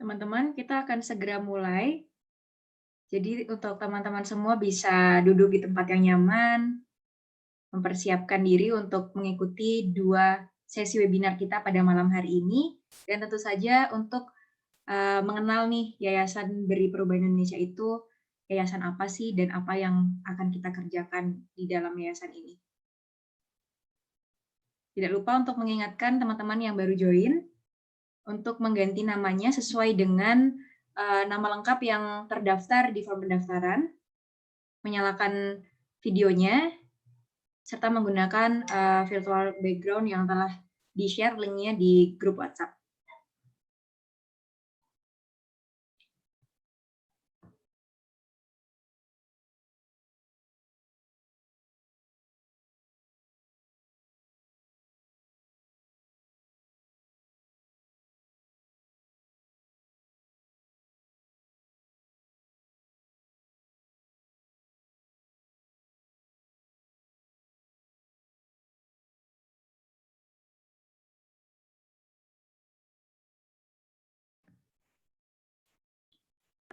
Teman-teman, kita akan segera mulai. Jadi untuk teman-teman semua bisa duduk di tempat yang nyaman, mempersiapkan diri untuk mengikuti 2 sesi webinar kita pada malam hari ini, dan tentu saja untuk mengenal nih Yayasan Beri Perubahan Indonesia itu yayasan apa sih dan apa yang akan kita kerjakan di dalam yayasan ini. Tidak lupa untuk mengingatkan teman-teman yang baru join untuk mengganti namanya sesuai dengan nama lengkap yang terdaftar di form pendaftaran, menyalakan videonya, serta menggunakan virtual background yang telah di-share linknya di grup WhatsApp.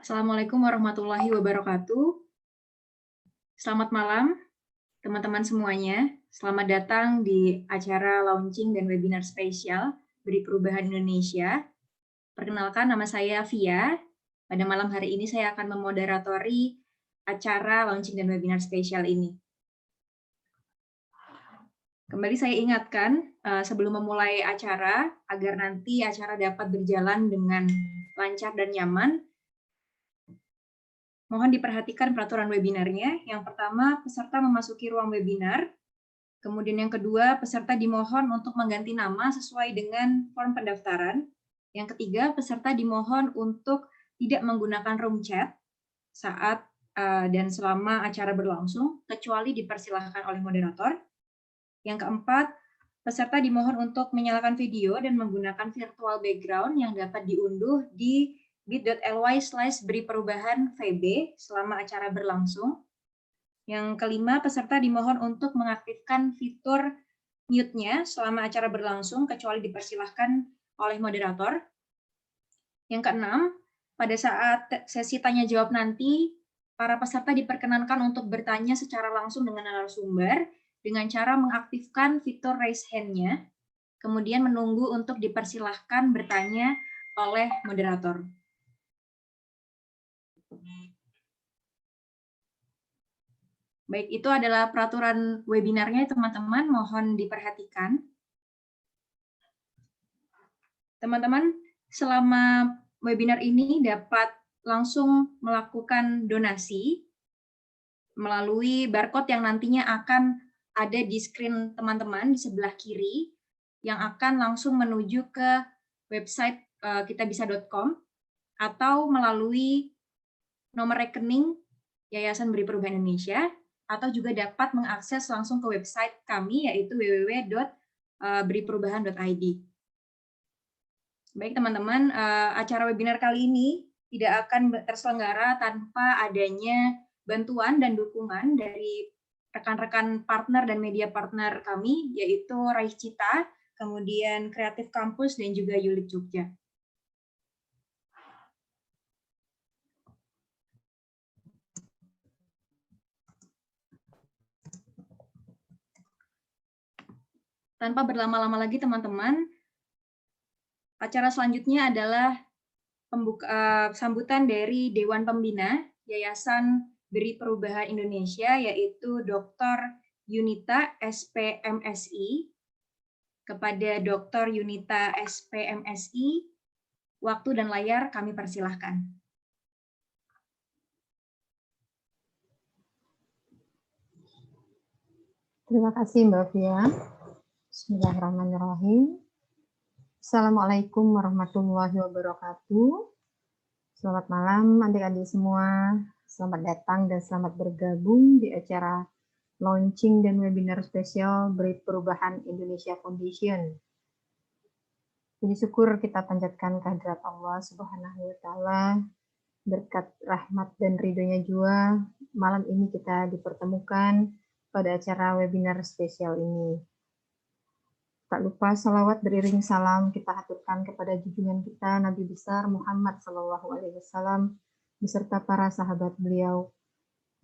Assalamualaikum warahmatullahi wabarakatuh. Selamat malam, teman-teman semuanya. Selamat datang di acara launching dan webinar spesial Beri Perubahan Indonesia. Perkenalkan, nama saya Via. Pada malam hari ini saya akan memoderatori acara launching dan webinar spesial ini. Kembali saya ingatkan, sebelum memulai acara, agar nanti acara dapat berjalan dengan lancar dan nyaman, mohon diperhatikan peraturan webinarnya. Yang pertama, peserta memasuki ruang webinar. Kemudian yang kedua, peserta dimohon untuk mengganti nama sesuai dengan form pendaftaran. Yang ketiga, peserta dimohon untuk tidak menggunakan room chat saat dan selama acara berlangsung, kecuali dipersilahkan oleh moderator. Yang keempat, peserta dimohon untuk menyalakan video dan menggunakan virtual background yang dapat diunduh di bit.ly/beriperubahan-vb selama acara berlangsung. Yang kelima, peserta dimohon untuk mengaktifkan fitur mute-nya selama acara berlangsung, kecuali dipersilahkan oleh moderator. Yang keenam, pada saat sesi tanya-jawab nanti, para peserta diperkenankan untuk bertanya secara langsung dengan narasumber dengan cara mengaktifkan fitur raise hand-nya, kemudian menunggu untuk dipersilahkan bertanya oleh moderator. Baik, itu adalah peraturan webinarnya, teman-teman. Mohon diperhatikan. Teman-teman, selama webinar ini dapat langsung melakukan donasi melalui barcode yang nantinya akan ada di screen teman-teman di sebelah kiri, yang akan langsung menuju ke website kitabisa.com atau melalui nomor rekening Yayasan Beri Perubahan Indonesia, atau juga dapat mengakses langsung ke website kami, yaitu www.beriperubahan.id. Baik teman-teman, acara webinar kali ini tidak akan terselenggara tanpa adanya bantuan dan dukungan dari rekan-rekan partner dan media partner kami, yaitu Raih Cita, kemudian Kreatif Kampus, dan juga Yulik Jogja. Tanpa berlama-lama lagi teman-teman, acara selanjutnya adalah sambutan dari Dewan Pembina Yayasan Beri Perubahan Indonesia, yaitu Dr. Yunita SPMSI. Kepada Dr. Yunita SPMSI, waktu dan layar kami persilahkan. Terima kasih Mbak Fia. Bismillahirrahmanirrahim. Assalamualaikum warahmatullahi wabarakatuh. Selamat malam adik-adik semua. Selamat datang dan selamat bergabung di acara launching dan webinar spesial Beri Perubahan Indonesia Foundation. Puji syukur kita panjatkan kehadirat Allah Subhanahu wa Ta'ala, berkat rahmat dan ridhonya juga malam ini kita dipertemukan pada acara webinar spesial ini. Tak lupa salawat beriring salam kita haturkan kepada junjungan kita Nabi besar Muhammad SAW beserta para sahabat beliau,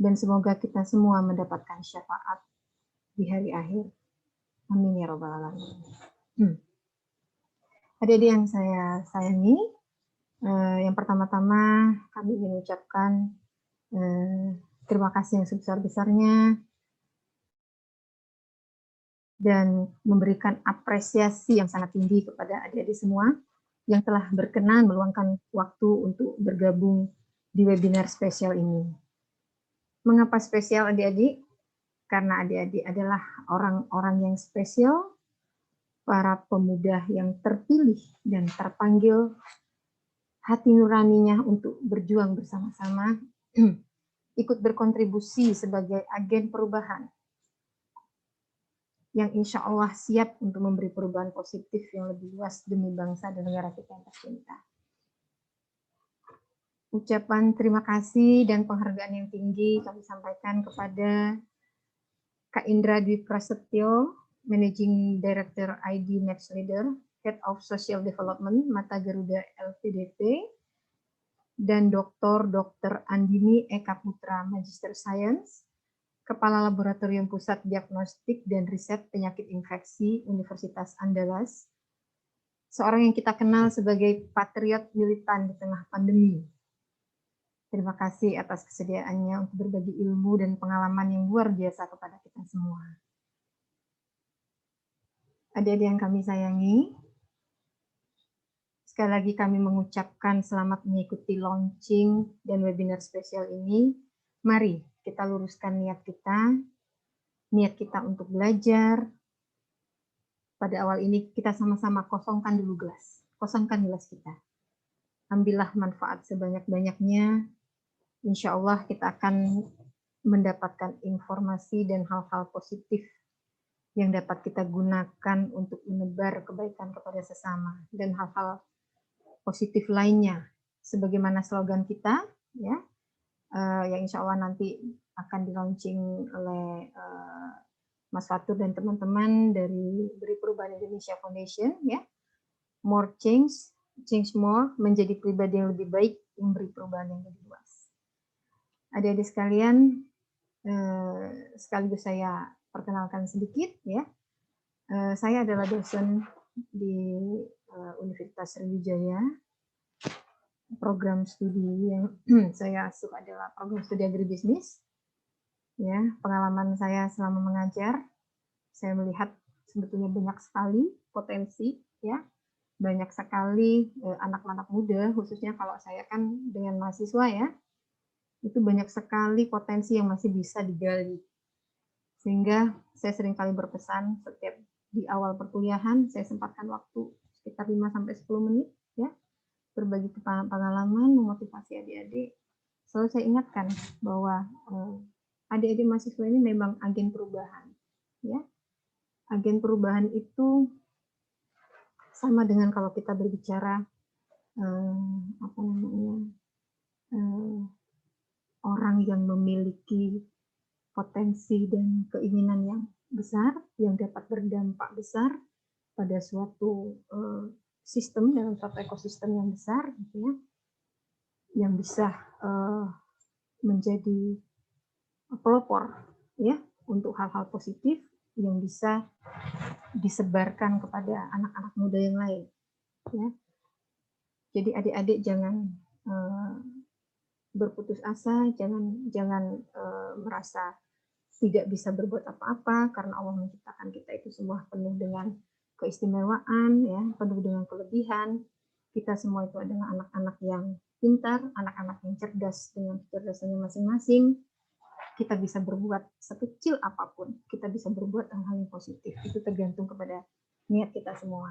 dan semoga kita semua mendapatkan syafaat di hari akhir. Amin ya rabbal alamin. Adik-adik yang saya sayangi, yang pertama-tama kami ingin ucapkan terima kasih yang sebesar-besarnya dan memberikan apresiasi yang sangat tinggi kepada adik-adik semua yang telah berkenan meluangkan waktu untuk bergabung di webinar spesial ini. Mengapa spesial adik-adik? Karena adik-adik adalah orang-orang yang spesial, para pemuda yang terpilih dan terpanggil hati nuraninya untuk berjuang bersama-sama, ikut berkontribusi sebagai agen perubahan yang insya Allah siap untuk memberi perubahan positif yang lebih luas demi bangsa dan negara kita yang tercinta. Ucapan terima kasih dan penghargaan yang tinggi kami sampaikan kepada Kak Indra Dwi Prasetyo, Managing Director ID Next Leader, Head of Social Development, Mata Garuda LPDP, dan Dr. Andini Eka Putra, Magister Science, Kepala Laboratorium Pusat Diagnostik dan Riset Penyakit Infeksi Universitas Andalas, seorang yang kita kenal sebagai patriot militan di tengah pandemi. Terima kasih atas kesediaannya untuk berbagi ilmu dan pengalaman yang luar biasa kepada kita semua. Adik-adik yang kami sayangi, sekali lagi kami mengucapkan selamat mengikuti launching dan webinar spesial ini. Mari kita luruskan niat kita untuk belajar. Pada awal ini kita sama-sama kosongkan gelas kita. Ambillah manfaat sebanyak-banyaknya. Insya Allah kita akan mendapatkan informasi dan hal-hal positif yang dapat kita gunakan untuk menebar kebaikan kepada sesama dan hal-hal positif lainnya. Sebagaimana slogan kita, ya, yang insya Allah nanti akan di-launching oleh Mas Fatur dan teman-teman dari Beri Perubahan Indonesia Foundation, ya. More change, change more, menjadi pribadi yang lebih baik, memberi perubahan yang lebih luas. Adik-adik sekalian, sekaligus saya perkenalkan sedikit, ya. Saya adalah dosen di Universitas Sriwijaya. Program studi yang saya asuh adalah program studi agribisnis. Ya, pengalaman saya selama mengajar, saya melihat sebetulnya banyak sekali potensi, ya, banyak sekali anak-anak muda, khususnya kalau saya kan dengan mahasiswa, ya, itu banyak sekali potensi yang masih bisa digali. Sehingga saya seringkali berpesan setiap di awal perkuliahan, saya sempatkan waktu sekitar 5-10 menit, ya, berbagi pengalaman, memotivasi adik-adik. Selalu saya ingatkan bahwa adik-adik mahasiswa ini memang agen perubahan, ya. Agen perubahan itu sama dengan kalau kita berbicara orang yang memiliki potensi dan keinginan yang besar yang dapat berdampak besar pada suatu sistem, dalam suatu ekosistem yang besar, gitu ya, yang bisa menjadi pelopor, ya, untuk hal-hal positif yang bisa disebarkan kepada anak-anak muda yang lain, ya. Jadi adik-adik jangan berputus asa, jangan merasa tidak bisa berbuat apa-apa, karena Allah menciptakan kita itu semua penuh dengan keistimewaan, ya, penuh dengan kelebihan. Kita semua itu adalah anak-anak yang pintar, anak-anak yang cerdas dengan kecerdasannya masing-masing. Kita bisa berbuat sekecil apapun, kita bisa berbuat hal-hal yang positif. Itu tergantung kepada niat kita semua.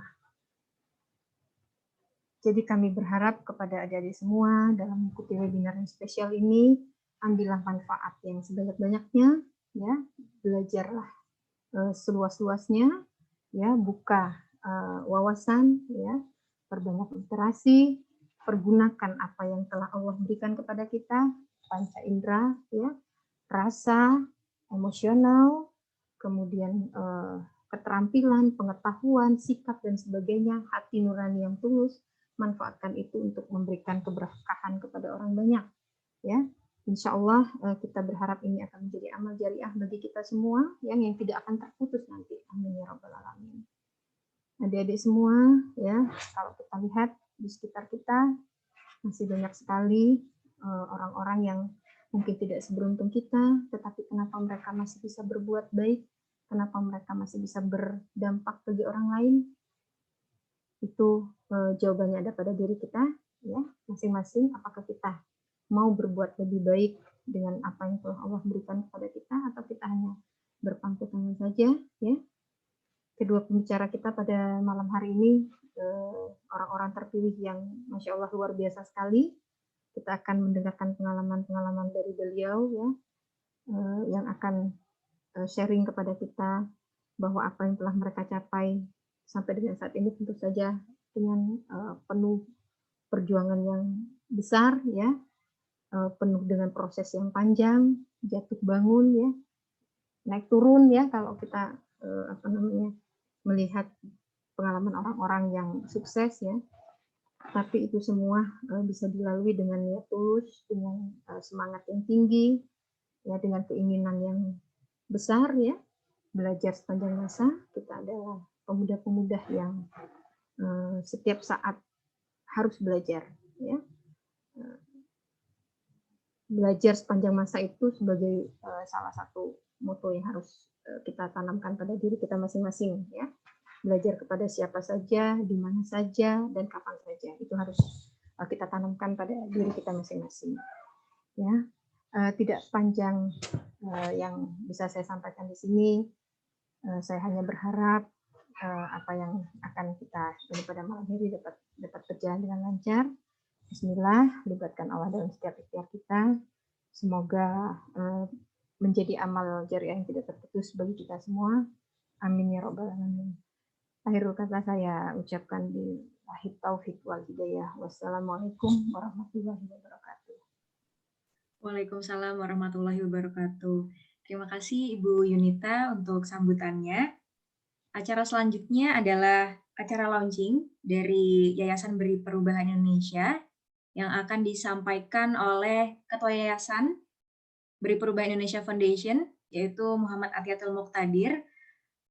Jadi kami berharap kepada adik-adik semua dalam mengikuti webinar yang spesial ini, ambillah manfaat yang sebanyak-banyaknya, ya, belajarlah seluas-luasnya, ya, buka wawasan, ya, perbanyak literasi, pergunakan apa yang telah Allah berikan kepada kita, panca indera, ya, rasa, emosional, kemudian keterampilan, pengetahuan, sikap, dan sebagainya, hati nurani yang tulus, manfaatkan itu untuk memberikan keberkahan kepada orang banyak. Ya, insya Allah kita berharap ini akan menjadi amal jariah bagi kita semua yang tidak akan terputus nanti. Amin ya rabbal alamin. Adik-adik semua, ya, kalau kita lihat di sekitar kita masih banyak sekali orang-orang yang mungkin tidak seberuntung kita, tetapi kenapa mereka masih bisa berbuat baik, kenapa mereka masih bisa berdampak bagi orang lain, itu jawabannya ada pada diri kita, ya, masing-masing. Apakah kita mau berbuat lebih baik dengan apa yang telah Allah berikan kepada kita, atau kita hanya berpangku tangan saja, ya. Kedua pembicara kita pada malam hari ini orang-orang terpilih yang Masya Allah luar biasa sekali. Kita akan mendengarkan pengalaman-pengalaman dari beliau, ya, yang akan sharing kepada kita bahwa apa yang telah mereka capai sampai dengan saat ini tentu saja dengan penuh perjuangan yang besar, ya, penuh dengan proses yang panjang, jatuh bangun, ya, naik turun, ya, kalau kita melihat pengalaman orang-orang yang sukses, ya. Tapi itu semua bisa dilalui dengan niat tulus, dengan semangat yang tinggi, ya, dengan keinginan yang besar, ya, belajar sepanjang masa. Kita adalah pemuda-pemuda yang setiap saat harus belajar, ya. Belajar sepanjang masa itu sebagai salah satu moto yang harus kita tanamkan pada diri kita masing-masing, ya. Belajar kepada siapa saja, di mana saja, dan kapan saja. Itu harus kita tanamkan pada diri kita masing-masing. Ya, tidak sepanjang yang bisa saya sampaikan di sini. Saya hanya berharap apa yang akan kita ini pada malam ini dapat berjalan dengan lancar. Bismillah, libatkan Allah dalam setiap ikhtiar kita. Semoga menjadi amal jariah yang tidak terputus bagi kita semua. Amin ya rabbal alamin. Akhirul kata saya ucapkan di wahid taufik wal hidayah. Wassalamualaikum warahmatullahi wabarakatuh. Waalaikumsalam warahmatullahi wabarakatuh. Terima kasih Ibu Yunita untuk sambutannya. Acara selanjutnya adalah acara launching dari Yayasan Beri Perubahan Indonesia yang akan disampaikan oleh Ketua Yayasan Beri Perubahan Indonesia Foundation, yaitu Muhammad Atiatul Muqtadir.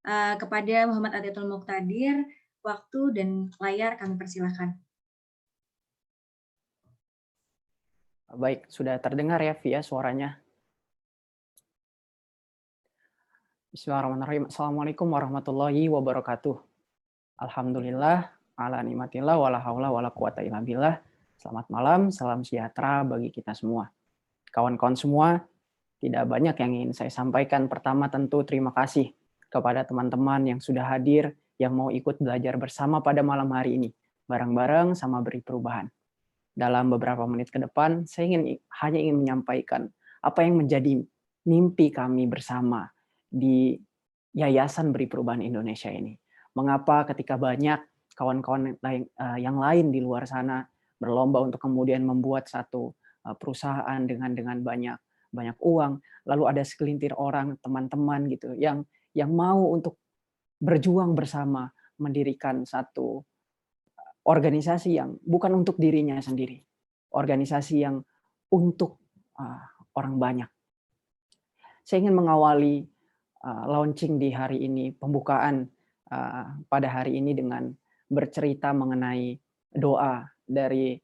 Kepada Muhammad Atiatul Muqtadir, waktu dan layar kami persilahkan. Baik, sudah terdengar ya via suaranya. Bismillahirrahmanirrahim. Assalamualaikum warahmatullahi wabarakatuh. Alhamdulillah, ala nikmatillah, wala haula wala quwata illa billah. Selamat malam, salam sejahtera bagi kita semua. Kawan-kawan semua, tidak banyak yang ingin saya sampaikan. Pertama tentu terima kasih kepada teman-teman yang sudah hadir, yang mau ikut belajar bersama pada malam hari ini, bareng-bareng sama Beri Perubahan. Dalam beberapa menit ke depan, saya hanya ingin menyampaikan apa yang menjadi mimpi kami bersama di Yayasan Beri Perubahan Indonesia ini. Mengapa ketika banyak kawan-kawan yang lain di luar sana berlomba untuk kemudian membuat satu perusahaan dengan banyak uang, lalu ada segelintir orang, teman-teman gitu yang mau untuk berjuang bersama mendirikan satu organisasi yang bukan untuk dirinya sendiri, organisasi yang untuk orang banyak. Saya ingin mengawali launching di hari ini, pembukaan pada hari ini dengan bercerita mengenai doa dari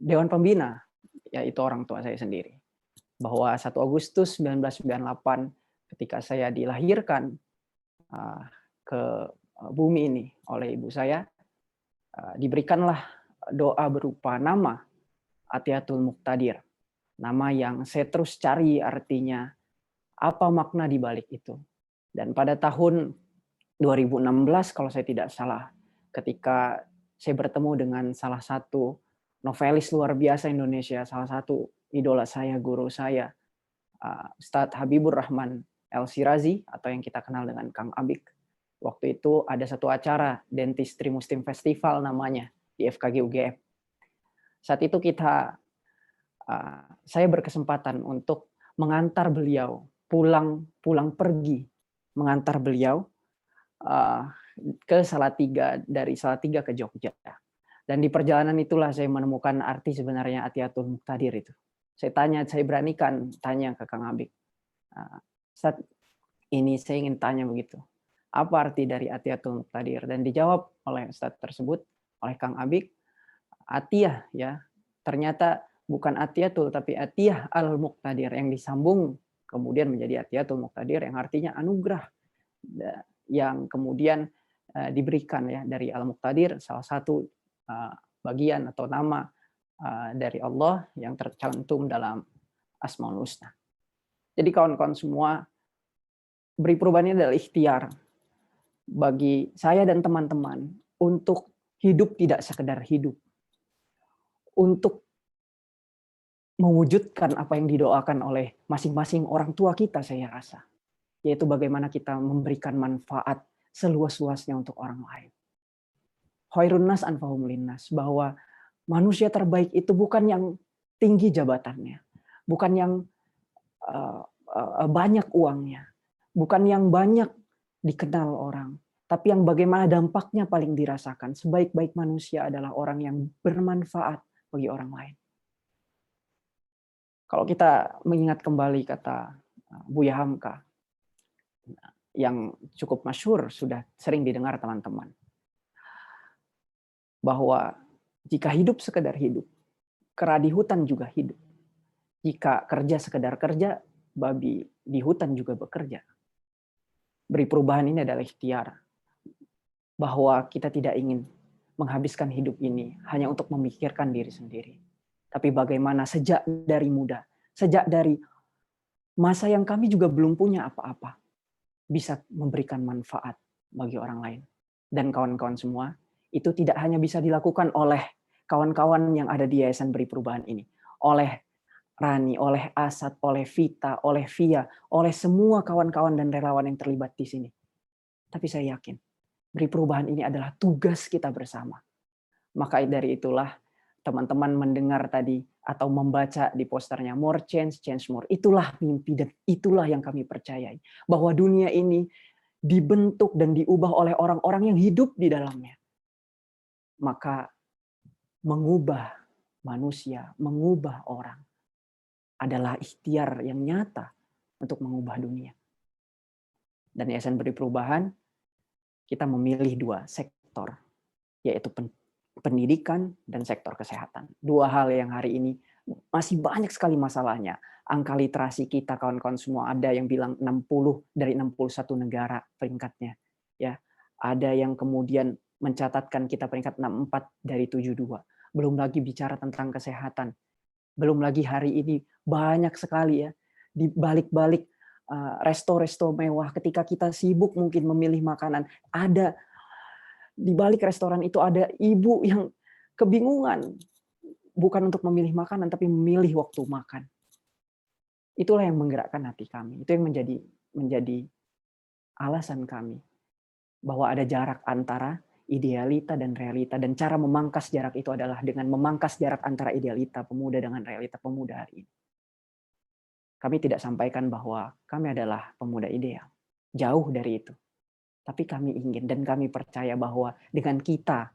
Dewan Pembina, yaitu orang tua saya sendiri. Bahwa 1 Agustus 1998 ketika saya dilahirkan ke bumi ini oleh ibu saya, diberikanlah doa berupa nama Atiatul Muqtadir. Nama yang saya terus cari artinya apa makna di balik itu. Dan pada tahun 2016 kalau saya tidak salah, ketika saya bertemu dengan salah satu novelis luar biasa Indonesia, salah satu idola saya, guru saya, Ustadz Habibur Rahman El-Shirazi, atau yang kita kenal dengan Kang Abik. Waktu itu ada satu acara Dentistry Muslim Festival namanya di FKG UGM. Saat itu saya berkesempatan untuk mengantar beliau pulang pergi mengantar beliau ke Salatiga, dari Salatiga ke Jogja. Dan di perjalanan itulah saya menemukan arti sebenarnya Atiyatul Muqtadir itu. Saya beranikan tanya ke Kang Abik. Saat ini saya ingin tanya begitu. Apa arti dari Atiyatul Muqtadir? Dan dijawab oleh Ustadz tersebut, oleh Kang Abik, Atiyah ya. Ternyata bukan Atiyatul tapi Atiyah al-Muqtadir yang disambung kemudian menjadi Atiyatul Muqtadir yang artinya anugerah yang kemudian diberikan ya dari Al-Muqtadir, salah satu bagian atau nama dari Allah yang tercantum dalam Asmaul Husna. Jadi kawan-kawan semua, beri perubahan ini adalah ikhtiar bagi saya dan teman-teman untuk hidup tidak sekedar hidup, untuk mewujudkan apa yang didoakan oleh masing-masing orang tua kita, saya rasa, yaitu bagaimana kita memberikan manfaat seluas-luasnya untuk orang lain. Khairun nas anfa'uhum linnas, bahwa manusia terbaik itu bukan yang tinggi jabatannya, bukan yang banyak uangnya, bukan yang banyak dikenal orang, tapi yang bagaimana dampaknya paling dirasakan. Sebaik-baik manusia adalah orang yang bermanfaat bagi orang lain. Kalau kita mengingat kembali kata Buya Hamka, yang cukup masyhur, sudah sering didengar teman-teman, bahwa jika hidup sekedar hidup, kera di hutan juga hidup. Jika kerja sekedar kerja, babi di hutan juga bekerja. Beri perubahan ini adalah ikhtiar, bahwa kita tidak ingin menghabiskan hidup ini hanya untuk memikirkan diri sendiri. Tapi bagaimana sejak dari muda, sejak dari masa yang kami juga belum punya apa-apa, bisa memberikan manfaat bagi orang lain. Dan kawan-kawan semua, itu tidak hanya bisa dilakukan oleh kawan-kawan yang ada di Yayasan Beri Perubahan ini, oleh Rani, oleh Asad, oleh Vita, oleh Via, oleh semua kawan-kawan dan relawan yang terlibat di sini. Tapi saya yakin, Beri Perubahan ini adalah tugas kita bersama. Maka dari itulah teman-teman mendengar tadi atau membaca di posternya More Change, Change More. Itulah mimpi dan itulah yang kami percayai. Bahwa dunia ini dibentuk dan diubah oleh orang-orang yang hidup di dalamnya. Maka mengubah manusia, mengubah orang adalah ikhtiar yang nyata untuk mengubah dunia. Dan Yayasan Beri Perubahan, kita memilih dua sektor, yaitu pendidikan dan sektor kesehatan. Dua hal yang hari ini masih banyak sekali masalahnya. Angka literasi kita, kawan-kawan semua, ada yang bilang 60 dari 61 negara peringkatnya. Ya, ada yang kemudian mencatatkan kita peringkat 64 dari 72. Belum lagi bicara tentang kesehatan. Belum lagi hari ini banyak sekali ya, di balik-balik resto-resto mewah, ketika kita sibuk mungkin memilih makanan, ada di balik restoran itu ada ibu yang kebingungan, bukan untuk memilih makanan, tapi memilih waktu makan. Itulah yang menggerakkan hati kami. Itu yang menjadi alasan kami bahwa ada jarak antara idealita dan realita, dan cara memangkas jarak itu adalah dengan memangkas jarak antara idealita pemuda dengan realita pemuda hari ini. Kami tidak sampaikan bahwa kami adalah pemuda ideal, jauh dari itu. Tapi kami ingin dan kami percaya bahwa dengan kita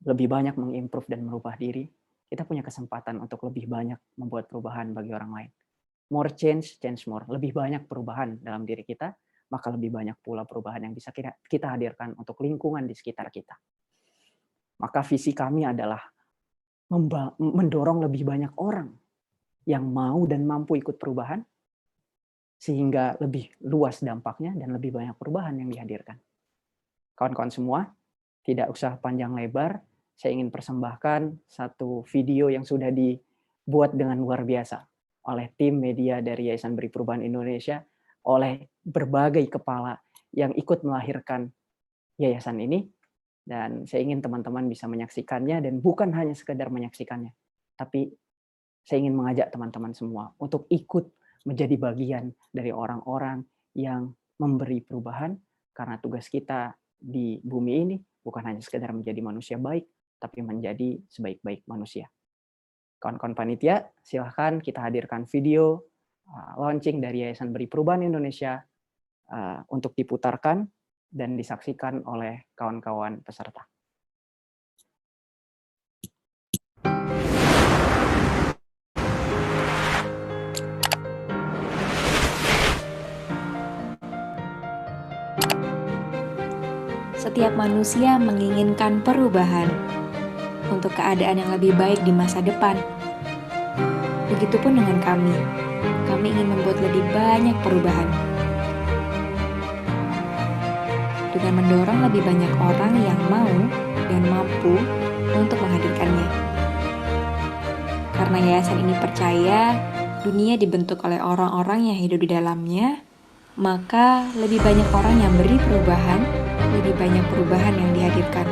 lebih banyak mengimprove dan merubah diri, kita punya kesempatan untuk lebih banyak membuat perubahan bagi orang lain. More change, change more. Lebih banyak perubahan dalam diri kita, maka lebih banyak pula perubahan yang bisa kita hadirkan untuk lingkungan di sekitar kita. Maka visi kami adalah mendorong lebih banyak orang yang mau dan mampu ikut perubahan, sehingga lebih luas dampaknya dan lebih banyak perubahan yang dihadirkan. Kawan-kawan semua, tidak usah panjang lebar, saya ingin persembahkan satu video yang sudah dibuat dengan luar biasa oleh tim media dari Yayasan Beri Perubahan Indonesia, oleh berbagai kepala yang ikut melahirkan yayasan ini, dan saya ingin teman-teman bisa menyaksikannya, dan bukan hanya sekedar menyaksikannya, tapi saya ingin mengajak teman-teman semua untuk ikut menjadi bagian dari orang-orang yang memberi perubahan, karena tugas kita di bumi ini bukan hanya sekedar menjadi manusia baik, tapi menjadi sebaik-baik manusia. Kawan-kawan panitia, silahkan kita hadirkan video launching dari Yayasan Beri Perubahan Indonesia untuk diputarkan dan disaksikan oleh kawan-kawan peserta. Setiap manusia menginginkan perubahan untuk keadaan yang lebih baik di masa depan. Begitupun dengan kami. Kami ingin membuat lebih banyak perubahan. Dengan mendorong lebih banyak orang yang mau dan mampu untuk menghadirkannya. Karena yayasan ini percaya dunia dibentuk oleh orang-orang yang hidup di dalamnya, maka lebih banyak orang yang beri perubahan, lebih banyak perubahan yang dihadirkan.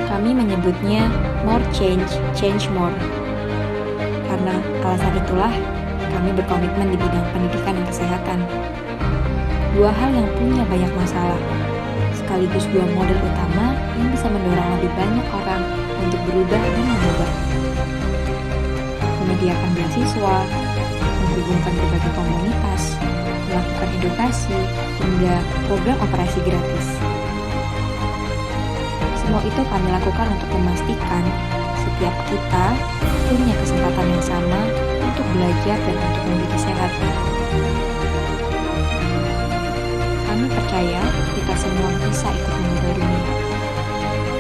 Kami menyebutnya more change, change more. Karena alasan itulah kami berkomitmen di bidang pendidikan dan kesehatan. Dua hal yang punya banyak masalah, sekaligus dua model utama yang bisa mendorong lebih banyak orang untuk berubah dan mengubah. Menyediakan beasiswa, menghubungkan berbagai komunitas, melakukan edukasi, hingga program operasi gratis. Semua itu kami lakukan untuk memastikan setiap kita punya kesempatan yang sama untuk belajar dan untuk menjadi sehat. Kami percaya kita semua bisa ikut mengubah dunia.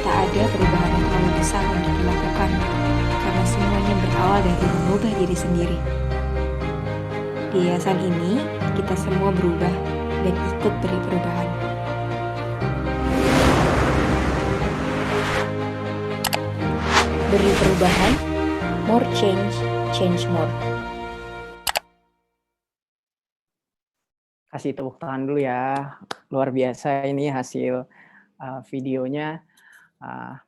Tak ada perubahan yang terlalu besar untuk dilakukan, karena semuanya berawal dari mengubah diri sendiri. Di yayasan ini, kita semua berubah dan ikut beri perubahan. Beri perubahan, more change, change more. Kasih tepuk tangan dulu ya. Luar biasa ini hasil videonya.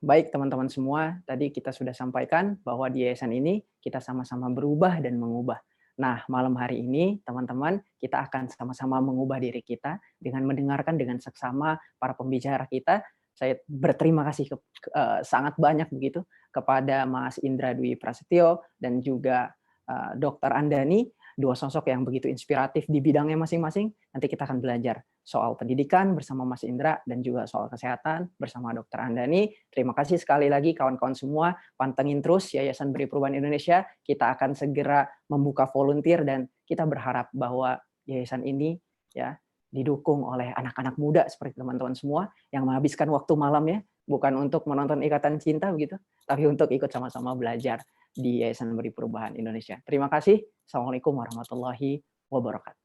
Baik teman-teman semua, tadi kita sudah sampaikan bahwa di yayasan ini kita sama-sama berubah dan mengubah. Nah, malam hari ini teman-teman, kita akan sama-sama mengubah diri kita dengan mendengarkan dengan seksama para pembicara kita. Saya berterima kasih sangat banyak begitu kepada Mas Indra Dwi Prasetyo dan juga Dr. Andani, dua sosok yang begitu inspiratif di bidangnya masing-masing. Nanti kita akan belajar soal pendidikan bersama Mas Indra dan juga soal kesehatan bersama Dr. Andani. Terima kasih sekali lagi kawan-kawan semua. Pantengin terus Yayasan Beri Perubahan Indonesia. Kita akan segera membuka volunteer dan kita berharap bahwa yayasan ini ya didukung oleh anak-anak muda seperti teman-teman semua yang menghabiskan waktu malamnya bukan untuk menonton Ikatan Cinta begitu, tapi untuk ikut sama-sama belajar di Yayasan Beri Perubahan Indonesia. Terima kasih. Assalamualaikum warahmatullahi wabarakatuh.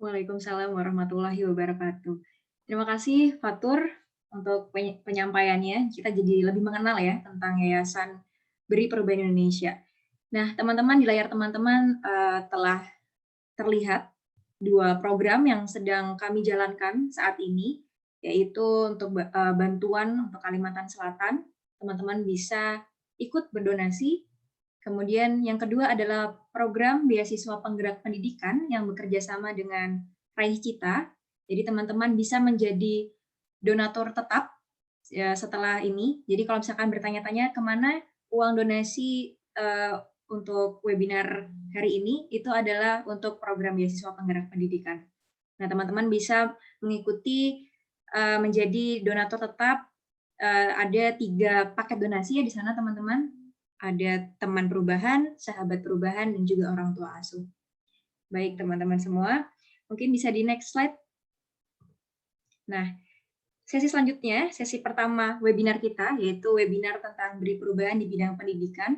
Waalaikumsalam warahmatullahi wabarakatuh. Terima kasih Fatur untuk penyampaiannya. Kita jadi lebih mengenal ya tentang Yayasan Beri Perubahan Indonesia. Nah, teman-teman, di layar teman-teman telah terlihat dua program yang sedang kami jalankan saat ini, yaitu untuk bantuan untuk Kalimantan Selatan. Teman-teman bisa ikut berdonasi. Kemudian yang kedua adalah program beasiswa penggerak pendidikan yang bekerja sama dengan Raih Cita. Jadi teman-teman bisa menjadi donatur tetap setelah ini. Jadi kalau misalkan bertanya-tanya kemana uang donasi untuk webinar hari ini, itu adalah untuk program beasiswa penggerak pendidikan. Nah, teman-teman bisa mengikuti menjadi donatur tetap. Ada 3 paket donasi ya di sana, teman-teman. Ada teman perubahan, sahabat perubahan, dan juga orang tua asuh. Baik, teman-teman semua. Mungkin bisa di next slide. Nah, sesi selanjutnya, sesi pertama webinar kita, yaitu webinar tentang beri perubahan di bidang pendidikan.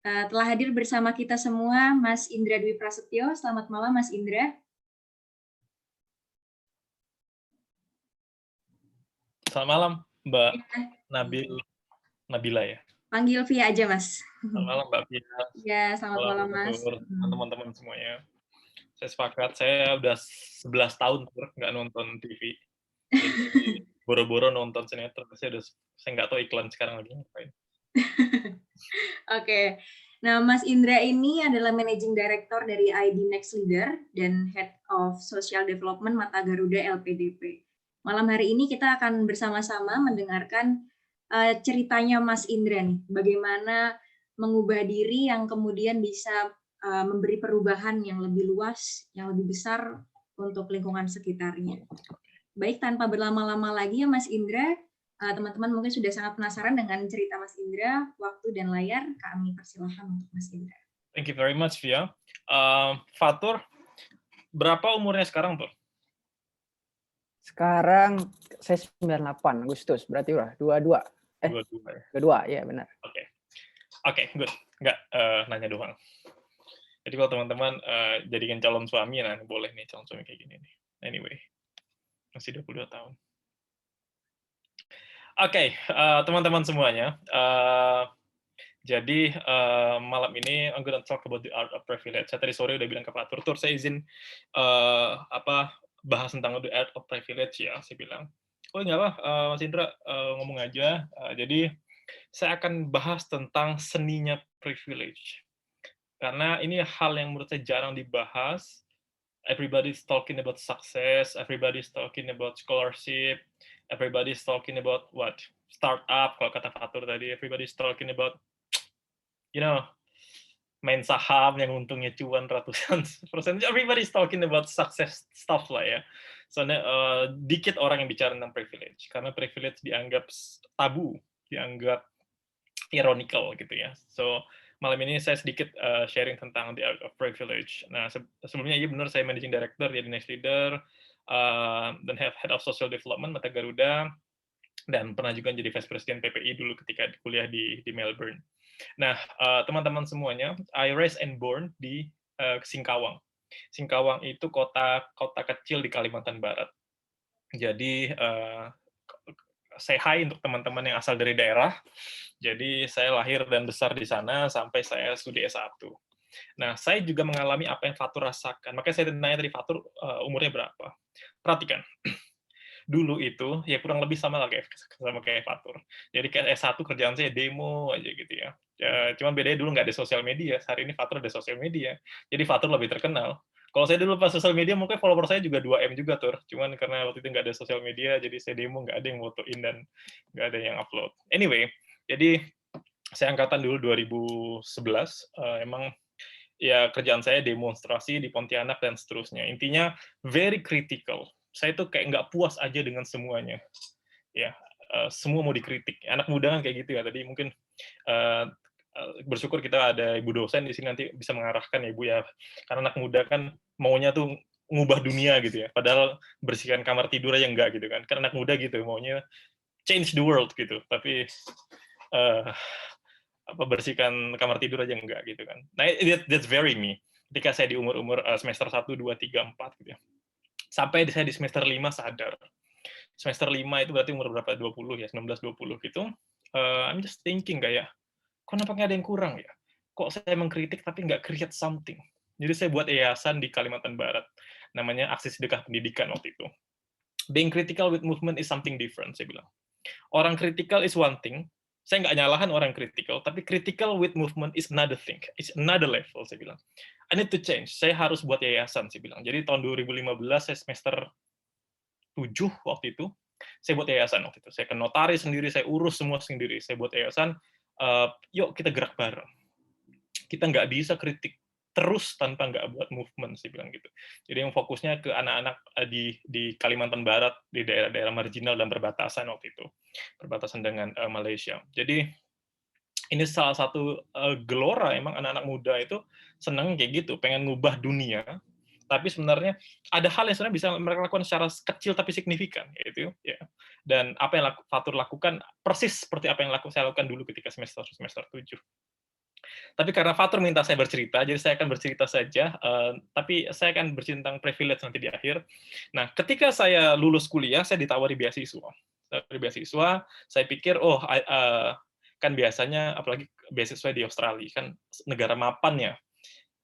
Telah hadir bersama kita semua Mas Indra Dwi Prasetyo. Selamat malam, Mas Indra. Selamat malam, Mbak Nabila ya. Panggil via aja, Mas. Selamat malam, Mbak Pia. Ya, selamat malam, Mas. Teman-teman semuanya. Saya sepakat, saya udah 11 tahun nggak nonton TV. Jadi boro-boro nonton sinetron. Saya nggak tahu iklan sekarang lagi ngapain. Oke. Nah, Mas Indra ini adalah Managing Director dari ID Next Leader dan Head of Social Development Mata Garuda LPDP. Malam hari ini kita akan bersama-sama mendengarkan ceritanya Mas Indra nih, bagaimana mengubah diri yang kemudian bisa memberi perubahan yang lebih luas, yang lebih besar untuk lingkungan sekitarnya. Baik, tanpa berlama-lama lagi ya Mas Indra, teman-teman mungkin sudah sangat penasaran dengan cerita Mas Indra. Waktu dan layar kami persilahkan untuk Mas Indra. Thank you very much, Via. Fatur, berapa umurnya sekarang, Tur? Sekarang saya 98 Agustus, berarti udah 22. Dua-dua ya. Kedua, ya benar. Oke, good. Nggak nanya doang. Jadi kalau teman-teman jadikan calon suami, nah boleh nih calon suami kayak gini nih. Anyway, masih 22 tahun. Oke, teman-teman semuanya. Jadi malam ini I'm gonna talk about the art of privilege. Saya tadi sore udah bilang ke Pak Tur, saya izin bahas tentang the art of privilege ya. Saya bilang, oh nggak apa, Mas Indra ngomong aja. Jadi saya akan bahas tentang seninya privilege. Karena ini hal yang menurut saya jarang dibahas. Everybody's talking about success, everybody's talking about scholarship, everybody's talking about what? Startup, kalau kata Fatur tadi, everybody's talking about, main saham yang untungnya cuan ratusan persen. Everybody's talking about success stuff lah ya. Soalnya dikit orang yang bicara tentang privilege, karena privilege dianggap tabu, dianggap ironical gitu ya. So malam ini saya sedikit sharing tentang the art of privilege. Nah, sebelumnya iya benar saya managing director di Next Leader dan head of social development Mata Garuda, dan pernah juga jadi vice president PPI dulu ketika kuliah di Melbourne. Nah, teman-teman semuanya, I raised and born di Singkawang. Singkawang itu kota kecil di Kalimantan Barat. Jadi say hi untuk teman-teman yang asal dari daerah. Jadi saya lahir dan besar di sana sampai saya studi S1. Nah, saya juga mengalami apa yang Fatur rasakan. Makanya saya tanya tadi Fatur umurnya berapa. Perhatikan. Dulu itu ya kurang lebih sama kayak Fatur. Jadi kayak S1 kerjaan saya demo aja gitu ya. Cuman bedanya dulu nggak ada sosial media. Hari ini Fatur ada sosial media. Jadi Fatur lebih terkenal. Kalau saya dulu pas sosial media, mungkin follower saya juga 2M juga, Tur. Cuman karena waktu itu nggak ada sosial media, jadi saya demo nggak ada yang fotoin dan nggak ada yang upload. Anyway, jadi saya angkatan dulu 2011, emang ya kerjaan saya demonstrasi di Pontianak dan seterusnya. Intinya very critical. Saya tuh kayak nggak puas aja dengan semuanya. Ya, semua mau dikritik. Anak muda kan kayak gitu ya. Tadi mungkin bersyukur kita ada ibu dosen di sini nanti bisa mengarahkan ya Ibu ya. Karena anak muda kan maunya tuh ngubah dunia gitu ya. Padahal bersihkan kamar tidur aja enggak gitu kan. Karena anak muda gitu maunya change the world gitu. Tapi bersihkan kamar tidur aja enggak gitu kan. Nah, that's very me. Ketika saya di umur semester 1, 2, 3, 4 gitu ya. Sampai saya di semester 5 sadar. Semester 5 itu berarti umur berapa? 20 ya, 19, 20 gitu. I'm just thinking kayak, kok nampaknya ada yang kurang ya? Kok saya mengkritik tapi nggak create something? Jadi saya buat yayasan di Kalimantan Barat, namanya Aksi Sedekah Pendidikan waktu itu. Being critical with movement is something different, saya bilang. Orang critical is one thing, saya nggak nyalahan orang critical, tapi critical with movement is another thing, it's another level, saya bilang. I need to change, saya harus buat yayasan, saya bilang. Jadi tahun 2015, saya semester 7 waktu itu, saya buat yayasan waktu itu. Saya ke notaris sendiri, saya urus semua sendiri. Saya buat yayasan, yuk kita gerak bareng. Kita nggak bisa kritik terus tanpa nggak buat movement, saya bilang gitu. Jadi yang fokusnya ke anak-anak di Kalimantan Barat, di daerah-daerah marginal dan perbatasan waktu itu. Perbatasan dengan Malaysia. Jadi ini salah satu gelora, emang anak-anak muda itu senang kayak gitu, pengen ngubah dunia, tapi sebenarnya ada hal yang sebenarnya bisa mereka lakukan secara kecil tapi signifikan, yaitu ya. Dan apa yang Fatur lakukan persis seperti apa yang saya lakukan dulu ketika semester 7. Tapi karena Fatur minta saya bercerita, jadi saya akan bercerita saja, tapi saya akan bercerita tentang privilege nanti di akhir. Nah, ketika saya lulus kuliah, saya ditawari beasiswa. Saya pikir, kan biasanya, apalagi beasiswa di Australia, kan negara mapan ya,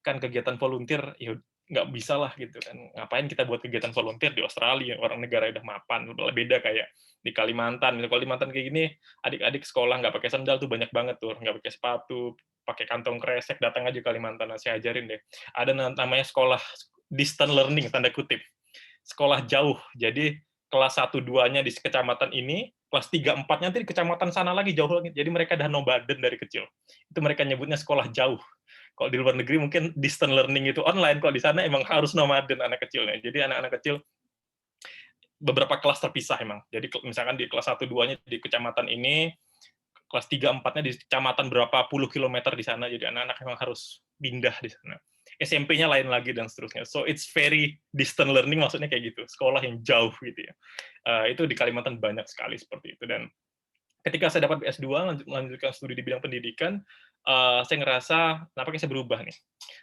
kan kegiatan volunteer, ya nggak bisa lah gitu kan. Ngapain kita buat kegiatan volunteer di Australia, orang negara udah mapan, beda kayak di Kalimantan. Di Kalimantan kayak gini, adik-adik sekolah nggak pakai sandal tuh banyak banget tuh, nggak pakai sepatu, pakai kantong kresek, datang aja Kalimantan, saya ajarin deh. Ada namanya sekolah distant learning, tanda kutip. Sekolah jauh, jadi kelas 1-2-nya di kecamatan ini, kelas 3, 4 nanti di kecamatan sana lagi jauh lagi. Jadi mereka udah nomaden dari kecil. Itu mereka nyebutnya sekolah jauh. Kalau di luar negeri mungkin distant learning itu online, kalau di sana emang harus nomaden anak kecilnya. Jadi anak-anak kecil beberapa kelas terpisah emang. Jadi misalkan di kelas 1 2-nya di kecamatan ini, kelas 3 4-nya di kecamatan berapa puluh kilometer di sana. Jadi anak-anak memang harus pindah di sana. SMP-nya lain lagi dan seterusnya. So it's very distant learning, maksudnya kayak gitu, sekolah yang jauh gitu ya. Itu di Kalimantan banyak sekali seperti itu. Dan ketika saya dapat S2 melanjutkan studi di bidang pendidikan, saya ngerasa nampaknya saya berubah nih.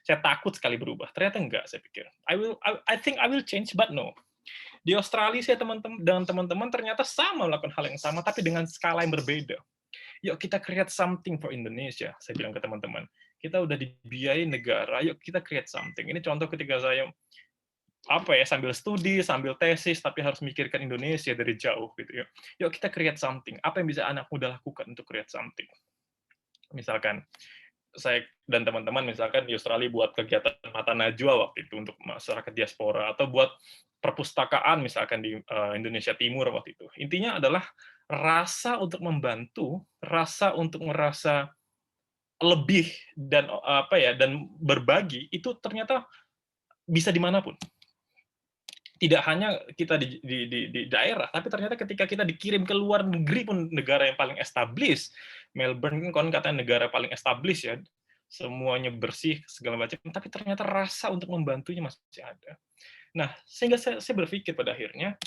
Saya takut sekali berubah. Ternyata enggak, saya pikir. I think I will change, but no. Di Australia saya dengan teman-teman ternyata sama melakukan hal yang sama, tapi dengan skala yang berbeda. Yuk kita create something for Indonesia, saya bilang ke teman-teman. Kita udah dibiayai negara, yuk kita create something. Ini contoh ketika saya sambil studi, sambil tesis, tapi harus mikirkan Indonesia dari jauh gitu ya. Yuk kita create something. Apa yang bisa anak muda lakukan untuk create something? Misalkan saya dan teman-teman misalkan di Australia buat kegiatan Mata Najwa waktu itu untuk masyarakat diaspora, atau buat perpustakaan misalkan di Indonesia Timur waktu itu. Intinya adalah rasa untuk membantu, rasa untuk merasa lebih dan dan berbagi itu ternyata bisa dimanapun. Tidak hanya kita di daerah, tapi ternyata ketika kita dikirim ke luar negeri pun, negara yang paling established, Melbourne kan katanya negara paling established ya, semuanya bersih segala macam, tapi ternyata rasa untuk membantunya masih ada. Nah, sehingga saya berpikir pada akhirnya,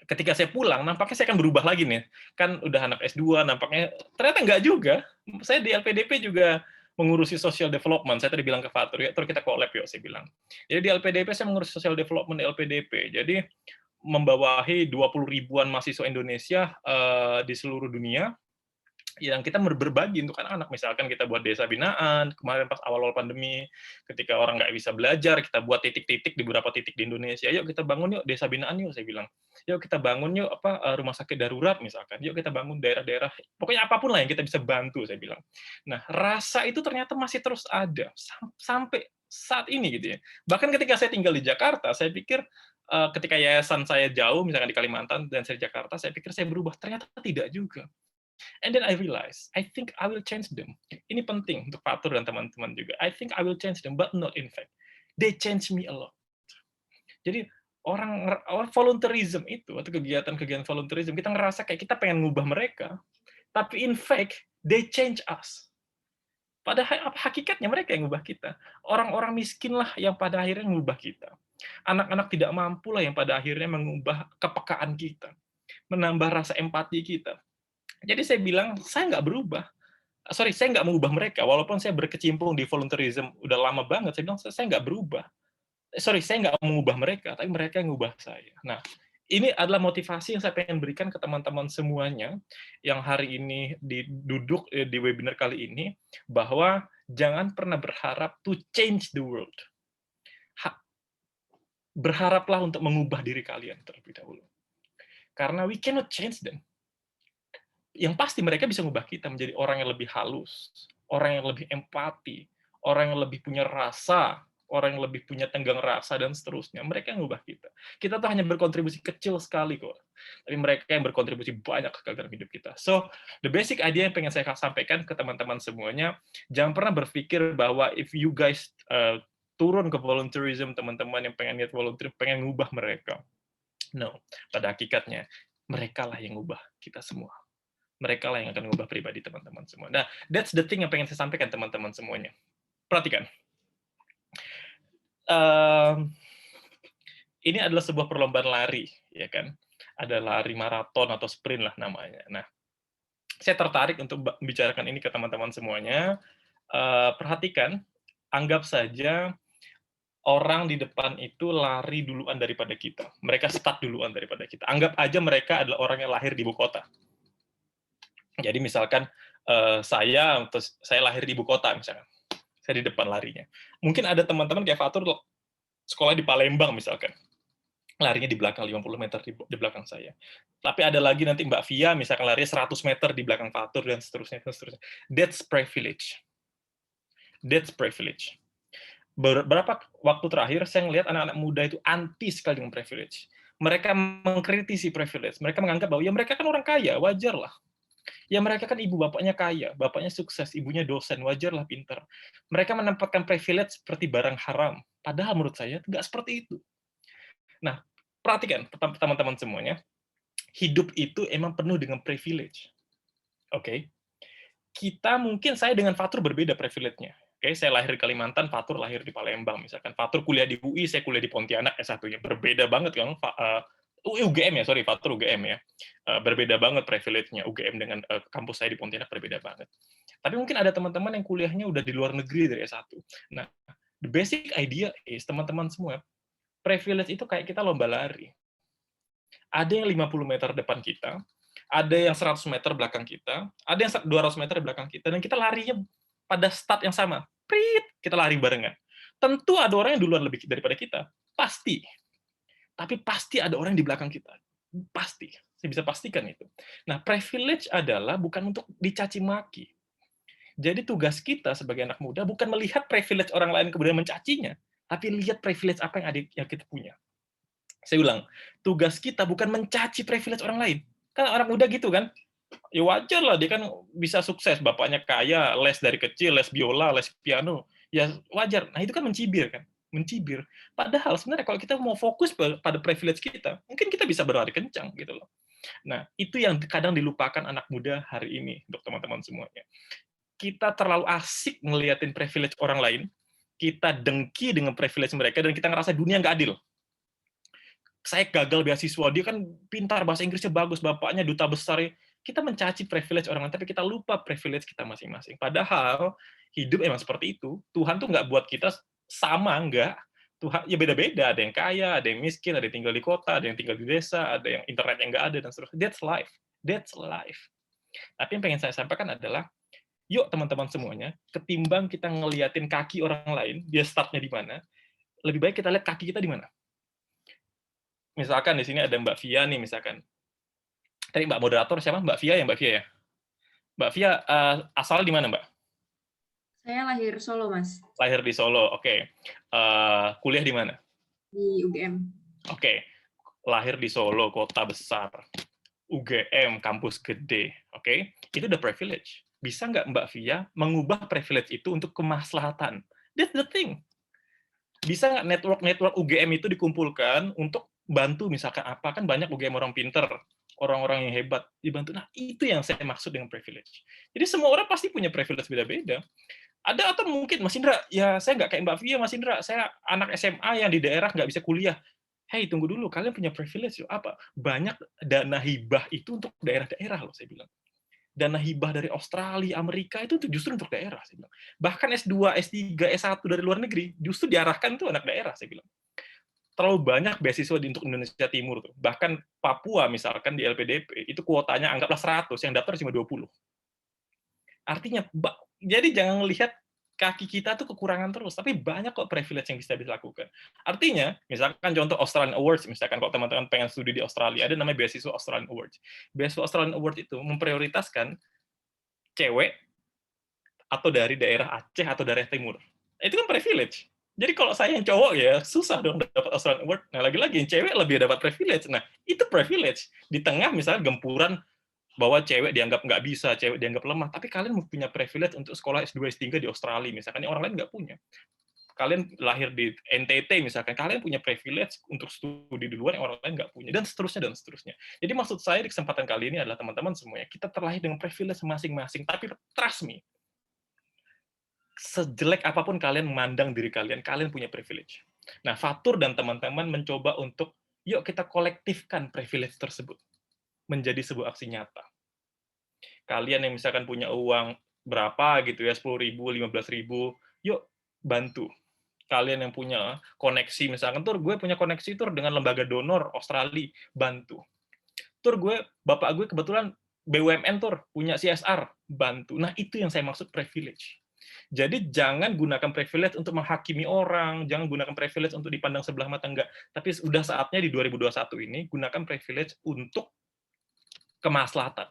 ketika saya pulang, nampaknya saya akan berubah lagi nih. Kan udah anak S2, nampaknya ternyata enggak juga. Saya di LPDP juga mengurusi social development. Saya tadi bilang ke Fatur, ya, terus kita collab yuk, saya bilang. Jadi di LPDP saya mengurusi social development di LPDP. Jadi membawahi 20 ribuan mahasiswa Indonesia di seluruh dunia, yang kita berbagi untuk anak-anak. Misalkan kita buat desa binaan, kemarin pas awal-awal pandemi, ketika orang nggak bisa belajar, kita buat titik-titik di beberapa titik di Indonesia. Yuk kita bangun yuk desa binaan yuk, saya bilang. Yuk kita bangun yuk rumah sakit darurat misalkan. Yuk kita bangun daerah-daerah, pokoknya apapun lah yang kita bisa bantu, saya bilang. Nah, rasa itu ternyata masih terus ada sampai saat ini gitu ya. Bahkan ketika saya tinggal di Jakarta, saya pikir ketika yayasan saya jauh, misalkan di Kalimantan dan saya di Jakarta, saya pikir saya berubah. Ternyata tidak juga. And then I realize, I think I will change them. Ini penting untuk Fatur dan teman-teman juga. I think I will change them, but not in fact. They change me a lot. Jadi orang volunteerism itu, atau kegiatan-kegiatan volunteerism, kita ngerasa kayak kita pengen ngubah mereka, tapi in fact, they change us. Padahal hakikatnya mereka yang ngubah kita. Orang-orang miskin lah yang pada akhirnya ngubah kita. Anak-anak tidak mampu lah yang pada akhirnya mengubah kepekaan kita, menambah rasa empati kita. Jadi saya bilang, saya nggak berubah. Saya nggak mengubah mereka. Walaupun saya berkecimpung di volunteerism udah lama banget, saya bilang, saya nggak berubah. Saya nggak mengubah mereka, tapi mereka yang mengubah saya. Nah, ini adalah motivasi yang saya pengen berikan ke teman-teman semuanya yang hari ini duduk di webinar kali ini, bahwa jangan pernah berharap to change the world. Berharaplah untuk mengubah diri kalian terlebih dahulu. Karena we cannot change them. Yang pasti mereka bisa mengubah kita menjadi orang yang lebih halus, orang yang lebih empati, orang yang lebih punya rasa, orang yang lebih punya tenggang rasa, dan seterusnya. Mereka yang mengubah kita. Kita tuh hanya berkontribusi kecil sekali kok. Tapi mereka yang berkontribusi banyak ke dalam hidup kita. So, the basic idea yang pengen saya sampaikan ke teman-teman semuanya, jangan pernah berpikir bahwa if you guys turun ke volunteerism, teman-teman yang pengen lihat volunteer, pengen ngubah mereka. No, pada hakikatnya, mereka lah yang ngubah kita semua. Mereka lah yang akan mengubah pribadi teman-teman semua. Nah, that's the thing yang pengen saya sampaikan teman-teman semuanya. Perhatikan. Ini adalah sebuah perlombaan lari, ya kan? Ada lari maraton atau sprint lah namanya. Nah, saya tertarik untuk membicarakan ini ke teman-teman semuanya. Perhatikan, anggap saja orang di depan itu lari duluan daripada kita. Mereka start duluan daripada kita. Anggap aja mereka adalah orang yang lahir di ibu kota. Jadi misalkan saya lahir di ibu kota misalkan, saya di depan larinya. Mungkin ada teman-teman kayak Fatur sekolah di Palembang misalkan, larinya di belakang 50 meter di belakang saya. Tapi ada lagi nanti Mbak Via misalkan larinya 100 meter di belakang Fatur dan seterusnya. That's privilege. That's privilege. Beberapa waktu terakhir saya melihat anak-anak muda itu anti sekali dengan privilege. mereka mengkritisi privilege. Mereka menganggap bahwa ya mereka kan orang kaya, wajar lah. Ya mereka kan ibu bapaknya kaya, bapaknya sukses, ibunya dosen, wajarlah pinter. Mereka menempatkan privilege seperti barang haram. Padahal menurut saya nggak seperti itu. Nah, perhatikan teman-teman semuanya, hidup itu emang penuh dengan privilege. Oke? Kita mungkin, saya dengan Fatur berbeda privilege-nya. Oke, saya lahir di Kalimantan, Fatur lahir di Palembang misalkan. Fatur kuliah di UI, saya kuliah di Pontianak S1-nya. Berbeda banget kan, UGM ya, sorry, Fatur UGM ya. Berbeda banget privilege-nya UGM dengan kampus saya di Pontianak, berbeda banget. Tapi mungkin ada teman-teman yang kuliahnya udah di luar negeri dari S1. Nah, the basic idea is, teman-teman semua, privilege itu kayak kita lomba lari. Ada yang 50 meter depan kita, ada yang 100 meter belakang kita, ada yang 200 meter belakang kita, dan kita larinya pada start yang sama. Prit, kita lari barengan. Tentu ada orang yang duluan lebih daripada kita. Pasti. Tapi pasti ada orang yang di belakang kita. Pasti. Saya bisa pastikan itu. Nah, privilege adalah bukan untuk dicaci maki. Jadi tugas kita sebagai anak muda bukan melihat privilege orang lain kemudian mencacinya, tapi lihat privilege apa yang kita punya. Saya ulang, tugas kita bukan mencaci privilege orang lain. Kan orang muda gitu kan, ya wajar lah, dia kan bisa sukses, bapaknya kaya, les dari kecil, les biola, les piano, ya wajar. Nah itu kan mencibir kan, mencibir. Padahal sebenarnya kalau kita mau fokus pada privilege kita, mungkin kita bisa berlari kencang gitu loh. Nah itu yang kadang dilupakan anak muda hari ini, untuk teman-teman semuanya. Kita terlalu asik ngeliatin privilege orang lain, kita dengki dengan privilege mereka, dan kita ngerasa dunia nggak adil. Saya gagal beasiswa, dia kan pintar, bahasa Inggrisnya bagus, bapaknya duta besar. Kita mencaci privilege orang lain, tapi kita lupa privilege kita masing-masing. Padahal hidup emang seperti itu. Tuhan tuh nggak buat kita sama, nggak. Tuhan ya beda-beda. Ada yang kaya, ada yang miskin, ada yang tinggal di kota, ada yang tinggal di desa, ada yang internet yang nggak ada, dan seterusnya. That's life. That's life. Tapi yang pengen saya sampaikan adalah, yuk teman-teman semuanya, ketimbang kita ngeliatin kaki orang lain, dia startnya di mana, lebih baik kita lihat kaki kita di mana. Misalkan di sini ada Mbak Via nih, misalkan. Tadi Mbak moderator siapa? Mbak Via ya, Mbak Via ya? Mbak Via, asal di mana, Mbak? Saya lahir Solo, Mas. Lahir di Solo, oke. Kuliah di mana? Di UGM. Oke. Lahir di Solo, kota besar. UGM, kampus gede. Oke. Itu udah privilege. Bisa nggak Mbak Via mengubah privilege itu untuk kemaslahatan? That's the thing. Bisa nggak network UGM itu dikumpulkan untuk bantu misalkan apa, kan banyak UGM orang pinter, orang-orang yang hebat dibantu. Nah, itu yang saya maksud dengan privilege. Jadi semua orang pasti punya privilege beda-beda. Ada atau mungkin Mas Indra, ya saya nggak kayak Mbak Via, Mas Indra, saya anak SMA yang di daerah nggak bisa kuliah. Hey, tunggu dulu, kalian punya privilege loh. Apa? Banyak dana hibah itu untuk daerah-daerah loh, saya bilang. Dana hibah dari Australia, Amerika itu justru untuk daerah, saya bilang. Bahkan S2, S3, S1 dari luar negeri justru diarahkan tuh anak daerah, saya bilang. Terlalu banyak beasiswa untuk Indonesia Timur tuh. Bahkan Papua misalkan di LPDP itu kuotanya anggaplah 100, yang daftar cuma 20. Artinya jadi jangan lihat kaki kita tuh kekurangan terus, tapi banyak kok privilege yang bisa dilakukan. Artinya, misalkan contoh Australian Awards, misalkan kalau teman-teman pengen studi di Australia, ada namanya beasiswa Australian Awards. Beasiswa Australian Awards itu memprioritaskan cewek atau dari daerah Aceh atau daerah Timur. Itu kan privilege. Jadi kalau saya yang cowok ya susah dong dapat Australian Award. Nah lagi-lagi yang cewek lebih dapat privilege. Nah itu privilege. Di tengah misalnya gempuran bahwa cewek dianggap nggak bisa, cewek dianggap lemah, tapi kalian punya privilege untuk sekolah S2, S3 di Australia, misalkan yang orang lain nggak punya. Kalian lahir di NTT, misalkan, kalian punya privilege untuk studi di luar yang orang lain nggak punya, dan seterusnya, dan seterusnya. Jadi maksud saya di kesempatan kali ini adalah teman-teman semuanya, kita terlahir dengan privilege masing-masing, tapi trust me, sejelek apapun kalian memandang diri kalian, kalian punya privilege. Nah, Fatur dan teman-teman mencoba untuk, yuk kita kolektifkan privilege tersebut menjadi sebuah aksi nyata. Kalian yang misalkan punya uang berapa gitu ya, 10.000, 15.000, yuk bantu. Kalian yang punya koneksi, misalkan tur gue punya koneksi tur dengan lembaga donor Australia, bantu. Tur gue, bapak gue kebetulan BUMN tur, punya CSR, bantu. Nah itu yang saya maksud privilege. Jadi jangan gunakan privilege untuk menghakimi orang, jangan gunakan privilege untuk dipandang sebelah mata, enggak. Tapi sudah saatnya di 2021 ini, gunakan privilege untuk kemaslahatan.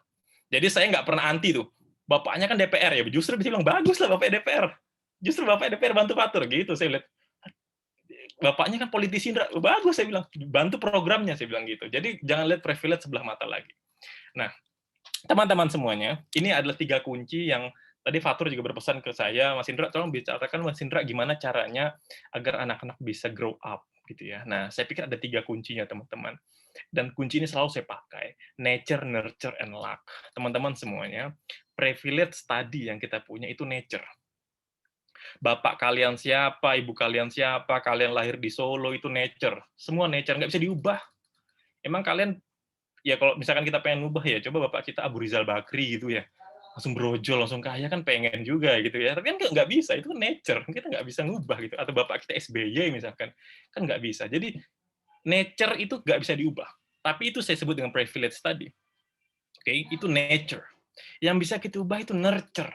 Jadi saya nggak pernah anti tuh. Bapaknya kan DPR ya, justru bilang bagus lah Bapak DPR. Justru Bapak DPR bantu Fatur gitu saya lihat. bapaknya kan politisi, Indra. Bagus, saya bilang. Bantu programnya, saya bilang gitu. Jadi jangan lihat privilege sebelah mata lagi. Nah, teman-teman semuanya, ini adalah 3 kunci yang tadi Fatur juga berpesan ke saya, Mas Indra, tolong bicarakan Mas Indra gimana caranya agar anak-anak bisa grow up, gitu ya. Nah, saya pikir ada 3 kuncinya, teman-teman. Dan kunci ini selalu saya pakai, nature, nurture, and luck. Teman-teman semuanya, privilege tadi yang kita punya itu nature. Bapak kalian siapa, ibu kalian siapa, kalian lahir di Solo, itu nature. Semua nature, nggak bisa diubah. Emang kalian, ya kalau misalkan kita pengen ubah ya, coba bapak kita Abu Rizal Bakri gitu ya, langsung brojol, langsung kaya kan pengen juga gitu ya. Tapi kan nggak bisa, itu kan nature. Kita nggak bisa ngubah gitu. Atau bapak kita SBY misalkan, kan nggak bisa. Jadi nature itu nggak bisa diubah. Tapi itu saya sebut dengan privilege tadi. Oke, itu nature. Yang bisa kita ubah itu nurture.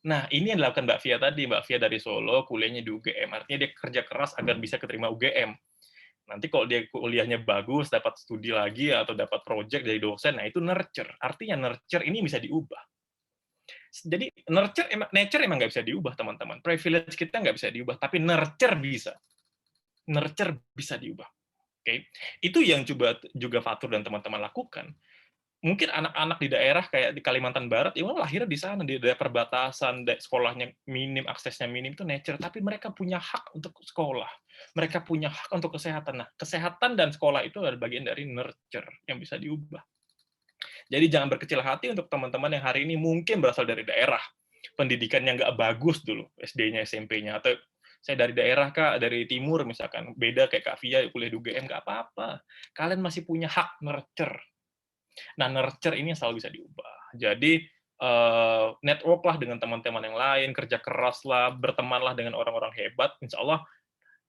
Nah, ini yang dilakukan Mbak Via tadi. Mbak Via dari Solo, kuliahnya di UGM. Artinya dia kerja keras agar bisa keterima UGM. Nanti kalau dia kuliahnya bagus, dapat studi lagi, atau dapat project dari dosen, nah itu nurture. Artinya nurture ini bisa diubah. Jadi nature emang nggak bisa diubah, teman-teman. Privilege kita nggak bisa diubah, tapi nurture bisa. Nurture bisa diubah. Oke, itu yang juga Fatur dan teman-teman lakukan. Mungkin anak-anak di daerah kayak di Kalimantan Barat, ya lahirnya di sana, di daerah perbatasan, sekolahnya minim, aksesnya minim, itu nature, tapi mereka punya hak untuk sekolah. Mereka punya hak untuk kesehatan. Nah, kesehatan dan sekolah itu adalah bagian dari nurture yang bisa diubah. Jadi jangan berkecil hati untuk teman-teman yang hari ini mungkin berasal dari daerah, pendidikannya nggak bagus dulu, SD-nya, SMP-nya, atau saya dari daerah, Kak, dari timur misalkan, beda kayak Kak Via, kuliah di UGM, nggak apa-apa. Kalian masih punya hak nurture. Nah, nurture ini selalu bisa diubah. Jadi, network lah dengan teman-teman yang lain, kerja keras lah, bertemanlah dengan orang-orang hebat, insya Allah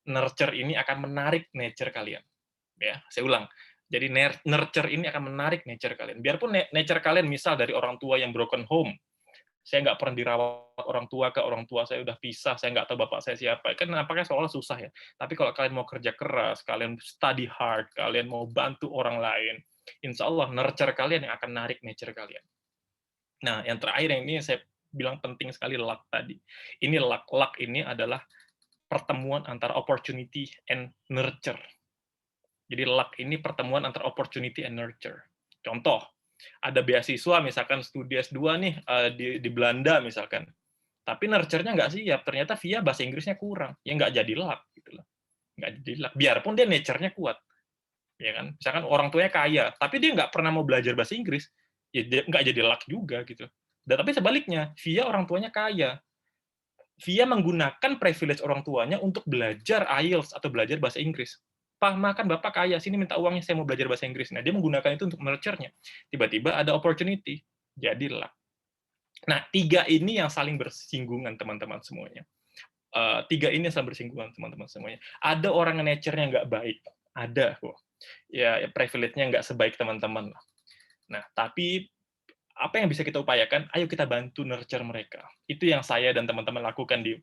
nurture ini akan menarik nature kalian. Ya, saya ulang. Jadi nurture ini akan menarik nature kalian. Biarpun nature kalian misal dari orang tua yang broken home, saya nggak pernah dirawat orang tua saya udah pisah, saya nggak tahu bapak saya siapa. Kan nampaknya seolah susah ya. Tapi kalau kalian mau kerja keras, kalian study hard, kalian mau bantu orang lain, insya Allah nurture kalian yang akan narik nature kalian. Nah, yang terakhir yang ini saya bilang penting sekali, luck tadi. Ini luck. Luck ini adalah pertemuan antara opportunity and nurture. Jadi luck ini pertemuan antara opportunity and nurture. Contoh, ada beasiswa misalkan studi S2 nih di Belanda misalkan. Tapi nurture-nya nggak siap, ternyata Via bahasa Inggrisnya kurang. Ya nggak jadi luck gitu loh. Nggak jadi luck. Biarpun dia nature-nya kuat. Ya kan? Misalkan orang tuanya kaya, tapi dia nggak pernah mau belajar bahasa Inggris, ya dia nggak jadi luck juga gitu. Dan tapi sebaliknya, Via orang tuanya kaya. Via menggunakan privilege orang tuanya untuk belajar IELTS atau belajar bahasa Inggris. Pak, makan Bapak kaya, sini minta uangnya, saya mau belajar bahasa Inggris. Nah, dia menggunakan itu untuk nurture-nya. Tiba-tiba ada opportunity, jadi luck. Nah, 3 ini yang saling bersinggungan, teman-teman semuanya. 3 ini yang saling bersinggungan, teman-teman semuanya. Ada orang yang nature-nya nggak baik, ada kok. Ya privilege-nya nggak sebaik teman-teman. Nah, tapi apa yang bisa kita upayakan? Ayo kita bantu nurture mereka. Itu yang saya dan teman-teman lakukan di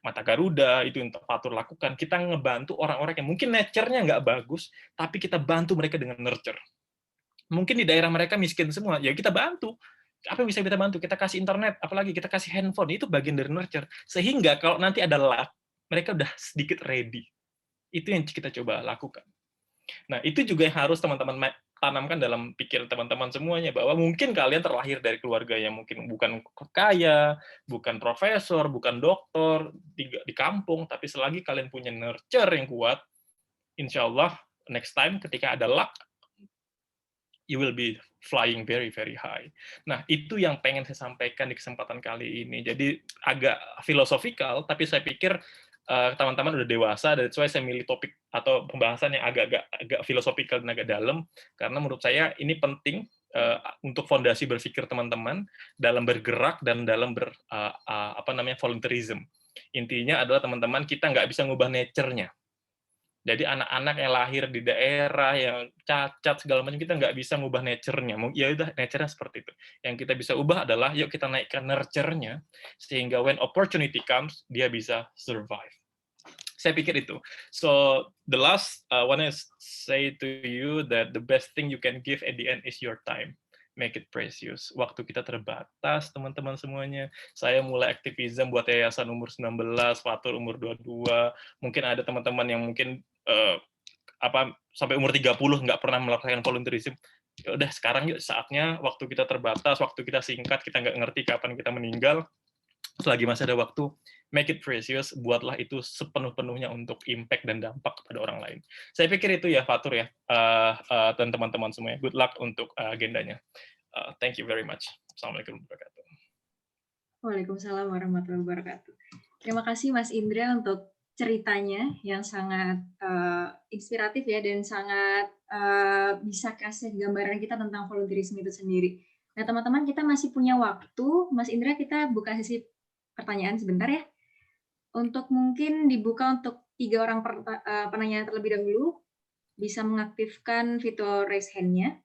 Mata Garuda, itu yang Fatur lakukan. Kita ngebantu orang-orang yang mungkin nature-nya nggak bagus, tapi kita bantu mereka dengan nurture. Mungkin di daerah mereka miskin semua, ya kita bantu. Apa yang bisa kita bantu? Kita kasih internet, apalagi kita kasih handphone, itu bagian dari nurture. Sehingga kalau nanti ada luck, mereka udah sedikit ready. Itu yang kita coba lakukan. Nah, itu juga yang harus teman-teman tanamkan dalam pikir teman-teman semuanya, bahwa mungkin kalian terlahir dari keluarga yang mungkin bukan kaya, bukan profesor, bukan dokter, di kampung, tapi selagi kalian punya nurture yang kuat, insya Allah next time ketika ada luck, you will be flying very, very high. Nah, itu yang pengen saya sampaikan di kesempatan kali ini. Jadi agak filosofikal, tapi saya pikir teman-teman udah dewasa, that's why saya milih topik atau pembahasan yang agak filosofikal dan agak dalam, karena menurut saya ini penting untuk fondasi berpikir teman-teman dalam bergerak dan dalam volunteerism. Intinya adalah teman-teman kita nggak bisa ngubah nature-nya. Jadi anak-anak yang lahir di daerah yang cacat segala macam, kita nggak bisa ngubah nature-nya. Ya udah, nature-nya seperti itu. Yang kita bisa ubah adalah yuk kita naikkan nurture-nya sehingga when opportunity comes dia bisa survive. Saya pikir itu. So the last want to say to you that the best thing you can give at the end is your time. make it precious. Waktu kita terbatas, teman-teman semuanya. Saya mulai aktivisme buat yayasan umur 19, Fatur umur 22. Mungkin ada teman-teman yang mungkin sampai umur 30 nggak pernah melakukan volunteerism. Ya udah, sekarang yuk saatnya, waktu kita terbatas, waktu kita singkat, kita nggak ngerti kapan kita meninggal. Selagi masih ada waktu, make it precious, buatlah itu sepenuh-penuhnya untuk impact dan dampak kepada orang lain. Saya pikir itu ya, Fatur ya, dan teman-teman semuanya. Good luck untuk agendanya. Thank you very much. Assalamualaikum warahmatullahi wabarakatuh. Waalaikumsalam warahmatullahi wabarakatuh. Terima kasih Mas Indra untuk ceritanya yang sangat inspiratif ya, dan sangat bisa kasih gambaran kita tentang volunteerisme itu sendiri. Nah teman-teman, kita masih punya waktu. Mas Indra, kita buka sesi pertanyaan sebentar ya. Untuk mungkin dibuka untuk 3 orang penanya terlebih dahulu, bisa mengaktifkan fitur raise hand-nya.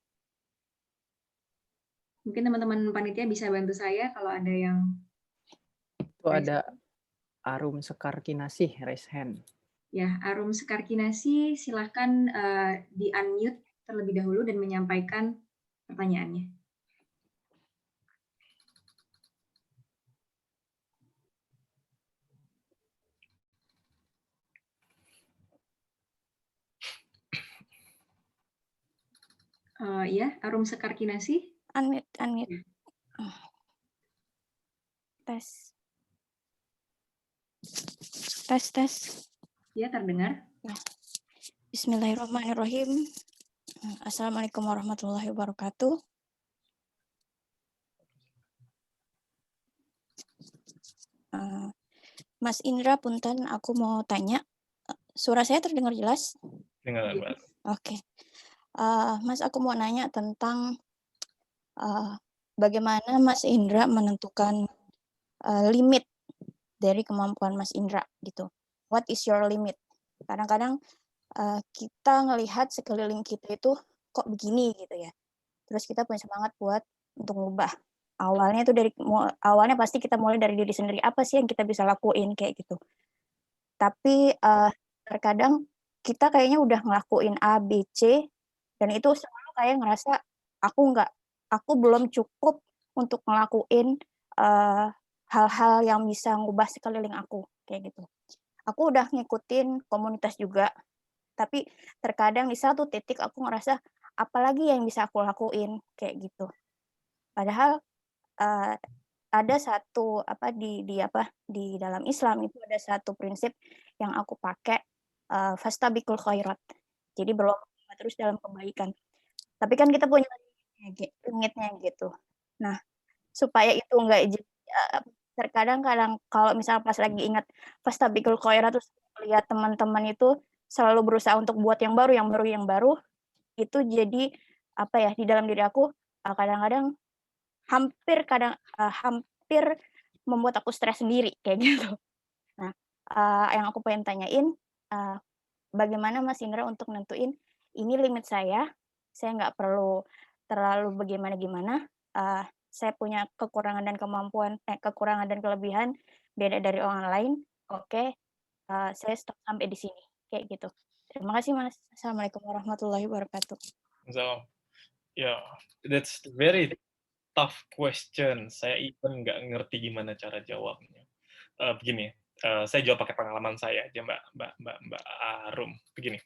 Mungkin teman-teman panitia bisa bantu saya kalau ada yang... Itu ada Arum Sekar Kinasih, raise hand. Ya, Arum Sekar Kinasih, silahkan di-unmute terlebih dahulu dan menyampaikan pertanyaannya. Ya, Arum Sekar Kinasih. Unmute. Tes. Ya, terdengar. Ya. Bismillahirrahmanirrahim. Assalamualaikum warahmatullahi wabarakatuh. Mas Indra, punten, aku mau tanya. Suara saya terdengar jelas? Dengar, Mbak. Oke. Mas, aku mau nanya tentang bagaimana Mas Indra menentukan limit dari kemampuan Mas Indra gitu. What is your limit? Kadang-kadang kita ngelihat sekeliling kita itu kok begini gitu ya. Terus kita punya semangat buat untuk ngubah. Awalnya pasti kita mulai dari diri sendiri. Apa sih yang kita bisa lakuin kayak gitu. Tapi terkadang kita kayaknya udah ngelakuin A, B, C, dan itu selalu kayak ngerasa aku belum cukup untuk ngelakuin hal-hal yang bisa ngubah sekeliling aku kayak gitu. Aku udah ngikutin komunitas juga, tapi terkadang di satu titik aku ngerasa apalagi yang bisa aku lakuin kayak gitu. Padahal ada satu di dalam Islam itu ada satu prinsip yang aku pakai, fastabiqul khairat. Jadi berlomba terus dalam kebaikan. Tapi kan kita punya limitnya gitu. Nah, supaya itu enggak terkadang kalau misalnya pas lagi ingat fastabiqul khairat terus lihat teman-teman itu selalu berusaha untuk buat yang baru, itu jadi di dalam diri aku kadang-kadang hampir membuat aku stres sendiri kayak gitu. Nah, yang aku pengen tanyain, bagaimana Mas Indra untuk nentuin ini limit saya nggak perlu terlalu bagaimana-gimana, saya punya kekurangan dan kelebihan beda dari orang lain, oke, saya stop sampai di sini, kayak gitu. Terima kasih Mas. Assalamualaikum warahmatullahi wabarakatuh. So, yeah, that's very tough question. Saya even nggak ngerti gimana cara jawabnya. Begini, saya jawab pakai pengalaman saya aja, Mbak Arum. Begini.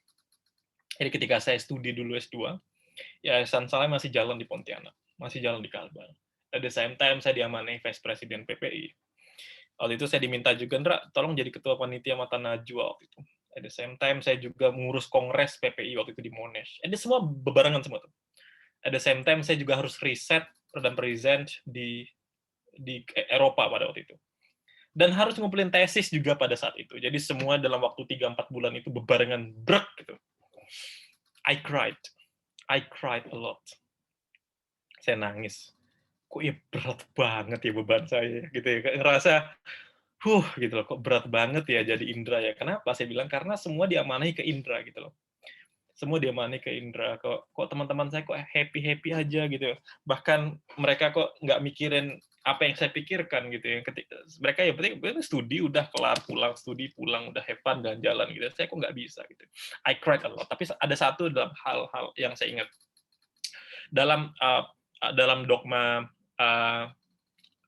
Jadi ketika saya studi dulu S2, Yayasan saya masih jalan di Pontianak, masih jalan di Kalbar. At the same time, saya diamanai Vice President PPI. Waktu itu saya diminta juga, Ndra, tolong jadi ketua panitia Mata Najwa waktu itu. At the same time, saya juga mengurus kongres PPI waktu itu di Monash. Ini semua bebarengan semua tuh. At the same time, saya juga harus riset dan present di Eropa pada waktu itu. Dan harus ngumpulin tesis juga pada saat itu. Jadi semua dalam waktu 3-4 bulan itu bebarengan brek gitu. I cried a lot. Saya nangis. Kok ya berat banget ya beban saya gitu ya. Ngerasa gitu loh, kok berat banget ya jadi Indra ya. Kenapa? Saya bilang karena semua diamanahi ke Indra gitu loh. Semua diamanahi ke Indra. Kok teman-teman saya kok happy aja gitu. Bahkan mereka kok nggak mikirin apa yang saya pikirkan gitu ya. Mereka ya penting studi udah kelar, studi pulang udah have fun dan jalan gitu. Saya kok nggak bisa gitu. I cried a lot. Tapi ada satu dalam hal-hal yang saya ingat. Dalam dalam dogma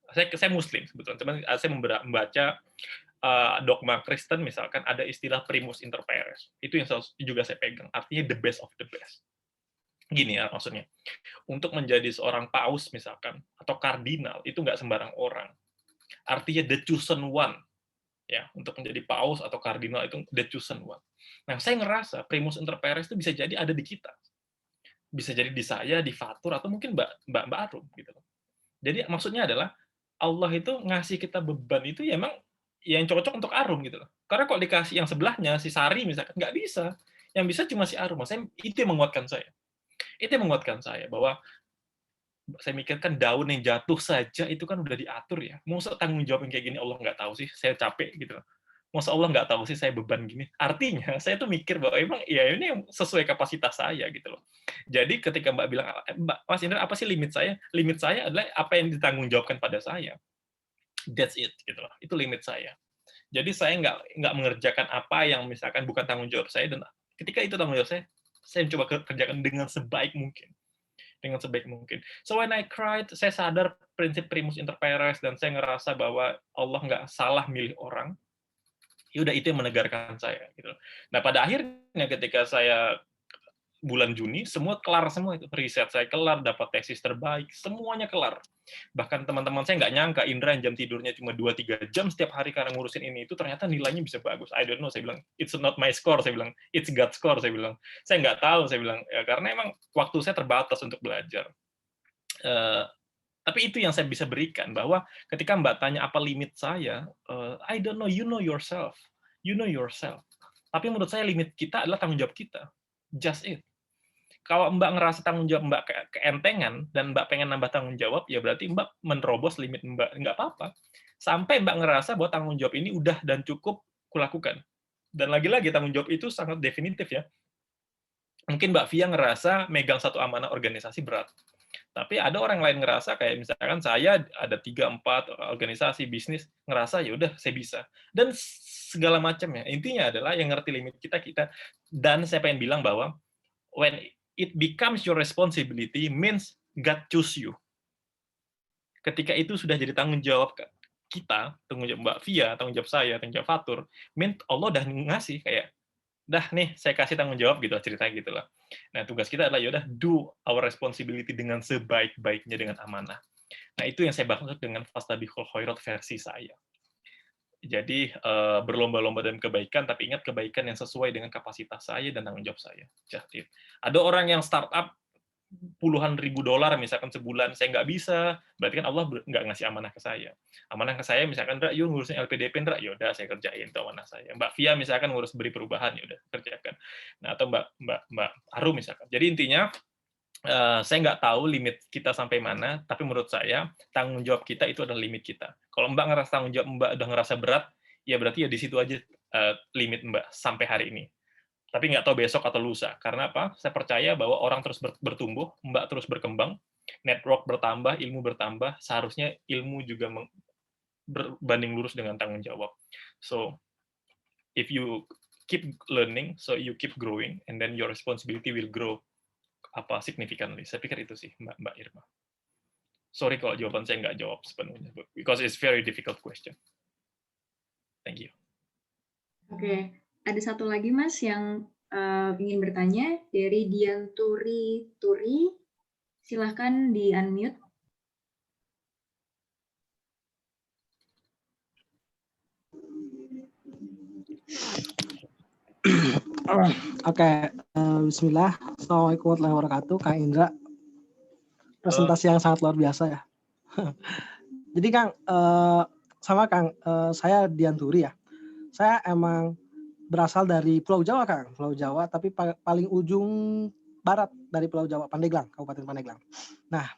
saya Muslim sebetulnya, cuman saya membaca dogma Kristen misalkan ada istilah primus inter pares. Itu yang juga saya pegang. Artinya the best of the best. Gini ya maksudnya. Untuk menjadi seorang paus misalkan atau kardinal itu nggak sembarang orang. Artinya the chosen one. Ya, untuk menjadi paus atau kardinal itu the chosen one. Nah, saya ngerasa primus inter pares itu bisa jadi ada di kita. Bisa jadi di saya, di Fatur, atau mungkin Mbak Arum gitu. Jadi maksudnya adalah Allah itu ngasih kita beban itu ya emang yang cocok untuk Arum gitu loh. Karena kalau dikasih yang sebelahnya si Sari misalkan nggak bisa. Yang bisa cuma si Arum. Maksudnya itu yang menguatkan saya. Itu yang menguatkan saya bahwa saya mikirkan daun yang jatuh saja itu kan udah diatur ya. Masa tanggung jawab yang kayak gini Allah nggak tahu sih. Saya capek gitu loh. Masa Allah nggak tahu sih saya beban gini. Artinya saya tuh mikir bahwa emang ya ini yang sesuai kapasitas saya gitu loh. Jadi ketika Mbak bilang, Mbak Mas Indra apa sih limit saya? Limit saya adalah apa yang ditanggung jawabkan pada saya. That's it gitu loh. Itu limit saya. Jadi saya nggak mengerjakan apa yang misalkan bukan tanggung jawab saya, dan ketika itu tanggung jawab saya mencoba kerjakan dengan sebaik mungkin. Dengan sebaik mungkin. So when I cried, saya sadar prinsip primus inter pares, dan saya ngerasa bahwa Allah nggak salah milih orang. Ya udah itu yang menegarkan saya gitu. Nah, pada akhirnya ketika saya bulan Juni semua kelar semua itu. Riset saya kelar, dapat tesis terbaik, semuanya kelar. Bahkan teman-teman saya nggak nyangka Indra yang jam tidurnya cuma 2-3 jam setiap hari karena ngurusin ini itu ternyata nilainya bisa bagus. I don't know, saya bilang it's not my score, saya bilang it's God score, saya bilang. Saya nggak tahu, saya bilang ya, karena emang waktu saya terbatas untuk belajar. Tapi itu yang saya bisa berikan, bahwa ketika Mbak tanya apa limit saya, I don't know, you know yourself. You know yourself. Tapi menurut saya limit kita adalah tanggung jawab kita. Just it. Kalau Mbak ngerasa tanggung jawab Mbak keentengan, dan Mbak pengen nambah tanggung jawab, ya berarti Mbak menerobos limit Mbak. Nggak apa-apa. Sampai Mbak ngerasa bahwa tanggung jawab ini udah dan cukup kulakukan. Dan lagi-lagi tanggung jawab itu sangat definitif ya. Mungkin Mbak Via ngerasa megang satu amanah organisasi berat. Tapi ada orang lain ngerasa kayak misalkan saya ada 3-4 organisasi bisnis, ngerasa ya udah saya bisa. Dan segala macamnya. Intinya adalah yang ngerti limit kita. Dan saya pengen bilang bahwa when it becomes your responsibility means God choose you. Ketika itu sudah jadi tanggung jawab kita, tanggung jawab Mbak Via, tanggung jawab saya, tanggung jawab Fatur, means Allah udah ngasih kayak dah nih saya kasih tanggung jawab gitu ceritanya gitu lah. Nah, tugas kita adalah yaudah do our responsibility dengan sebaik-baiknya dengan amanah. Nah, itu yang saya maksud dengan fastabiqul khairat versi saya. Jadi berlomba-lomba dalam kebaikan, tapi ingat kebaikan yang sesuai dengan kapasitas saya dan tanggung jawab saya. Just it. Ada orang yang startup puluhan ribu dolar misalkan sebulan, saya nggak bisa, berarti kan Allah nggak ngasih amanah ke saya. Amanah ke saya misalkan, Ndra, yuk ngurusin LPDP, Ndra, yaudah saya kerjain itu amanah saya. Mbak Via misalkan ngurus beri perubahan, yaudah kerjakan. Nah, atau Mbak Arum misalkan. Jadi intinya saya nggak tahu limit kita sampai mana, tapi menurut saya tanggung jawab kita itu adalah limit kita. Kalau Mbak ngerasa tanggung jawab Mbak udah ngerasa berat, ya berarti ya di situ aja limit Mbak sampai hari ini. Tapi nggak tahu besok atau lusa. Karena apa? Saya percaya bahwa orang terus bertumbuh, Mbak terus berkembang, network bertambah, ilmu bertambah, seharusnya ilmu juga berbanding lurus dengan tanggung jawab. So, if you keep learning, so you keep growing, and then your responsibility will grow significantly. Saya pikir itu sih, Mbak Irma. Sorry kalau jawaban saya nggak jawab sepenuhnya, because it's very difficult question. Thank you. Oke. Ada satu lagi Mas yang ingin bertanya dari Dian Turi. Silahkan di unmute. Oke, bismillah. Assalamualaikum warahmatullahi wabarakatuh, Kang Indra. Presentasi yang sangat luar biasa ya. Jadi Kang, sama Kang, saya Dian Turi ya. Saya emang berasal dari Pulau Jawa, Kang. Pulau Jawa, tapi paling ujung barat dari Pulau Jawa, Pandeglang, Kabupaten Pandeglang. Nah,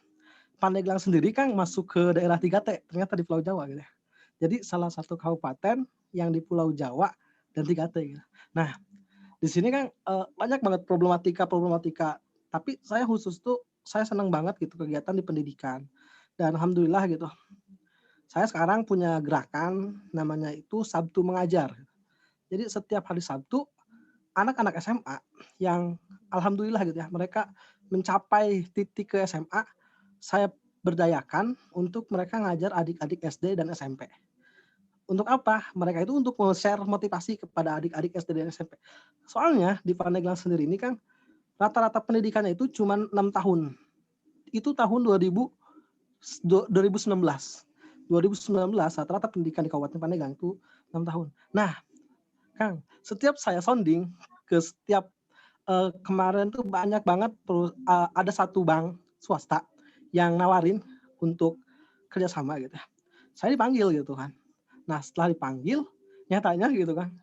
Pandeglang sendiri, Kang, masuk ke daerah 3T, ternyata di Pulau Jawa gitu ya. Jadi salah satu kabupaten yang di Pulau Jawa dan 3T gitu. Nah, di sini Kang banyak banget problematika, tapi saya khusus tuh saya senang banget gitu kegiatan di pendidikan. Dan alhamdulillah gitu. Saya sekarang punya gerakan namanya itu Sabtu Mengajar. Jadi setiap hari Sabtu anak-anak SMA yang alhamdulillah gitu ya, mereka mencapai titik ke SMA, saya berdayakan untuk mereka ngajar adik-adik SD dan SMP. Untuk apa? Mereka itu untuk share motivasi kepada adik-adik SD dan SMP. Soalnya di Pandeglang sendiri ini kan rata-rata pendidikannya itu cuma 6 tahun. Itu tahun 2019. 2019 rata-rata pendidikan di Kabupaten Pandeglang itu 6 tahun. Nah, Kang, setiap saya sounding ke setiap kemarin tuh banyak banget ada satu bank swasta yang nawarin untuk kerjasama gitu. Saya dipanggil gitu kan. Nah, setelah dipanggil, nyatanya gitu kan,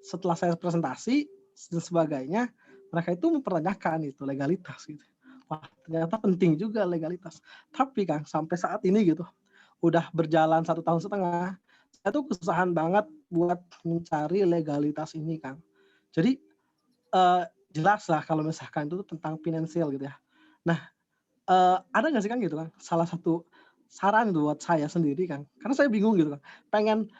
setelah saya presentasi dan sebagainya, mereka itu mempertanyakan itu legalitas gitu. Wah, ternyata penting juga legalitas. Tapi Kang, sampai saat ini gitu, udah berjalan 1,5 tahun, saya tuh kesusahan banget buat mencari legalitas ini, Kang. Jadi jelas lah kalau misalkan itu tentang finansial gitu ya. Nah, ada nggak sih Kang gitu kan, salah satu saran itu buat saya sendiri Kang, karena saya bingung gitu kan, pengen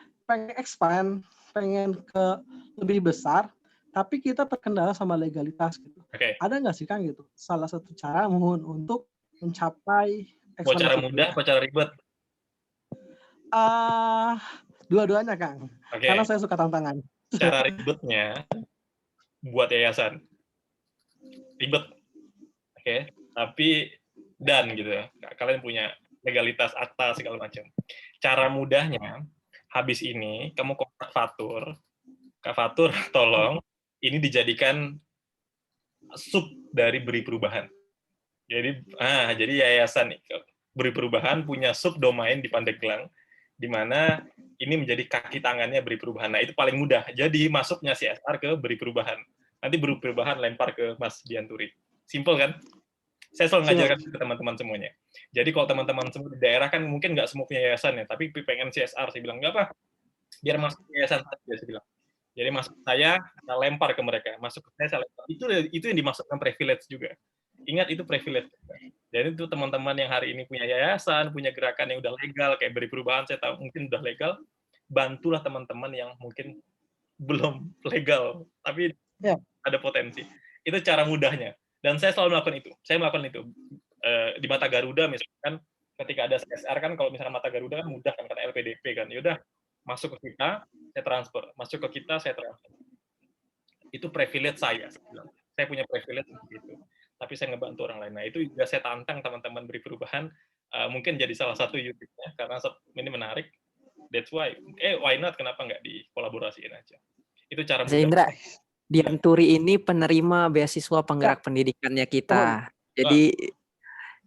expand, pengen ke lebih besar, tapi kita terkendala sama legalitas gitu. Oke. Ada nggak sih Kang gitu, salah satu cara untuk mencapai Mau cara mudah, mau cara ribet? Dua-duanya Kang, Oke. karena saya suka tantangan. Cara ribetnya buat yayasan, ribet, oke, tapi dan gitu ya, kalian punya legalitas akta segala macam. Cara mudahnya, habis ini kamu kontak Fatur, Kak Fatur, tolong ini dijadikan sub dari Beri Perubahan. Jadi yayasan Beri Perubahan punya sub domain di Pandeglang, di mana ini menjadi kaki tangannya Beri Perubahan. Nah, itu paling mudah. Jadi masuknya CSR ke Beri Perubahan. Nanti Beri Perubahan lempar ke Mas Dianturi. Simple kan? Saya selalu ngajarkan ke teman-teman semuanya. Jadi kalau teman-teman semua di daerah kan mungkin nggak semua punya yayasan ya, tapi pengen CSR, saya bilang nggak apa, biar masuk yayasan saja, saya bilang. Jadi masuk saya lempar ke mereka, masuk ke saya lempar. Itu yang dimaksudkan privilege juga. Ingat itu privilege. Jadi itu teman-teman yang hari ini punya yayasan, punya gerakan yang udah legal, kayak Beri Perubahan, saya tahu mungkin udah legal, bantulah teman-teman yang mungkin belum legal, tapi ada potensi. Itu cara mudahnya. Dan saya selalu melakukan itu. Saya melakukan itu. Di Mata Garuda misalkan, ketika ada CSR kan, kalau misalnya Mata Garuda kan mudah kan, kata LPDP kan, yaudah masuk ke kita, saya transfer. Masuk ke kita, saya transfer. Itu privilege saya. Saya punya privilege begitu. Tapi saya ngebantu orang lain. Nah, itu juga saya tantang teman-teman Beri Perubahan, mungkin jadi salah satu YouTube-nya, karena ini menarik. That's why. Why not? Kenapa nggak dikolaborasiin aja? Itu cara mudah. Indra, Dianturi ini penerima beasiswa penggerak pendidikannya kita. Jadi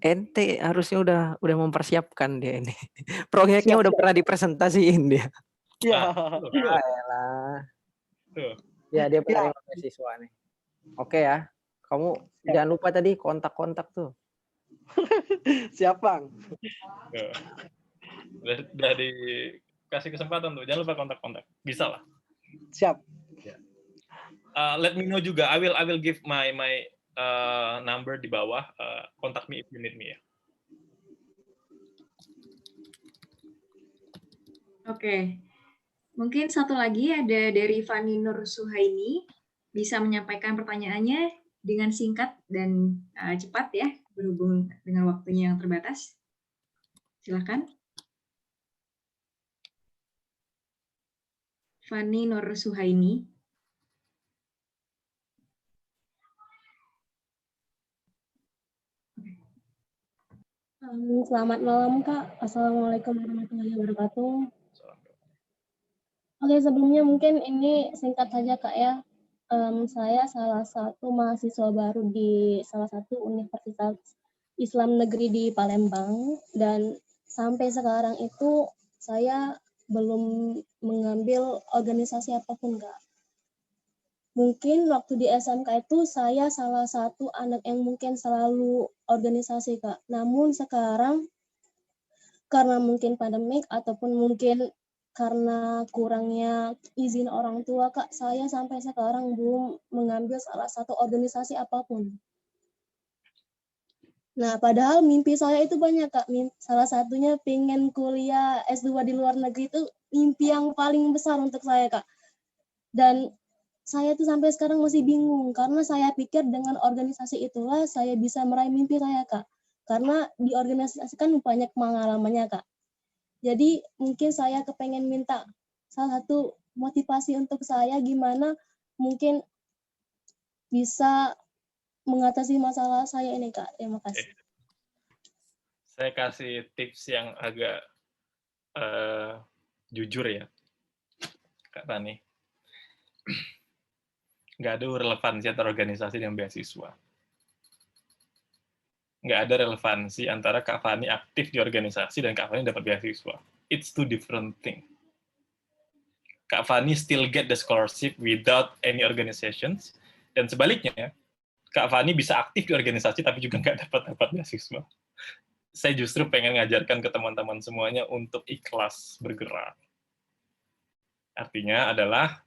ente harusnya udah mempersiapkan dia ini. Proyeknya udah pernah dipresentasiin dia. Ya, dia penerima beasiswa nih. Oke ya. Kamu jangan lupa tadi kontak-kontak tuh. Siap, Bang. Udah dikasih kesempatan tuh. Jangan lupa kontak-kontak. Bisa lah. Siap. Let me know juga. I will give my number di bawah. Contact me if you need me ya. Oke. Mungkin satu lagi ada dari Fani Nur Suhaini, bisa menyampaikan pertanyaannya dengan singkat dan cepat ya, berhubung dengan waktunya yang terbatas. Silakan. Fani Nur Suhaini. Selamat malam Kak. Assalamualaikum warahmatullahi wabarakatuh. Oke, sebelumnya mungkin ini singkat saja Kak ya. Saya salah satu mahasiswa baru di salah satu Universitas Islam Negeri di Palembang, dan sampai sekarang itu saya belum mengambil organisasi apapun Kak. Mungkin waktu di SMK itu saya salah satu anak yang mungkin selalu organisasi Kak. Namun sekarang karena mungkin pandemik ataupun mungkin karena kurangnya izin orang tua Kak, saya sampai sekarang belum mengambil salah satu organisasi apapun. Nah, padahal mimpi saya itu banyak Kak. Salah satunya pengen kuliah S2 di luar negeri, itu mimpi yang paling besar untuk saya Kak. Dan saya tuh sampai sekarang masih bingung, karena saya pikir dengan organisasi itulah saya bisa meraih mimpi saya Kak. karena di organisasi kan banyak pengalamannya, Kak. Jadi mungkin saya kepengen minta salah satu motivasi untuk saya gimana mungkin bisa mengatasi masalah saya ini, Kak. Terima kasih. Saya kasih tips yang agak jujur ya, Kak Tani. Nggak ada relevansi antara organisasi dan beasiswa. Nggak ada relevansi antara Kak Fani aktif di organisasi dan Kak Fani dapat beasiswa. It's two different things. Kak Fani still get the scholarship without any organizations, dan sebaliknya, Kak Fani bisa aktif di organisasi tapi juga nggak dapat beasiswa. Saya justru pengen ngajarkan ke teman-teman semuanya untuk ikhlas bergerak. Artinya adalah,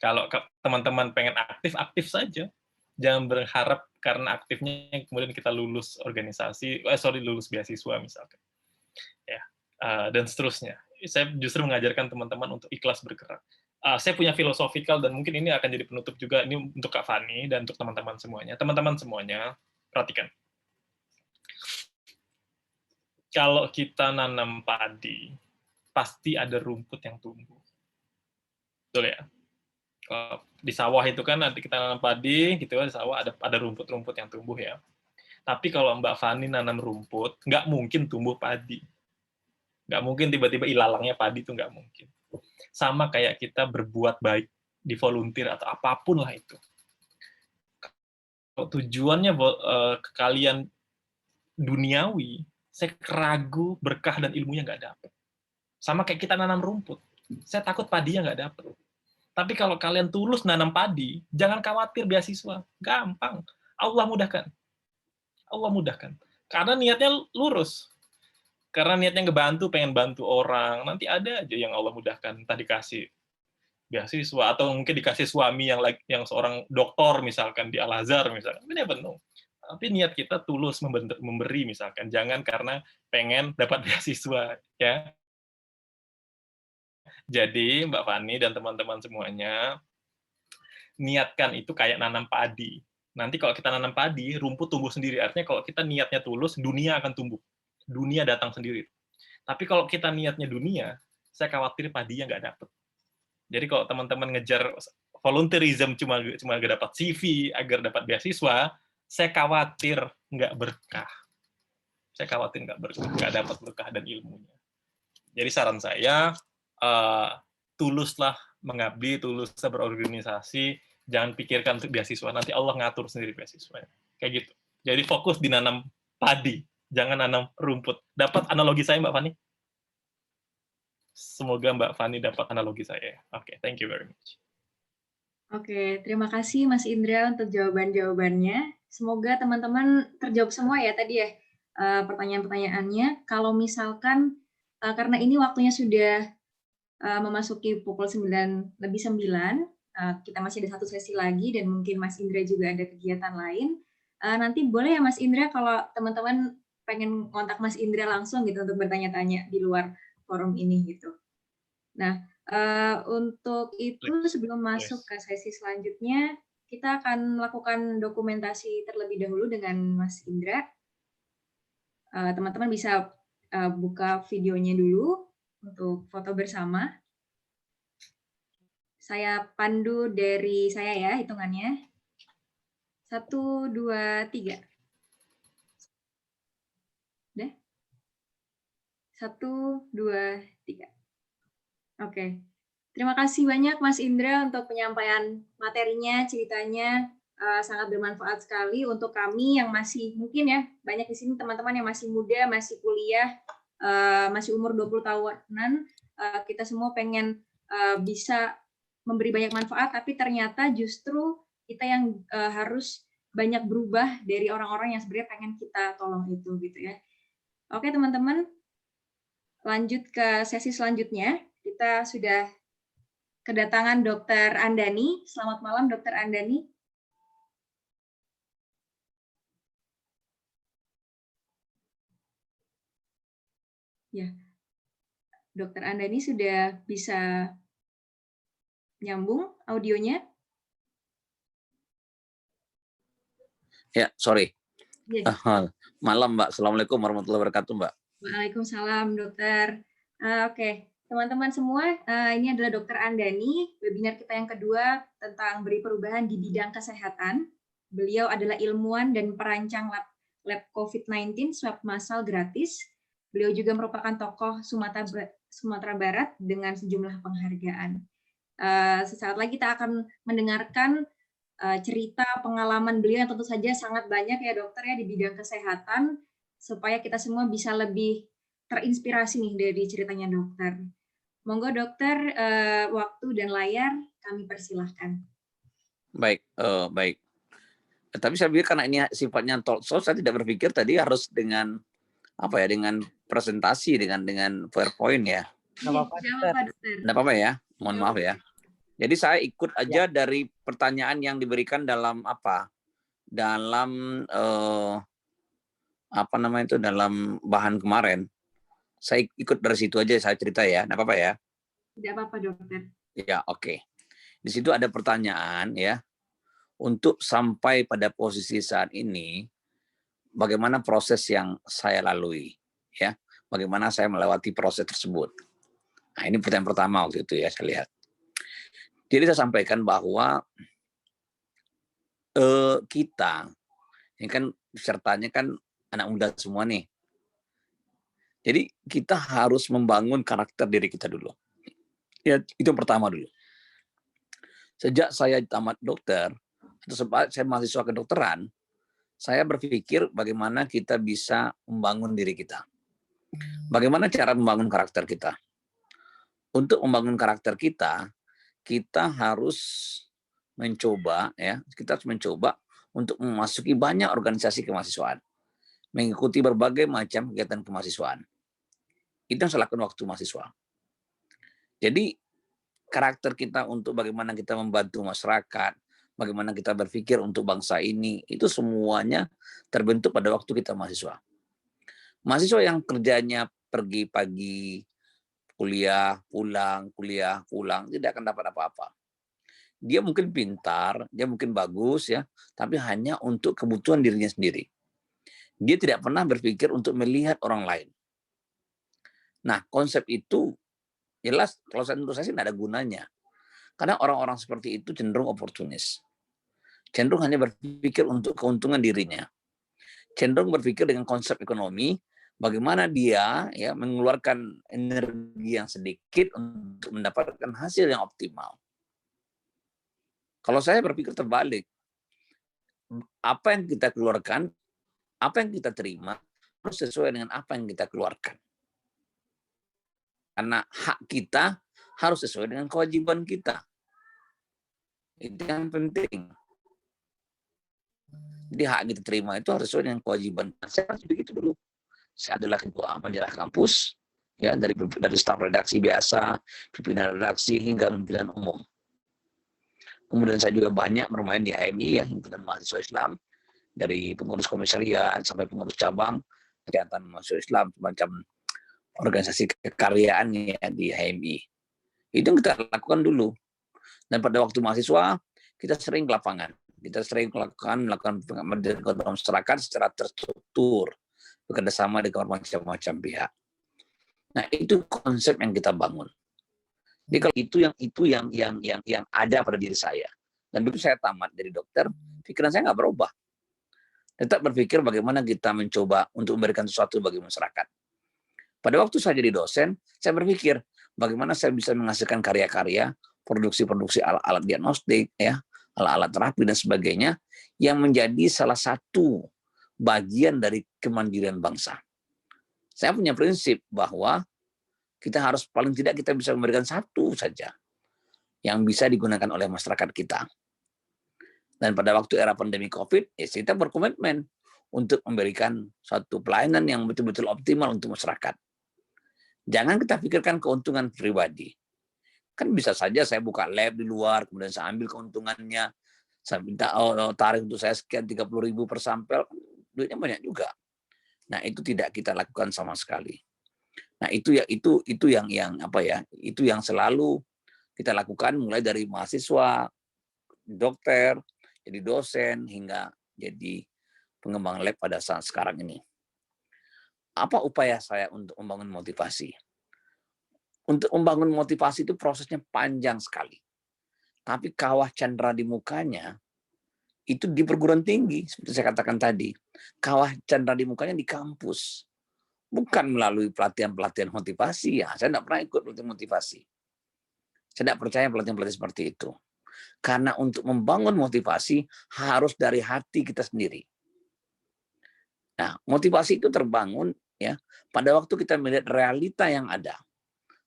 kalau teman-teman pengen aktif, aktif saja. Jangan berharap karena aktifnya kemudian kita lulus organisasi, lulus beasiswa misalkan. Ya, dan seterusnya. Saya justru mengajarkan teman-teman untuk ikhlas bergerak. Saya punya filosofikal, dan mungkin ini akan jadi penutup juga, ini untuk Kak Fani dan untuk teman-teman semuanya. Teman-teman semuanya, perhatikan. Kalau kita nanam padi, pasti ada rumput yang tumbuh. Betul ya? Kalau di sawah itu kan nanti kita nanam padi, gitu ya, di sawah ada rumput-rumput yang tumbuh ya. Tapi kalau Mbak Fani nanam rumput, nggak mungkin tumbuh padi. Nggak mungkin tiba-tiba ilalangnya padi, itu nggak mungkin. Sama kayak kita berbuat baik di volunteer atau apapun lah itu. Kalau tujuannya kalian duniawi, saya ragu berkah dan ilmunya nggak dapet. Sama kayak kita nanam rumput. Saya takut padinya nggak dapet. Tapi kalau kalian tulus nanam padi, jangan khawatir beasiswa. Gampang. Allah mudahkan. Allah mudahkan. Karena niatnya lurus. Karena niatnya ngebantu, pengen bantu orang. Nanti ada aja yang Allah mudahkan. Tadi kasih beasiswa, atau mungkin dikasih suami yang seorang doktor, misalkan, di Al-Azhar, misalkan. Ini penuh. Tapi niat kita tulus memberi, misalkan. Jangan karena pengen dapat beasiswa. Ya. Jadi, Mbak Fani dan teman-teman semuanya, niatkan itu kayak nanam padi. Nanti kalau kita nanam padi, rumput tumbuh sendiri. Artinya kalau kita niatnya tulus, dunia akan tumbuh. Dunia datang sendiri. Tapi kalau kita niatnya dunia, saya khawatir padinya nggak dapet. Jadi kalau teman-teman ngejar volunteerism cuma dapat CV agar dapat beasiswa, saya khawatir nggak berkah. Saya khawatir nggak dapat berkah dan ilmunya. Jadi saran saya, tuluslah mengabdi, tuluslah berorganisasi, jangan pikirkan untuk beasiswa, nanti Allah ngatur sendiri beasiswanya. Kayak gitu. Jadi fokus di nanam padi, jangan nanam rumput. Dapat analogi saya, Mbak Fani? Semoga Mbak Fani dapat analogi saya. Oke, thank you very much. Oke, terima kasih Mas Indra untuk jawaban-jawabannya. Semoga teman-teman terjawab semua ya tadi ya pertanyaan-pertanyaannya. Kalau misalkan karena ini waktunya sudah memasuki pukul 9:09, kita masih ada satu sesi lagi dan mungkin Mas Indra juga ada kegiatan lain. Nanti boleh ya Mas Indra kalau teman-teman pengen kontak Mas Indra langsung gitu untuk bertanya-tanya di luar forum ini gitu. Nah, untuk itu sebelum masuk ke sesi selanjutnya, kita akan melakukan dokumentasi terlebih dahulu dengan Mas Indra. Teman-teman bisa buka videonya dulu untuk foto bersama. Saya pandu dari saya ya, hitungannya. 1, 2, 3. Udah? 1, 2, 3. Oke. Terima kasih banyak Mas Indra untuk penyampaian materinya, ceritanya. Sangat bermanfaat sekali untuk kami yang masih, mungkin ya, banyak di sini teman-teman yang masih muda, masih kuliah, masih umur 20 tahunan. Kita semua pengen bisa memberi banyak manfaat, tapi ternyata justru kita yang harus banyak berubah dari orang-orang yang sebenarnya pengen kita tolong itu, gitu ya. Oke teman-teman, lanjut ke sesi selanjutnya. Kita sudah kedatangan Dr. Andani. Selamat malam Dr. Andani. Ya, Dr. Andani sudah bisa nyambung audionya? Ya, sorry. Iya. Malam, Mbak. Assalamualaikum warahmatullahi wabarakatuh, Mbak. Waalaikumsalam, Dokter. Oke, teman-teman semua, ini adalah Dokter Andani, webinar kita yang kedua tentang beri perubahan di bidang kesehatan. Beliau adalah ilmuwan dan perancang lab COVID-19 swab massal gratis. Beliau juga merupakan tokoh Sumatera Barat dengan sejumlah penghargaan. Sesaat lagi kita akan mendengarkan cerita pengalaman beliau yang tentu saja sangat banyak ya dokter ya di bidang kesehatan, supaya kita semua bisa lebih terinspirasi nih dari ceritanya dokter. Monggo dokter, waktu dan layar kami persilahkan. Baik, baik. Tapi saya pikir karena ini sifatnya talk show, saya tidak berpikir tadi harus dengan apa ya, dengan presentasi, dengan PowerPoint ya. Nggak apa-apa ya, mohon maaf ya. Jadi saya ikut aja dari pertanyaan yang diberikan dalam apa, dalam apa namanya itu, dalam bahan kemarin. Saya ikut dari situ aja, saya cerita ya, nggak apa-apa ya. Tidak apa-apa dokter. Ya, oke. Di situ ada pertanyaan ya, untuk sampai pada posisi saat ini, bagaimana proses yang saya lalui, ya, bagaimana saya melewati proses tersebut. Nah, ini pertanyaan pertama waktu itu ya, saya lihat. Jadi saya sampaikan bahwa kita, ini kan pesertanya kan anak muda semua nih. Jadi kita harus membangun karakter diri kita dulu. Ya, itu yang pertama dulu. Sejak saya tamat dokter, atau saya mahasiswa kedokteran, saya berpikir bagaimana kita bisa membangun diri kita. Bagaimana cara membangun karakter kita? Untuk membangun karakter kita harus mencoba ya, kita harus mencoba untuk memasuki banyak organisasi kemahasiswaan, mengikuti berbagai macam kegiatan kemahasiswaan. Itu yang saya lakukan waktu mahasiswa. Jadi karakter kita untuk bagaimana kita membantu masyarakat, bagaimana kita berpikir untuk bangsa ini, itu semuanya terbentuk pada waktu kita mahasiswa. Mahasiswa yang kerjanya pergi pagi, kuliah, pulang, tidak akan dapat apa-apa. Dia mungkin pintar, dia mungkin bagus ya, tapi hanya untuk kebutuhan dirinya sendiri. Dia tidak pernah berpikir untuk melihat orang lain. Nah, konsep itu jelas kalau menurut saya sih tidak ada gunanya. Karena orang-orang seperti itu cenderung oportunis. Cenderung hanya berpikir untuk keuntungan dirinya. Cenderung berpikir dengan konsep ekonomi, bagaimana dia ya mengeluarkan energi yang sedikit untuk mendapatkan hasil yang optimal. Kalau saya berpikir terbalik, apa yang kita keluarkan, apa yang kita terima, harus sesuai dengan apa yang kita keluarkan. Karena hak kita harus sesuai dengan kewajiban kita. Itu yang penting. Jadi hak kita terima itu harus sesuai dengan kewajiban. Saya harus begitu dulu. Saya adalah ketua majalah kampus, ya dari staf redaksi biasa, pimpinan redaksi hingga pimpinan umum. Kemudian saya juga banyak bermain di HMI, yang himpunan mahasiswa Islam, dari pengurus komisariat sampai pengurus cabang, kegiatan mahasiswa Islam, semacam organisasi kekaryaan ya di HMI. Itu yang kita lakukan dulu. Dan pada waktu mahasiswa, kita sering ke lapangan. Kita sering melakukan pengabdian masyarakat secara terstruktur, bekerjasama dengan macam-macam pihak. Nah, itu konsep yang kita bangun. Jadi kalau itu yang ada pada diri saya. Dan begitu saya tamat dari dokter, pikiran saya nggak berubah. Tetap berpikir bagaimana kita mencoba untuk memberikan sesuatu bagi masyarakat. Pada waktu saya jadi dosen, saya berpikir bagaimana saya bisa menghasilkan karya-karya, produksi-produksi alat-alat diagnostik, ya, alat-alat terapi dan sebagainya, yang menjadi salah satu bagian dari kemandirian bangsa. Saya punya prinsip bahwa kita harus paling tidak kita bisa memberikan satu saja yang bisa digunakan oleh masyarakat kita. Dan pada waktu era pandemi COVID, ya kita berkomitmen untuk memberikan suatu pelayanan yang betul-betul optimal untuk masyarakat. Jangan kita pikirkan keuntungan pribadi. Kan bisa saja saya buka lab di luar, kemudian saya ambil keuntungannya, saya minta tarif untuk saya sekian 30.000 per sampel, duitnya banyak juga. Nah, itu tidak kita lakukan sama sekali. Nah, itu yang selalu kita lakukan mulai dari mahasiswa, dokter, jadi dosen hingga jadi pengembang lab pada saat sekarang ini. Apa upaya saya untuk membangun motivasi? Untuk membangun motivasi itu prosesnya panjang sekali. Tapi kawah candra di mukanya itu di perguruan tinggi, seperti saya katakan tadi. Kawah candra di mukanya di kampus. Bukan melalui pelatihan-pelatihan motivasi. Ya, saya tidak pernah ikut pelatihan motivasi. Saya tidak percaya pelatihan-pelatihan seperti itu. Karena untuk membangun motivasi harus dari hati kita sendiri. Nah, motivasi itu terbangun ya pada waktu kita melihat realita yang ada.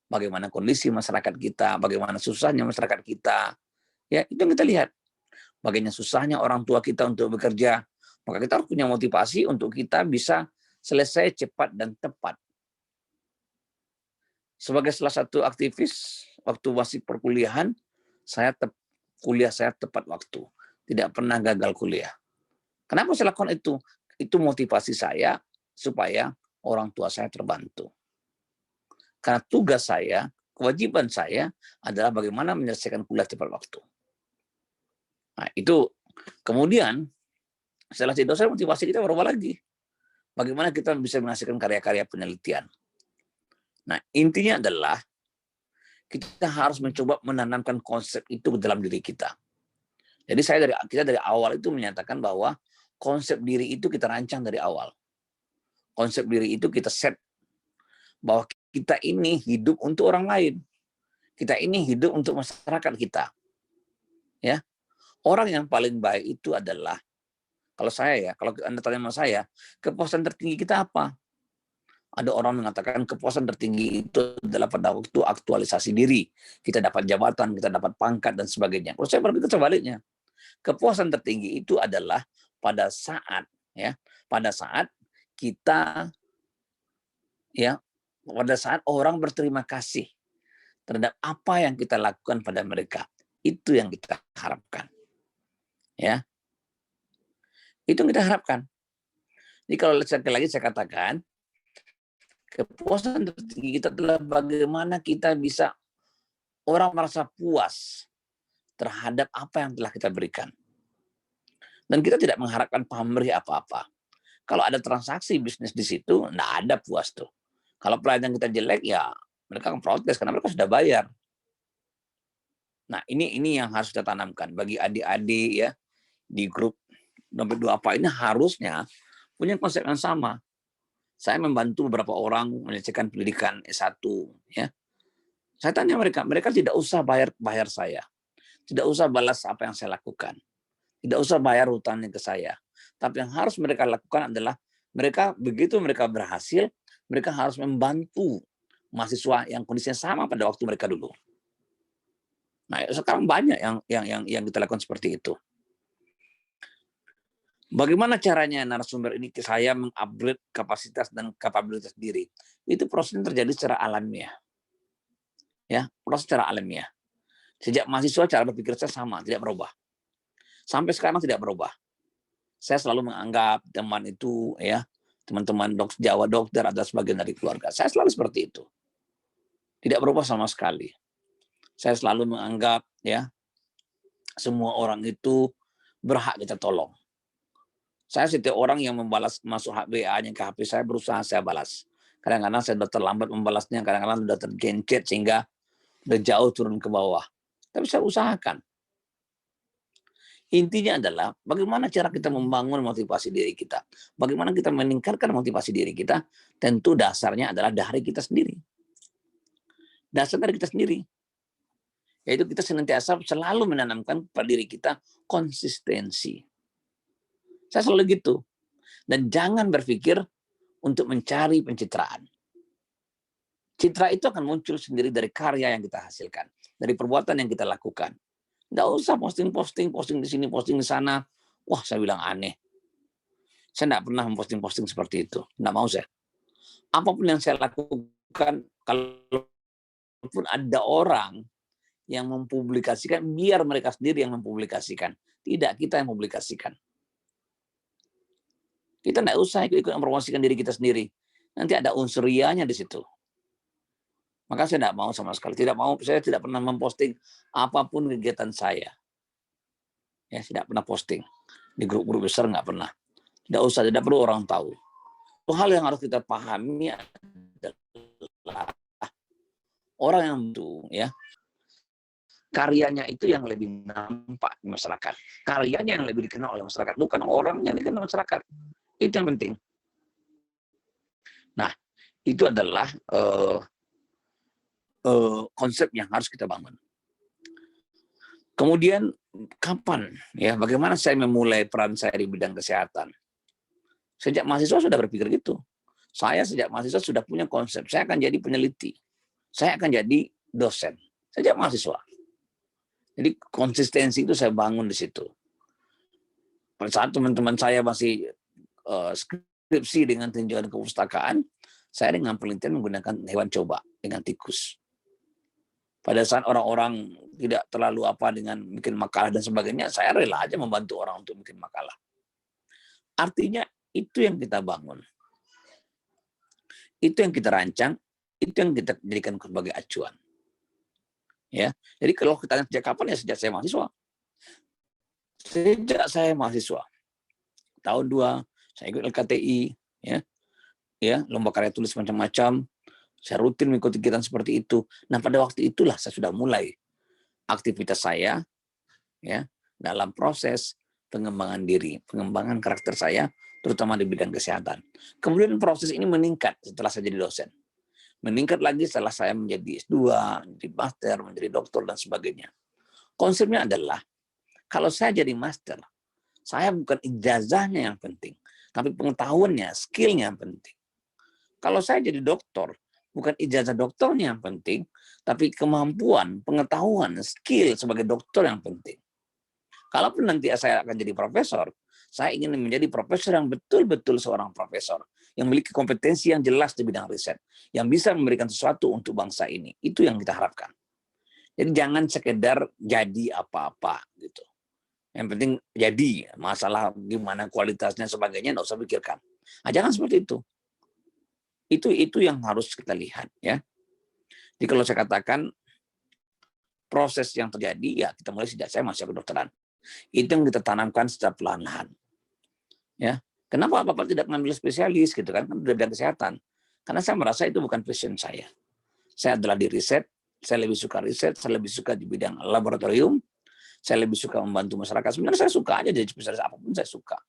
Bagaimana kondisi masyarakat kita, bagaimana susahnya masyarakat kita. Ya, itu yang kita lihat. Bagaimana susahnya orang tua kita untuk bekerja. Maka kita harus punya motivasi untuk kita bisa selesai cepat dan tepat. Sebagai salah satu aktivis waktu masih perkuliahan, kuliah saya tepat waktu. Tidak pernah gagal kuliah. Kenapa saya lakukan itu? Itu motivasi saya supaya orang tua saya terbantu. Karena tugas saya, kewajiban saya adalah bagaimana menyelesaikan kuliah tepat waktu. Nah, itu kemudian setelah jadi dosen, motivasi kita berubah lagi. Bagaimana kita bisa menghasilkan karya-karya penelitian. Nah, intinya adalah kita harus mencoba menanamkan konsep itu ke dalam diri kita. Jadi kita dari awal itu menyatakan bahwa konsep diri itu kita rancang dari awal. Konsep diri itu kita set bahwa kita ini hidup untuk orang lain. Kita ini hidup untuk masyarakat kita. Ya. Orang yang paling baik itu adalah, kalau Anda tanya sama saya, kepuasan tertinggi kita apa? Ada orang mengatakan kepuasan tertinggi itu adalah pada waktu aktualisasi diri. Kita dapat jabatan, kita dapat pangkat, dan sebagainya. Kalau saya berpikir sebaliknya. Kepuasan tertinggi itu adalah pada saat kita pada saat orang berterima kasih terhadap apa yang kita lakukan pada mereka. Itu yang kita harapkan. Ya. Itu yang kita harapkan. Jadi kalau sekali lagi saya katakan, kepuasan tertinggi kita adalah bagaimana kita bisa orang merasa puas terhadap apa yang telah kita berikan. Dan kita tidak mengharapkan pamrih apa-apa. Kalau ada transaksi bisnis di situ, enggak ada puas tuh. Kalau pelayanan kita jelek, ya mereka akan protes karena mereka sudah bayar. Nah, ini yang harus kita tanamkan bagi adik-adik ya di grup dompet 2 apa ini harusnya punya konsep yang sama. Saya membantu beberapa orang menyelesaikan pendidikan S1 ya. Saya tanya mereka tidak usah bayar saya. Tidak usah balas apa yang saya lakukan. Tidak usah bayar hutangnya ke saya. Tapi yang harus mereka lakukan adalah begitu mereka berhasil, mereka harus membantu mahasiswa yang kondisinya sama pada waktu mereka dulu. Nah, sekarang banyak yang kita lakukan seperti itu. Bagaimana caranya narasumber ini saya mengupgrade kapasitas dan kapabilitas diri? Itu prosesnya terjadi secara alamiah. Ya, proses secara alamiah. Sejak mahasiswa cara berpikir saya sama, tidak berubah. Sampai sekarang tidak berubah. Saya selalu menganggap teman itu ya, teman-teman dokter adalah sebagian dari keluarga. Saya selalu seperti itu. Tidak berubah sama sekali. Saya selalu menganggap ya, semua orang itu berhak kita tolong. Saya setiap orang yang membalas masuk WA-nya ke HP saya berusaha saya balas. Kadang-kadang saya sudah terlambat membalasnya, kadang-kadang sudah tergencet sehingga sudah jauh turun ke bawah. Tapi saya usahakan. Intinya adalah bagaimana cara kita membangun motivasi diri kita. Bagaimana kita meningkatkan motivasi diri kita, tentu dasarnya adalah dari kita sendiri. Dasar dari kita sendiri. Yaitu kita senantiasa selalu menanamkan pada diri kita konsistensi. Saya selalu gitu. Dan jangan berpikir untuk mencari pencitraan. Citra itu akan muncul sendiri dari karya yang kita hasilkan. Dari perbuatan yang kita lakukan. Nggak usah posting di sini, posting di sana. Wah, saya bilang aneh. Saya nggak pernah memposting seperti itu. Nggak mau saya. Apapun yang saya lakukan, kalaupun ada orang yang mempublikasikan, biar mereka sendiri yang mempublikasikan. Tidak, kita yang mempublikasikan. Kita nggak usah ikut mempromosikan diri kita sendiri. Nanti ada unsur rianya di situ. Maka saya tidak mau sama sekali. Saya tidak pernah memposting apapun kegiatan saya. Ya, tidak pernah posting. Di grup-grup besar nggak pernah. Tidak perlu orang tahu. Hal yang harus kita pahami adalah orang yang itu ya karyanya itu yang lebih nampak di masyarakat. Karyanya yang lebih dikenal oleh masyarakat, bukan orang yang dikenal masyarakat. Itu yang penting. Nah, itu adalah konsep yang harus kita bangun. Kemudian kapan ya bagaimana saya memulai peran saya di bidang kesehatan? Sejak mahasiswa sudah berpikir gitu. Saya sejak mahasiswa sudah punya konsep. Saya akan jadi peneliti. Saya akan jadi dosen. Sejak mahasiswa. Jadi konsistensi itu saya bangun di situ. Pada saat teman-teman saya masih skripsi dengan tinjauan kepustakaan, saya dengan penelitian menggunakan hewan coba dengan tikus. Pada saat orang-orang tidak terlalu apa dengan bikin makalah dan sebagainya, saya rela aja membantu orang untuk bikin makalah. Artinya itu yang kita bangun. Itu yang kita rancang, itu yang kita jadikan sebagai acuan. Ya. Jadi kalau kita tanya sejak kapan, ya sejak saya mahasiswa. Sejak saya mahasiswa. Tahun 2, saya ikut LKTI, ya, lomba karya tulis macam-macam. Saya rutin mengikuti kegiatan seperti itu. Nah, pada waktu itulah saya sudah mulai aktivitas saya ya dalam proses pengembangan diri, pengembangan karakter saya, terutama di bidang kesehatan. Kemudian proses ini meningkat setelah saya jadi dosen. Meningkat lagi setelah saya menjadi S2, menjadi master, menjadi doktor, dan sebagainya. Konsepnya adalah, kalau saya jadi master, saya bukan ijazahnya yang penting, tapi pengetahuannya, skill-nya yang penting. Kalau saya jadi doktor, bukan ijazah dokternya yang penting, tapi kemampuan, pengetahuan, skill sebagai dokter yang penting. Kalaupun nanti saya akan jadi profesor, saya ingin menjadi profesor yang betul-betul seorang profesor, yang memiliki kompetensi yang jelas di bidang riset, yang bisa memberikan sesuatu untuk bangsa ini. Itu yang kita harapkan. Jadi jangan sekedar jadi apa-apa gitu. Yang penting jadi, masalah gimana kualitasnya sebagainya nggak usah pikirkan. Nah, jangan seperti itu. Itu yang harus kita lihat ya. Jadi kalau saya katakan proses yang terjadi ya kita mulai sejak saya masuk kedokteran. Itu yang kita tanamkan secara perlahan-lahan. Ya. Kenapa Bapak tidak mengambil spesialis gitu kan di bidang kesehatan? Karena saya merasa itu bukan passion saya. Saya adalah di riset, saya lebih suka riset, saya lebih suka di bidang laboratorium, saya lebih suka membantu masyarakat. Sebenarnya saya suka aja jadi spesialis apapun saya suka.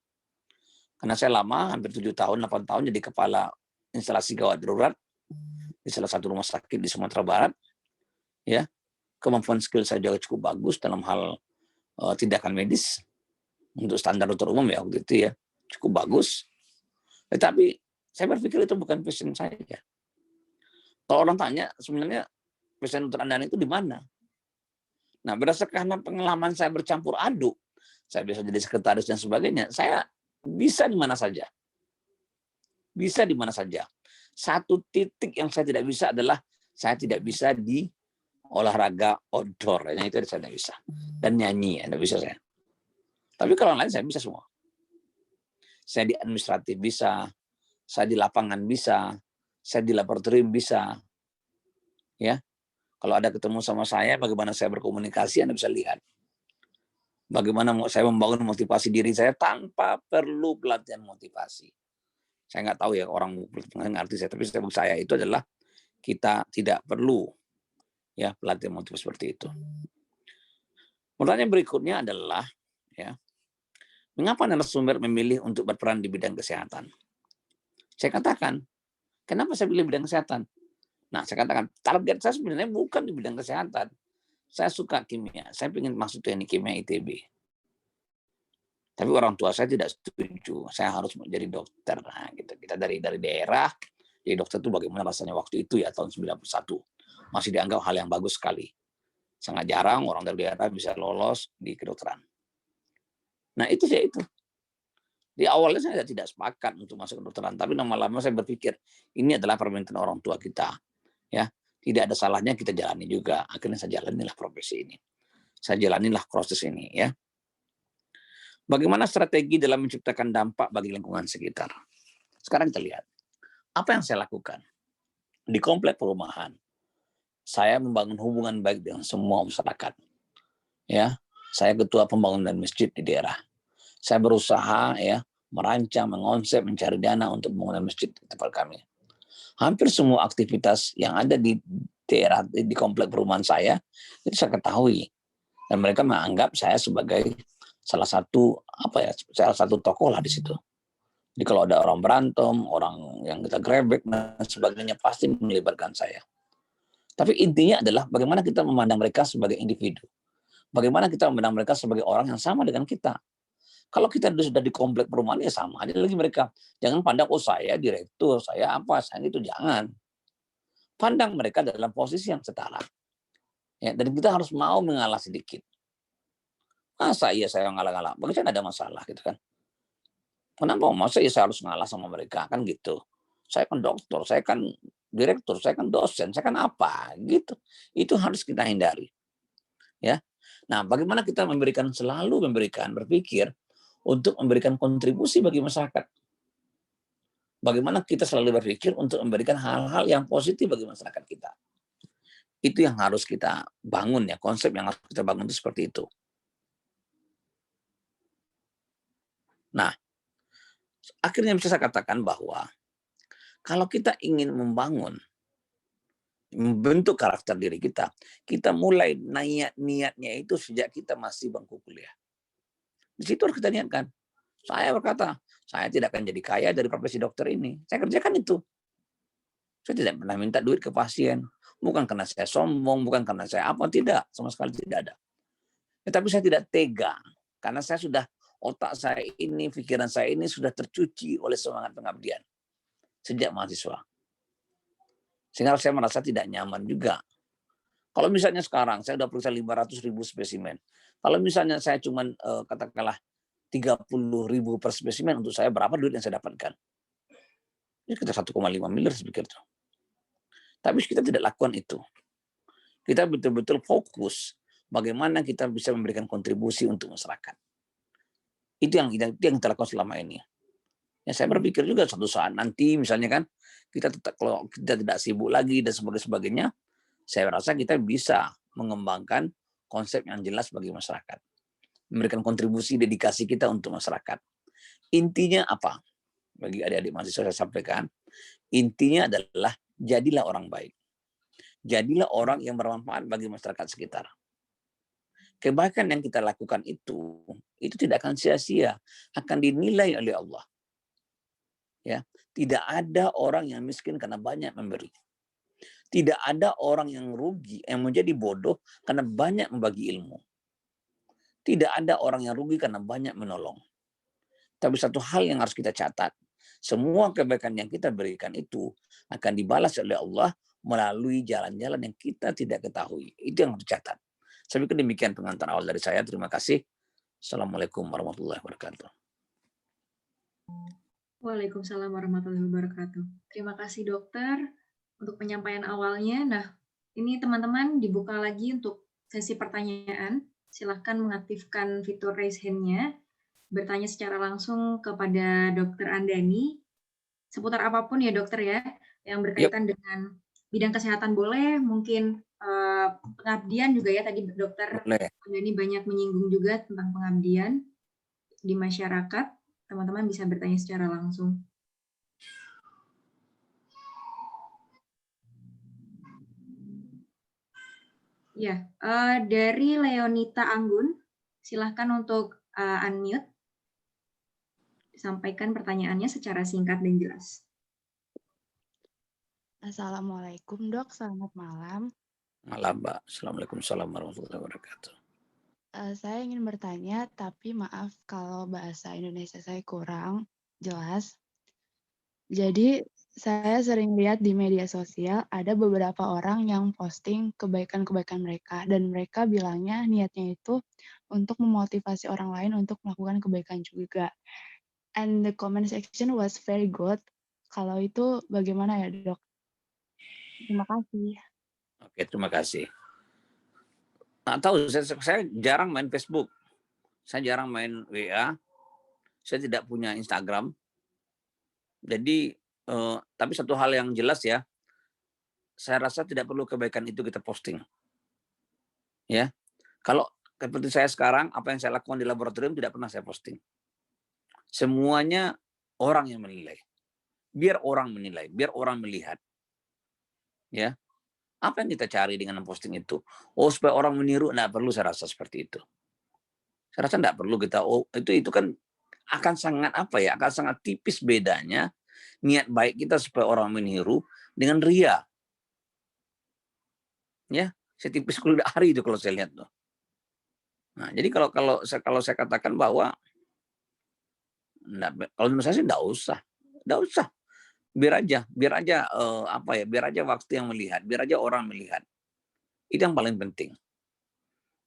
Karena saya lama, hampir 7 tahun, 8 tahun jadi kepala instalasi gawat darurat di salah satu rumah sakit di Sumatera Barat. Ya, kemampuan skill saya juga cukup bagus dalam hal tindakan medis untuk standar dokter umum ya waktu itu ya, cukup bagus. Tetapi saya berpikir itu bukan passion saya. Kalau orang tanya sebenarnya passion dokter Anda itu di mana? Nah, berdasarkan pengalaman saya bercampur aduk, saya bisa jadi sekretaris dan sebagainya, saya bisa di mana saja. Bisa di mana saja. Satu titik yang saya tidak bisa adalah saya tidak bisa di olahraga outdoor. Yang itu saya tidak bisa. Dan nyanyi, tidak bisa saya. Tapi kalau lain saya bisa semua. Saya di administratif bisa, saya di lapangan bisa, saya di laboratorium bisa. Ya, kalau ada ketemu sama saya, bagaimana saya berkomunikasi, Anda bisa lihat. Bagaimana saya membangun motivasi diri saya tanpa perlu pelatihan motivasi. Saya nggak tahu ya orang mengerti saya, tapi saya itu adalah kita tidak perlu ya pelatihan motivasi seperti itu. Pertanyaan berikutnya adalah ya, mengapa narasumber memilih untuk berperan di bidang kesehatan? Saya katakan, kenapa saya pilih bidang kesehatan? Nah, saya katakan target saya sebenarnya bukan di bidang kesehatan. Saya suka kimia, saya ingin masuk teknik kimia ITB. Tapi orang tua saya tidak setuju. Saya harus menjadi dokter. Nah, gitu. Kita dari daerah, jadi dokter itu bagaimana rasanya waktu itu ya tahun 91. Masih dianggap hal yang bagus sekali. Sangat jarang orang dari daerah bisa lolos di kedokteran. Nah, itu ya itu. Di awalnya saya tidak sepakat untuk masuk kedokteran, tapi lama-lama saya berpikir ini adalah permintaan orang tua kita. Ya, tidak ada salahnya kita jalani juga. Akhirnya saya jalanilah profesi ini. Saya jalanilah proses ini ya. Bagaimana strategi dalam menciptakan dampak bagi lingkungan sekitar? Sekarang kita lihat. Apa yang saya lakukan? Di komplek perumahan, saya membangun hubungan baik dengan semua masyarakat. Ya, saya ketua pembangunan masjid di daerah. Saya berusaha ya merancang, mengonsep, mencari dana untuk pembangunan masjid di tempat kami. Hampir semua aktivitas yang ada di daerah di komplek perumahan saya itu saya ketahui, dan mereka menganggap saya sebagai salah satu tokoh lah di situ. Jadi kalau ada orang berantem, orang yang kita grebek dan sebagainya pasti melibatkan saya. Tapi intinya adalah bagaimana kita memandang mereka sebagai individu. Bagaimana kita memandang mereka sebagai orang yang sama dengan kita. Kalau kita sudah di komplek perumahan ya sama aja lagi mereka. Jangan pandang, oh saya direktur, saya apa, saya itu, jangan. Pandang mereka dalam posisi yang setara. Ya, dan kita harus mau mengalah sedikit. Masa iya saya ngalah-ngalah? Bagi saya ada masalah gitu kan. Kenapa? Masa ya saya harus ngalah sama mereka kan gitu. Saya kan dokter, saya kan direktur, saya kan dosen, saya kan apa gitu. Itu harus kita hindari. Ya. Nah, bagaimana kita selalu berpikir untuk memberikan kontribusi bagi masyarakat. Bagaimana kita selalu berpikir untuk memberikan hal-hal yang positif bagi masyarakat kita. Itu yang harus kita bangun ya, konsep yang harus kita bangun itu seperti itu. Nah, akhirnya bisa saya katakan bahwa kalau kita ingin membentuk karakter diri kita mulai niatnya itu sejak kita masih bangku kuliah. Di situ harus kita niatkan. Saya berkata, saya tidak akan jadi kaya dari profesi dokter ini. Saya kerjakan itu. Saya tidak pernah minta duit ke pasien. Bukan karena saya sombong, bukan karena saya apa, tidak. Sama sekali tidak ada. Tetapi saya tidak tega. Karena saya sudah, otak saya ini, pikiran saya ini sudah tercuci oleh semangat pengabdian. Sejak mahasiswa. Sehingga saya merasa tidak nyaman juga. Kalau misalnya sekarang, saya sudah periksa 500.000 spesimen. Kalau misalnya saya cuma katakanlah 30.000 per spesimen, untuk saya berapa duit yang saya dapatkan? Ini kita 1,5 miliar saya pikir. Tapi kita tidak lakukan itu. Kita betul-betul fokus bagaimana kita bisa memberikan kontribusi untuk masyarakat. Itu yang kita lakukan selama ini. Ya, saya berpikir juga suatu saat nanti misalnya kan kalau kita tidak sibuk lagi dan sebagainya, saya rasa kita bisa mengembangkan konsep yang jelas bagi masyarakat. Memberikan kontribusi dedikasi kita untuk masyarakat. Intinya apa? Bagi adik-adik mahasiswa saya sampaikan, intinya adalah jadilah orang baik. Jadilah orang yang bermanfaat bagi masyarakat sekitar. Kebaikan yang kita lakukan itu tidak akan sia-sia, akan dinilai oleh Allah. Ya, tidak ada orang yang miskin karena banyak memberi. Tidak ada orang yang rugi, yang menjadi bodoh karena banyak membagi ilmu. Tidak ada orang yang rugi karena banyak menolong. Tapi satu hal yang harus kita catat, semua kebaikan yang kita berikan itu akan dibalas oleh Allah melalui jalan-jalan yang kita tidak ketahui. Itu yang harus dicatat. Saya pikir demikian pengantar awal dari saya. Terima kasih. Assalamualaikum warahmatullahi wabarakatuh. Waalaikumsalam warahmatullahi wabarakatuh. Terima kasih dokter untuk penyampaian awalnya. Nah, ini teman-teman dibuka lagi untuk sesi pertanyaan. Silahkan mengaktifkan fitur raise hand-nya, bertanya secara langsung kepada Dokter Andani, seputar apapun ya dokter ya, yang berkaitan dengan bidang kesehatan boleh, mungkin pengabdian juga ya, tadi dokter Andani banyak menyinggung juga tentang pengabdian di masyarakat. Teman-teman bisa bertanya secara langsung. Ya, dari Leonita Anggun, silahkan untuk unmute, sampaikan pertanyaannya secara singkat dan jelas. Assalamualaikum dok, selamat malam. Malam Mbak, Assalamualaikum warahmatullahi wabarakatuh. Saya ingin bertanya, tapi maaf kalau bahasa Indonesia saya kurang jelas. Jadi saya sering lihat di media sosial ada beberapa orang yang posting kebaikan-kebaikan mereka, dan mereka bilangnya niatnya itu untuk memotivasi orang lain untuk melakukan kebaikan juga. And the comment section was very good. Kalau itu bagaimana ya dok? Terima kasih. Oke, terima kasih. Tahu saya jarang main Facebook, saya jarang main WA, saya tidak punya Instagram. Jadi, tapi satu hal yang jelas ya, saya rasa tidak perlu kebaikan itu kita posting. Ya, kalau seperti saya sekarang, apa yang saya lakukan di laboratorium tidak pernah saya posting. Semuanya orang yang menilai. Biar orang menilai, biar orang melihat. Ya, apa yang kita cari dengan memposting itu? Oh, supaya orang meniru, nggak perlu saya rasa seperti itu. Saya rasa nggak perlu kita, oh itu kan akan sangat apa ya, akan sangat tipis bedanya niat baik kita supaya orang meniru dengan ria. Ya, setipis kulit ari itu kalau saya lihat tuh. Nah, jadi kalau saya katakan bahwa kalau menurut saya sih nggak usah. Biar aja biar aja waktu yang melihat, biar aja orang melihat. Itu yang paling penting.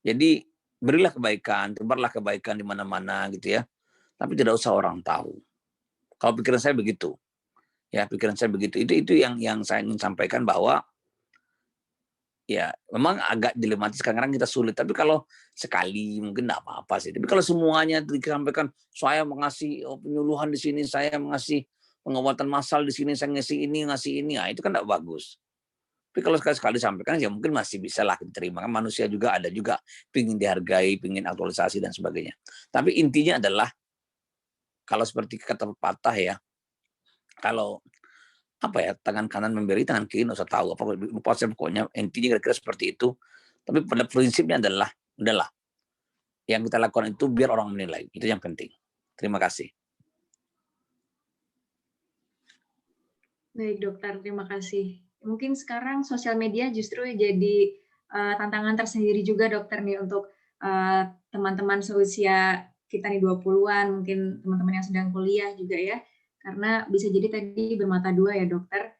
Jadi berilah kebaikan, tebarlah kebaikan di mana-mana gitu ya. Tapi tidak usah orang tahu. Kalau pikiran saya begitu. Ya, pikiran saya begitu. Itu yang saya ingin sampaikan bahwa ya memang agak dilematis kadang-kadang kita sulit. Tapi kalau sekali mungkin enggak apa-apa sih. Tapi kalau semuanya disampaikan, saya mengasih penyuluhan di sini, saya mengasih pengobatan massal di sini, saya ngasih ini, nah itu kan enggak bagus. Tapi kalau sekali-sekali sampaikan ya mungkin masih bisa lah diterima. Kan manusia juga ada juga pingin dihargai, pingin aktualisasi dan sebagainya. Tapi intinya adalah kalau seperti kata pepatah ya, kalau apa ya, tangan kanan memberi, tangan kiri nggak usah tahu apa, lupa saya pokoknya intinya kira-kira seperti itu. Tapi pada prinsipnya adalah udahlah yang kita lakukan itu biar orang menilai, itu yang penting. Terima kasih. Baik dokter, terima kasih. Mungkin sekarang sosial media justru jadi tantangan tersendiri juga dokter nih untuk teman-teman seusia kita nih 20-an, mungkin teman-teman yang sedang kuliah juga ya. Karena bisa jadi tadi bermata dua ya dokter.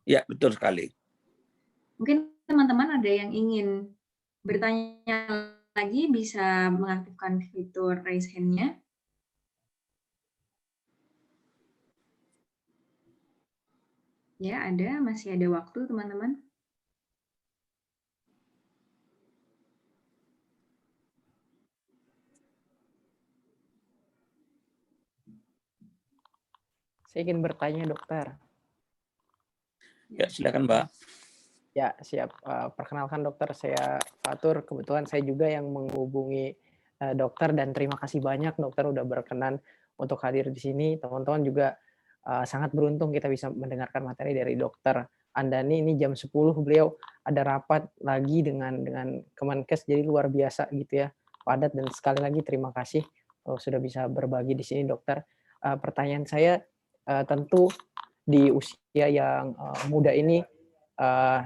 Ya, betul sekali. Mungkin teman-teman ada yang ingin bertanya lagi, bisa mengaktifkan fitur raise hand-nya. Ya, masih ada waktu teman-teman. Saya ingin bertanya, dokter. Ya, silakan, Mbak. Ya, siap. Perkenalkan dokter, saya Fatur. Kebetulan saya juga yang menghubungi dokter dan terima kasih banyak dokter udah berkenan untuk hadir di sini. Teman-teman juga sangat beruntung kita bisa mendengarkan materi dari dokter Andani. Ini jam 10 beliau ada rapat lagi dengan Kemenkes, jadi luar biasa gitu ya, padat. Dan sekali lagi terima kasih sudah bisa berbagi di sini dokter. Pertanyaan saya tentu di usia yang muda ini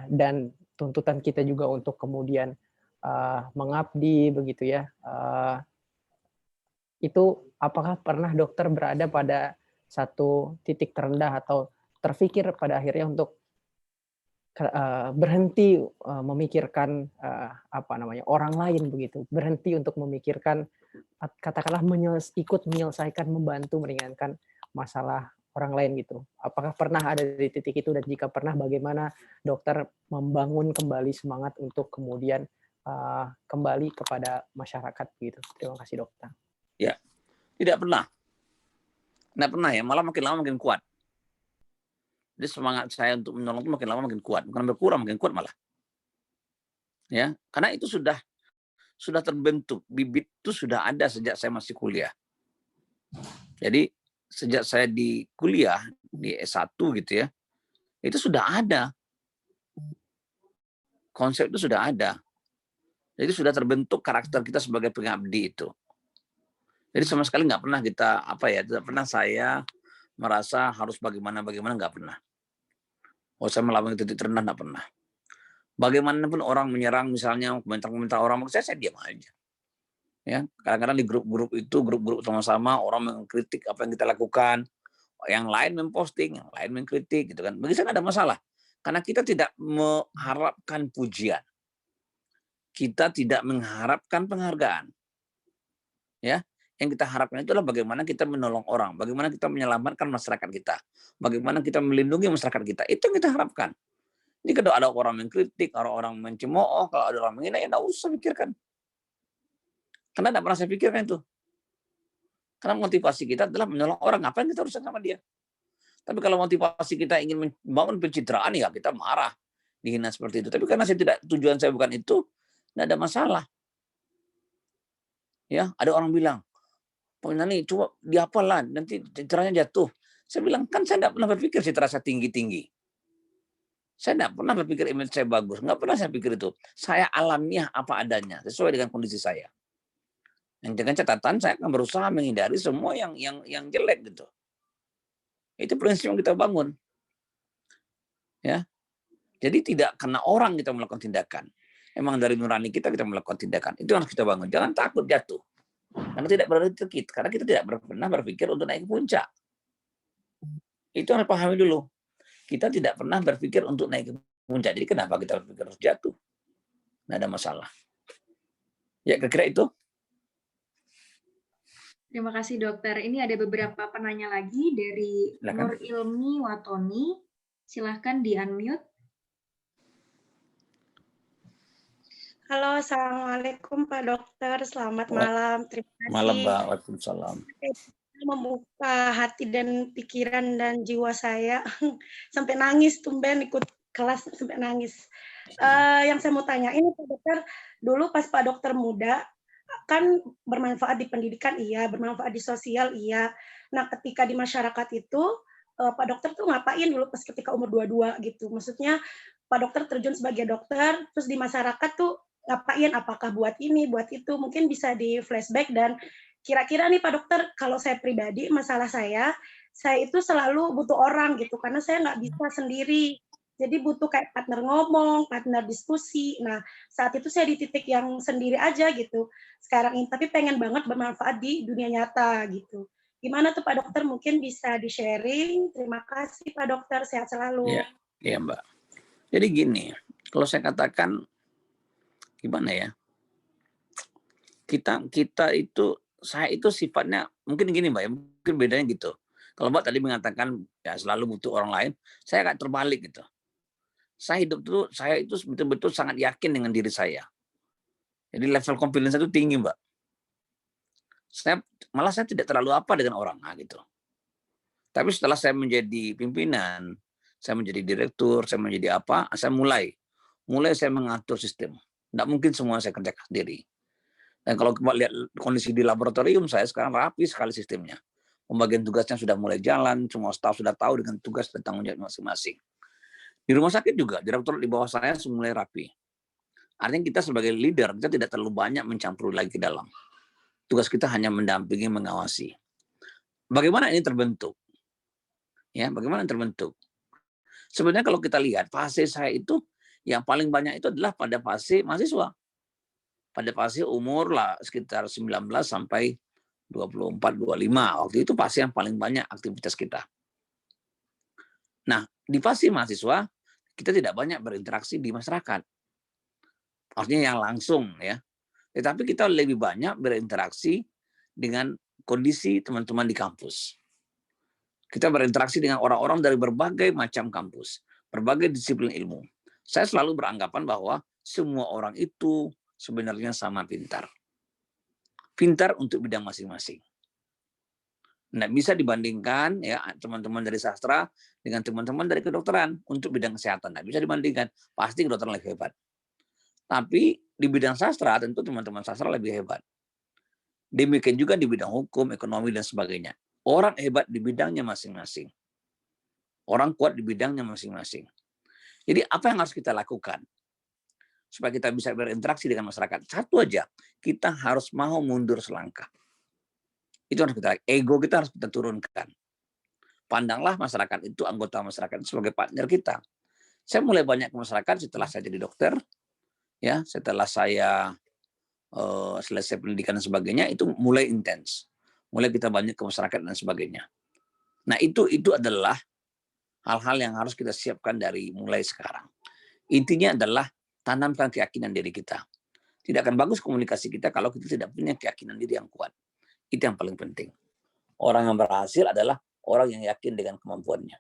dan tuntutan kita juga untuk kemudian mengabdi begitu ya, itu apakah pernah dokter berada pada satu titik terendah atau terfikir pada akhirnya untuk berhenti memikirkan orang lain begitu, berhenti untuk memikirkan katakanlah ikut menyelesaikan, membantu meringankan masalah orang lain gitu. Apakah pernah ada di titik itu, dan jika pernah bagaimana dokter membangun kembali semangat untuk kemudian kembali kepada masyarakat gitu. Terima kasih dokter. Ya, tidak pernah. Tidak pernah ya, malah makin lama makin kuat. Jadi semangat saya untuk menolong itu makin lama makin kuat, bukan berkurang, makin kuat malah. Ya, karena itu sudah terbentuk, bibit itu sudah ada sejak saya masih kuliah. Jadi sejak saya di kuliah di S1 gitu ya, itu sudah ada konsep, itu sudah ada. Jadi sudah terbentuk karakter kita sebagai pengabdi itu. Jadi sama sekali nggak pernah kita tidak pernah saya merasa harus bagaimana nggak pernah. Oh, saya melawan titik terendah nggak pernah. Bagaimanapun orang menyerang, misalnya komentar-komentar orang, saya diam aja. Ya, kadang-kadang di grup-grup itu, grup-grup sama-sama orang mengkritik apa yang kita lakukan, yang lain memposting, yang lain mengkritik gitu kan. Bagi saya nggak ada masalah, karena kita tidak mengharapkan pujian, kita tidak mengharapkan penghargaan. Ya, yang kita harapkan itu adalah bagaimana kita menolong orang, bagaimana kita menyelamatkan masyarakat kita, bagaimana kita melindungi masyarakat kita. Itu yang kita harapkan. Ini kalau ada orang mengkritik, orang mencemooh, kalau ada orang menghina, ya nggak usah pikirkan. Karena tidak pernah saya pikirkan itu. Karena motivasi kita adalah menolong orang, ngapain kita urusan sama dia. Tapi kalau motivasi kita ingin membangun pencitraan, ya kita marah, dihina seperti itu. Tapi karena tujuan saya bukan itu, tidak ada masalah. Ya, ada orang bilang, Pak Nani, coba dihafalan, nanti citranya jatuh. Saya bilang, kan saya tidak pernah berpikir citra saya tinggi-tinggi. Saya tidak pernah berpikir image saya bagus. Nggak pernah saya pikir itu. Saya alamiah apa adanya, sesuai dengan kondisi saya. Yang dengan catatan, saya akan berusaha menghindari semua yang jelek gitu. Itu prinsip yang kita bangun. Ya, jadi tidak karena orang kita melakukan tindakan. Emang dari nurani kita melakukan tindakan. Itu harus kita bangun. Jangan takut jatuh. Karena tidak berada di tekit. Karena kita tidak pernah berpikir untuk naik ke puncak. Itu harus pahami dulu. Kita tidak pernah berpikir untuk naik ke puncak. Jadi kenapa kita berpikir harus jatuh? Nggak ada masalah. Ya, kira-kira itu. Terima kasih dokter. Ini ada beberapa penanya lagi dari Nur Ilmi Watoni. Silahkan di-unmute. Halo, Assalamualaikum Pak Dokter. Selamat malam. Terima kasih. Malam, Mbak. Waalaikumsalam. Membuka hati dan pikiran dan jiwa saya. Sampai nangis, tumben ikut kelas sampai nangis. Yang saya mau tanya, ini Pak Dokter, dulu pas Pak Dokter muda, kan bermanfaat di pendidikan iya, bermanfaat di sosial iya. Nah, ketika di masyarakat itu, Pak Dokter tuh ngapain dulu pas ketika umur 22 gitu? Maksudnya Pak Dokter terjun sebagai dokter, terus di masyarakat tuh ngapain? Apakah buat ini, buat itu? Mungkin bisa di flashback. Dan kira-kira nih Pak Dokter, kalau saya pribadi, masalah saya itu selalu butuh orang gitu, karena saya nggak bisa sendiri. Jadi butuh kayak partner ngomong, partner diskusi. Nah, saat itu saya di titik yang sendiri aja gitu. Sekarang ini, tapi pengen banget bermanfaat di dunia nyata gitu. Gimana tuh Pak Dokter? Mungkin bisa di-sharing. Terima kasih Pak Dokter, sehat selalu. Iya Mbak. Jadi gini, kalau saya katakan, gimana ya? Kita itu, saya itu sifatnya, mungkin gini Mbak ya, mungkin bedanya gitu. Kalau Mbak tadi mengatakan ya selalu butuh orang lain, saya agak terbalik gitu. Saya itu betul-betul sangat yakin dengan diri saya. Jadi level confidence itu tinggi Mbak. Saya tidak terlalu apa dengan orang gitu. Tapi setelah saya menjadi pimpinan, saya menjadi direktur, saya menjadi apa, saya mulai saya mengatur sistem. Tidak mungkin semua saya kerjakan sendiri. Dan kalau kita lihat kondisi di laboratorium saya sekarang rapi sekali sistemnya. Pembagian tugasnya sudah mulai jalan, semua staf sudah tahu dengan tugas dan tanggung jawab masing-masing. Di rumah sakit juga, direktur di bawah saya mulai rapi. Artinya kita sebagai leader, kita tidak terlalu banyak mencampuri lagi ke dalam. Tugas kita hanya mendampingi, mengawasi. Bagaimana ini terbentuk? Ya, bagaimana terbentuk? Sebenarnya kalau kita lihat, fase saya itu yang paling banyak itu adalah pada fase mahasiswa. Pada fase umur lah sekitar 19 sampai 24, 25. Waktu itu fase yang paling banyak aktivitas kita. Nah, di fase mahasiswa, kita tidak banyak berinteraksi di masyarakat. Artinya yang langsung ya. Tetapi kita lebih banyak berinteraksi dengan kondisi teman-teman di kampus. Kita berinteraksi dengan orang-orang dari berbagai macam kampus, berbagai disiplin ilmu. Saya selalu beranggapan bahwa semua orang itu sebenarnya sama pintar. Pintar untuk bidang masing-masing. Nggak bisa dibandingkan ya teman-teman dari sastra dengan teman-teman dari kedokteran untuk bidang kesehatan. Nggak bisa dibandingkan. Pasti kedokteran lebih hebat. Tapi di bidang sastra tentu teman-teman sastra lebih hebat. Demikian juga di bidang hukum, ekonomi, dan sebagainya. Orang hebat di bidangnya masing-masing. Orang kuat di bidangnya masing-masing. Jadi apa yang harus kita lakukan? Supaya kita bisa berinteraksi dengan masyarakat. Satu aja, kita harus mau mundur selangkah. Itu harus ego kita harus kita turunkan. Pandanglah masyarakat itu, anggota masyarakat sebagai partner kita. Saya mulai banyak ke masyarakat setelah saya jadi dokter, ya, setelah saya selesai pendidikan dan sebagainya, itu mulai intens. Mulai kita banyak ke masyarakat dan sebagainya. Nah, itu adalah hal-hal yang harus kita siapkan dari mulai sekarang. Intinya adalah tanamkan keyakinan diri kita. Tidak akan bagus komunikasi kita kalau kita tidak punya keyakinan diri yang kuat. Itu yang paling penting. Orang yang berhasil adalah orang yang yakin dengan kemampuannya.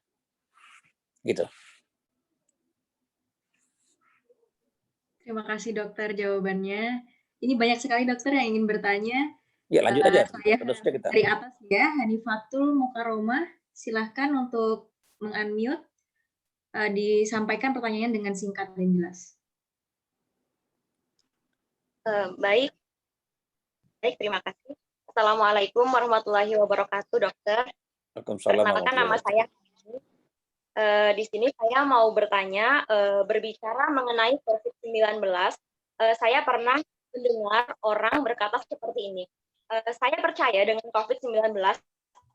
Gitu. Terima kasih dokter jawabannya. Ini banyak sekali dokter yang ingin bertanya. Ya, lanjut aja. Saya dari atas ya, Hanifatul Mukaromah. Silahkan untuk meng-unmute. Disampaikan pertanyaannya dengan singkat dan jelas. Baik, terima kasih. Assalamualaikum warahmatullahi wabarakatuh, dokter. Waalaikumsalam Perkenalkan nama saya. Di sini saya mau bertanya, berbicara mengenai COVID-19. Saya pernah mendengar orang berkata seperti ini. Saya percaya dengan COVID-19,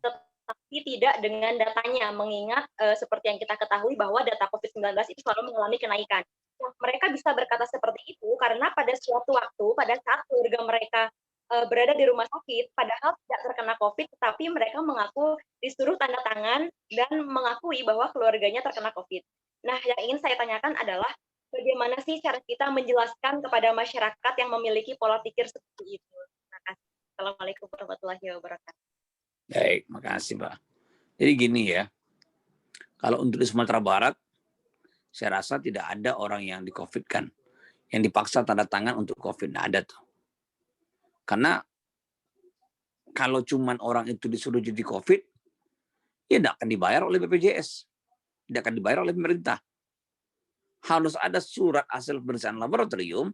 tetapi tidak dengan datanya, mengingat seperti yang kita ketahui bahwa data COVID-19 itu selalu mengalami kenaikan. Nah, mereka bisa berkata seperti itu karena pada suatu waktu, pada saat keluarga mereka berada di rumah sakit, padahal tidak terkena COVID, tetapi mereka mengaku disuruh tanda tangan dan mengakui bahwa keluarganya terkena COVID. Nah, yang ingin saya tanyakan adalah bagaimana sih cara kita menjelaskan kepada masyarakat yang memiliki pola pikir seperti itu? Terima kasih. Assalamualaikum warahmatullahi wabarakatuh. Baik, makasih Pak. Jadi gini ya, kalau untuk di Sumatera Barat, saya rasa tidak ada orang yang di-COVID-kan, yang dipaksa tanda tangan untuk COVID, nggak ada tuh. Karena kalau cuman orang itu disuruh jadi COVID, ya tidak akan dibayar oleh BPJS, tidak akan dibayar oleh pemerintah. Harus ada surat hasil pemeriksaan laboratorium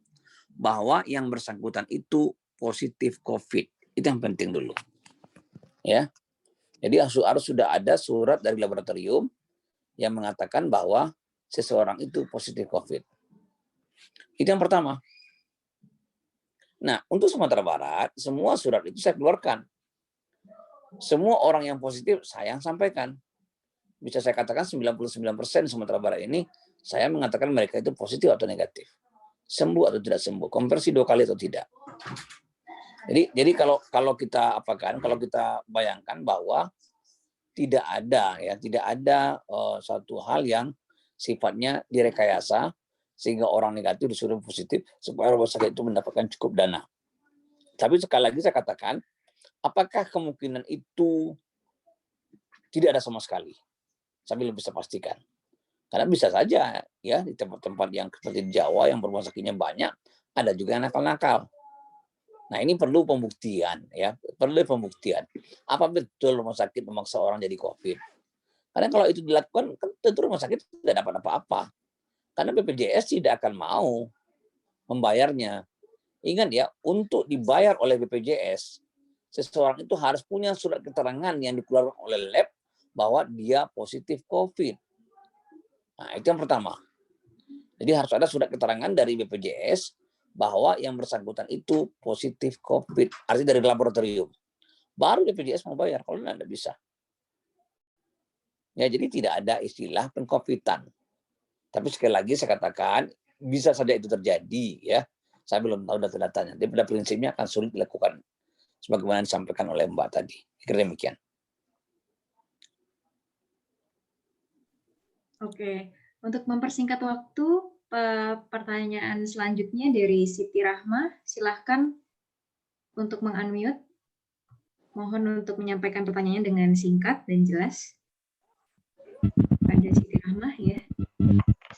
bahwa yang bersangkutan itu positif COVID. Itu yang penting dulu. Ya, jadi harus sudah ada surat dari laboratorium yang mengatakan bahwa seseorang itu positif COVID. Itu yang pertama. Nah, untuk Sumatera Barat, semua surat itu saya keluarkan. Semua orang yang positif saya yang sampaikan. Bisa saya katakan 99% Sumatera Barat ini, saya mengatakan mereka itu positif atau negatif. Sembuh atau tidak sembuh, konversi 2 kali atau tidak. Jadi kalau kita kalau kita bayangkan bahwa tidak ada satu hal yang sifatnya direkayasa sehingga orang negatif disuruh positif supaya rumah sakit itu mendapatkan cukup dana. Tapi sekali lagi saya katakan, apakah kemungkinan itu tidak ada sama sekali? Saya belum bisa pastikan. Karena bisa saja ya di tempat-tempat yang seperti di Jawa yang rumah sakitnya banyak, ada juga yang nakal-nakal. Nah, ini perlu pembuktian ya, perlu pembuktian. Apa betul rumah sakit memaksa orang jadi COVID? Karena kalau itu dilakukan, kan tentu rumah sakit tidak dapat apa-apa. Karena BPJS tidak akan mau membayarnya. Ingat ya, untuk dibayar oleh BPJS, seseorang itu harus punya surat keterangan yang dikeluarkan oleh lab bahwa dia positif COVID. Nah, itu yang pertama. Jadi harus ada surat keterangan dari BPJS bahwa yang bersangkutan itu positif COVID, artinya dari laboratorium. Baru BPJS mau bayar, kalau tidak bisa. Ya, jadi tidak ada istilah pengkovidan. Tapi sekali lagi saya katakan, bisa saja itu terjadi. Ya, saya belum tahu data-datanya. Tapi pada prinsipnya akan sulit dilakukan, sebagaimana disampaikan oleh Mbak tadi. Kira demikian. Oke, untuk mempersingkat waktu, pertanyaan selanjutnya dari Siti Rahma. Silahkan untuk meng-unmute. Mohon untuk menyampaikan pertanyaannya dengan singkat dan jelas. Pada Siti Rahma ya.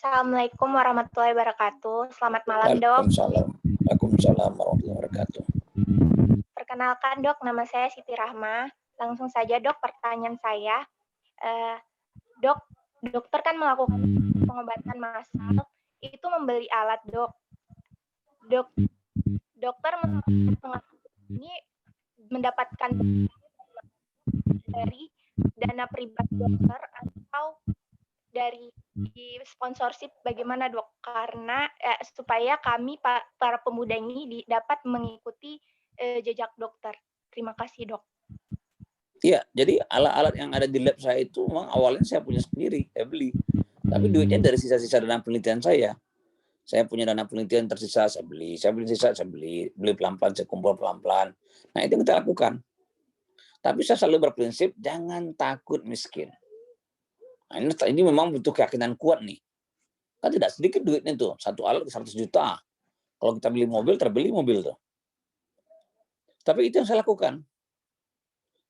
Assalamualaikum warahmatullahi wabarakatuh. Selamat malam, Dok. Waalaikumsalam warahmatullahi wabarakatuh. Perkenalkan, Dok, nama saya Siti Rahma. Langsung saja, Dok, pertanyaan saya. Dok, dokter kan melakukan pengobatan massal, itu membeli alat, Dok. Dokter melakukan pengobatan ini mendapatkan dari dana pribadi dokter atau dari sponsorship, bagaimana, Dok? Karena supaya kami para pemuda ini dapat mengikuti jejak dokter. Terima kasih, Dok. Iya, jadi alat-alat yang ada di lab saya itu memang awalnya saya punya sendiri, saya beli. Tapi duitnya dari sisa-sisa dana penelitian saya. Saya punya dana penelitian tersisa, saya beli pelan-pelan, saya kumpul pelan-pelan. Nah, itu yang kita lakukan. Tapi saya selalu berprinsip, jangan takut miskin. Nah, ini memang butuh keyakinan kuat nih. Kan tidak sedikit duitnya tuh, satu alat 100 juta. Kalau kita beli mobil, terbeli mobil tuh. Tapi itu yang saya lakukan.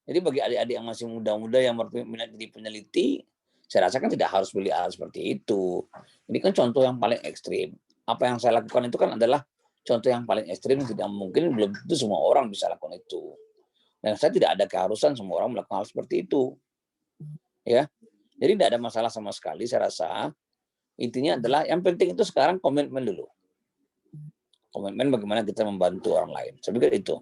Jadi bagi adik-adik yang masih muda-muda yang berminat jadi peneliti, saya rasakan tidak harus beli alat seperti itu. Ini kan contoh yang paling ekstrim. Apa yang saya lakukan itu kan adalah contoh yang paling ekstrim, tidak mungkin, belum tentu semua orang bisa lakukan itu. Dan saya tidak ada keharusan semua orang melakukan hal seperti itu. Ya, jadi tidak ada masalah sama sekali. Saya rasa intinya adalah yang penting itu sekarang komitmen dulu. Komitmen bagaimana kita membantu orang lain. Saya pikir itu.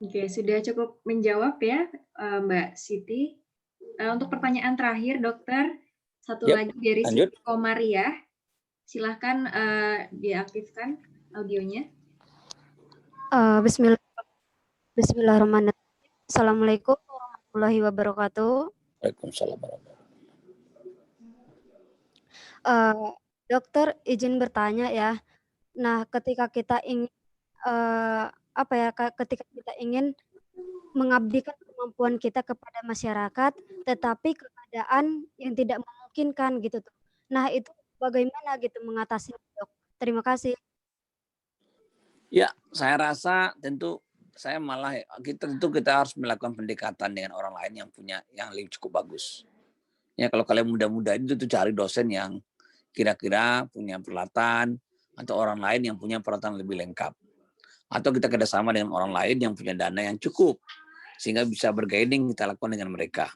Oke, sudah cukup menjawab ya, Mbak Siti. Untuk pertanyaan terakhir, Dokter, satu Yap, lagi dari lanjut. Siti Komaria. Silahkan diaktifkan audionya. Bismillahirrahmanirrahim. Assalamualaikum warahmatullahi wabarakatuh. Waalaikumsalam warahmatullahi Dokter, izin bertanya ya. Nah, ketika kita ingin ketika kita ingin mengabdikan kemampuan kita kepada masyarakat, tetapi keadaan yang tidak memungkinkan gitu tuh. Nah, itu bagaimana gitu mengatasi, Dok? Terima kasih. Ya, saya rasa tentu kita harus melakukan pendekatan dengan orang lain yang lebih cukup bagus. Ya, kalau kalian muda-muda itu tuh cari dosen yang kira-kira punya peralatan atau orang lain yang punya peralatan lebih lengkap. Atau kita kerjasama dengan orang lain yang punya dana yang cukup sehingga bisa berguiding kita lakukan dengan mereka.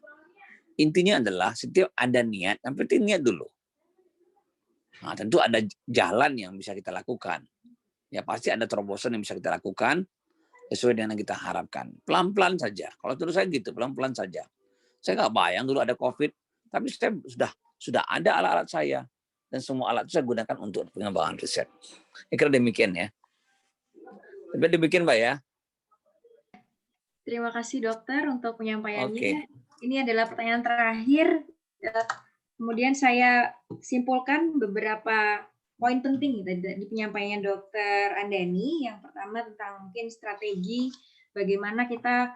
Intinya adalah setiap ada niat, yang penting niat dulu. Nah, tentu ada jalan yang bisa kita lakukan. Ya pasti ada terobosan yang bisa kita lakukan sesuai dengan yang kita harapkan. Pelan-pelan saja. Kalau terus saya gitu, pelan-pelan saja. Saya nggak bayang dulu ada COVID, tapi saya sudah ada alat-alat saya. Dan semua alat itu saya gunakan untuk pengembangan riset. Saya kira demikian ya. Demikian Mbak ya. Terima kasih Dokter untuk penyampaiannya. Oke. Ini adalah pertanyaan terakhir. Kemudian saya simpulkan beberapa poin penting di penyampaian Dokter Andani. Yang pertama tentang mungkin strategi bagaimana kita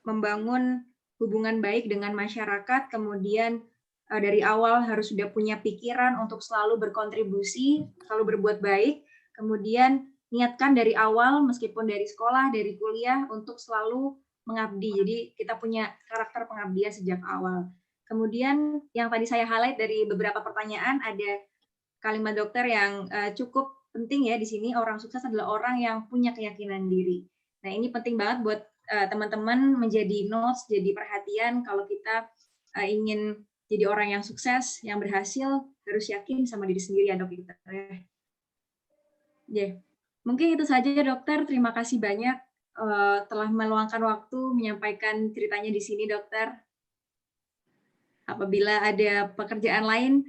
membangun hubungan baik dengan masyarakat, kemudian dari awal harus sudah punya pikiran untuk selalu berkontribusi, selalu berbuat baik, kemudian niatkan dari awal meskipun dari sekolah, dari kuliah untuk selalu mengabdi. Jadi kita punya karakter pengabdian sejak awal. Kemudian yang tadi saya highlight dari beberapa pertanyaan ada kalimat dokter yang cukup penting ya di sini, orang sukses adalah orang yang punya keyakinan diri. Nah, ini penting banget buat teman-teman menjadi notes, jadi perhatian kalau kita ingin jadi orang yang sukses, yang berhasil, harus yakin sama diri sendiri ya dokter. Mungkin itu saja dokter. Terima kasih banyak telah meluangkan waktu menyampaikan ceritanya di sini dokter. Apabila ada pekerjaan lain,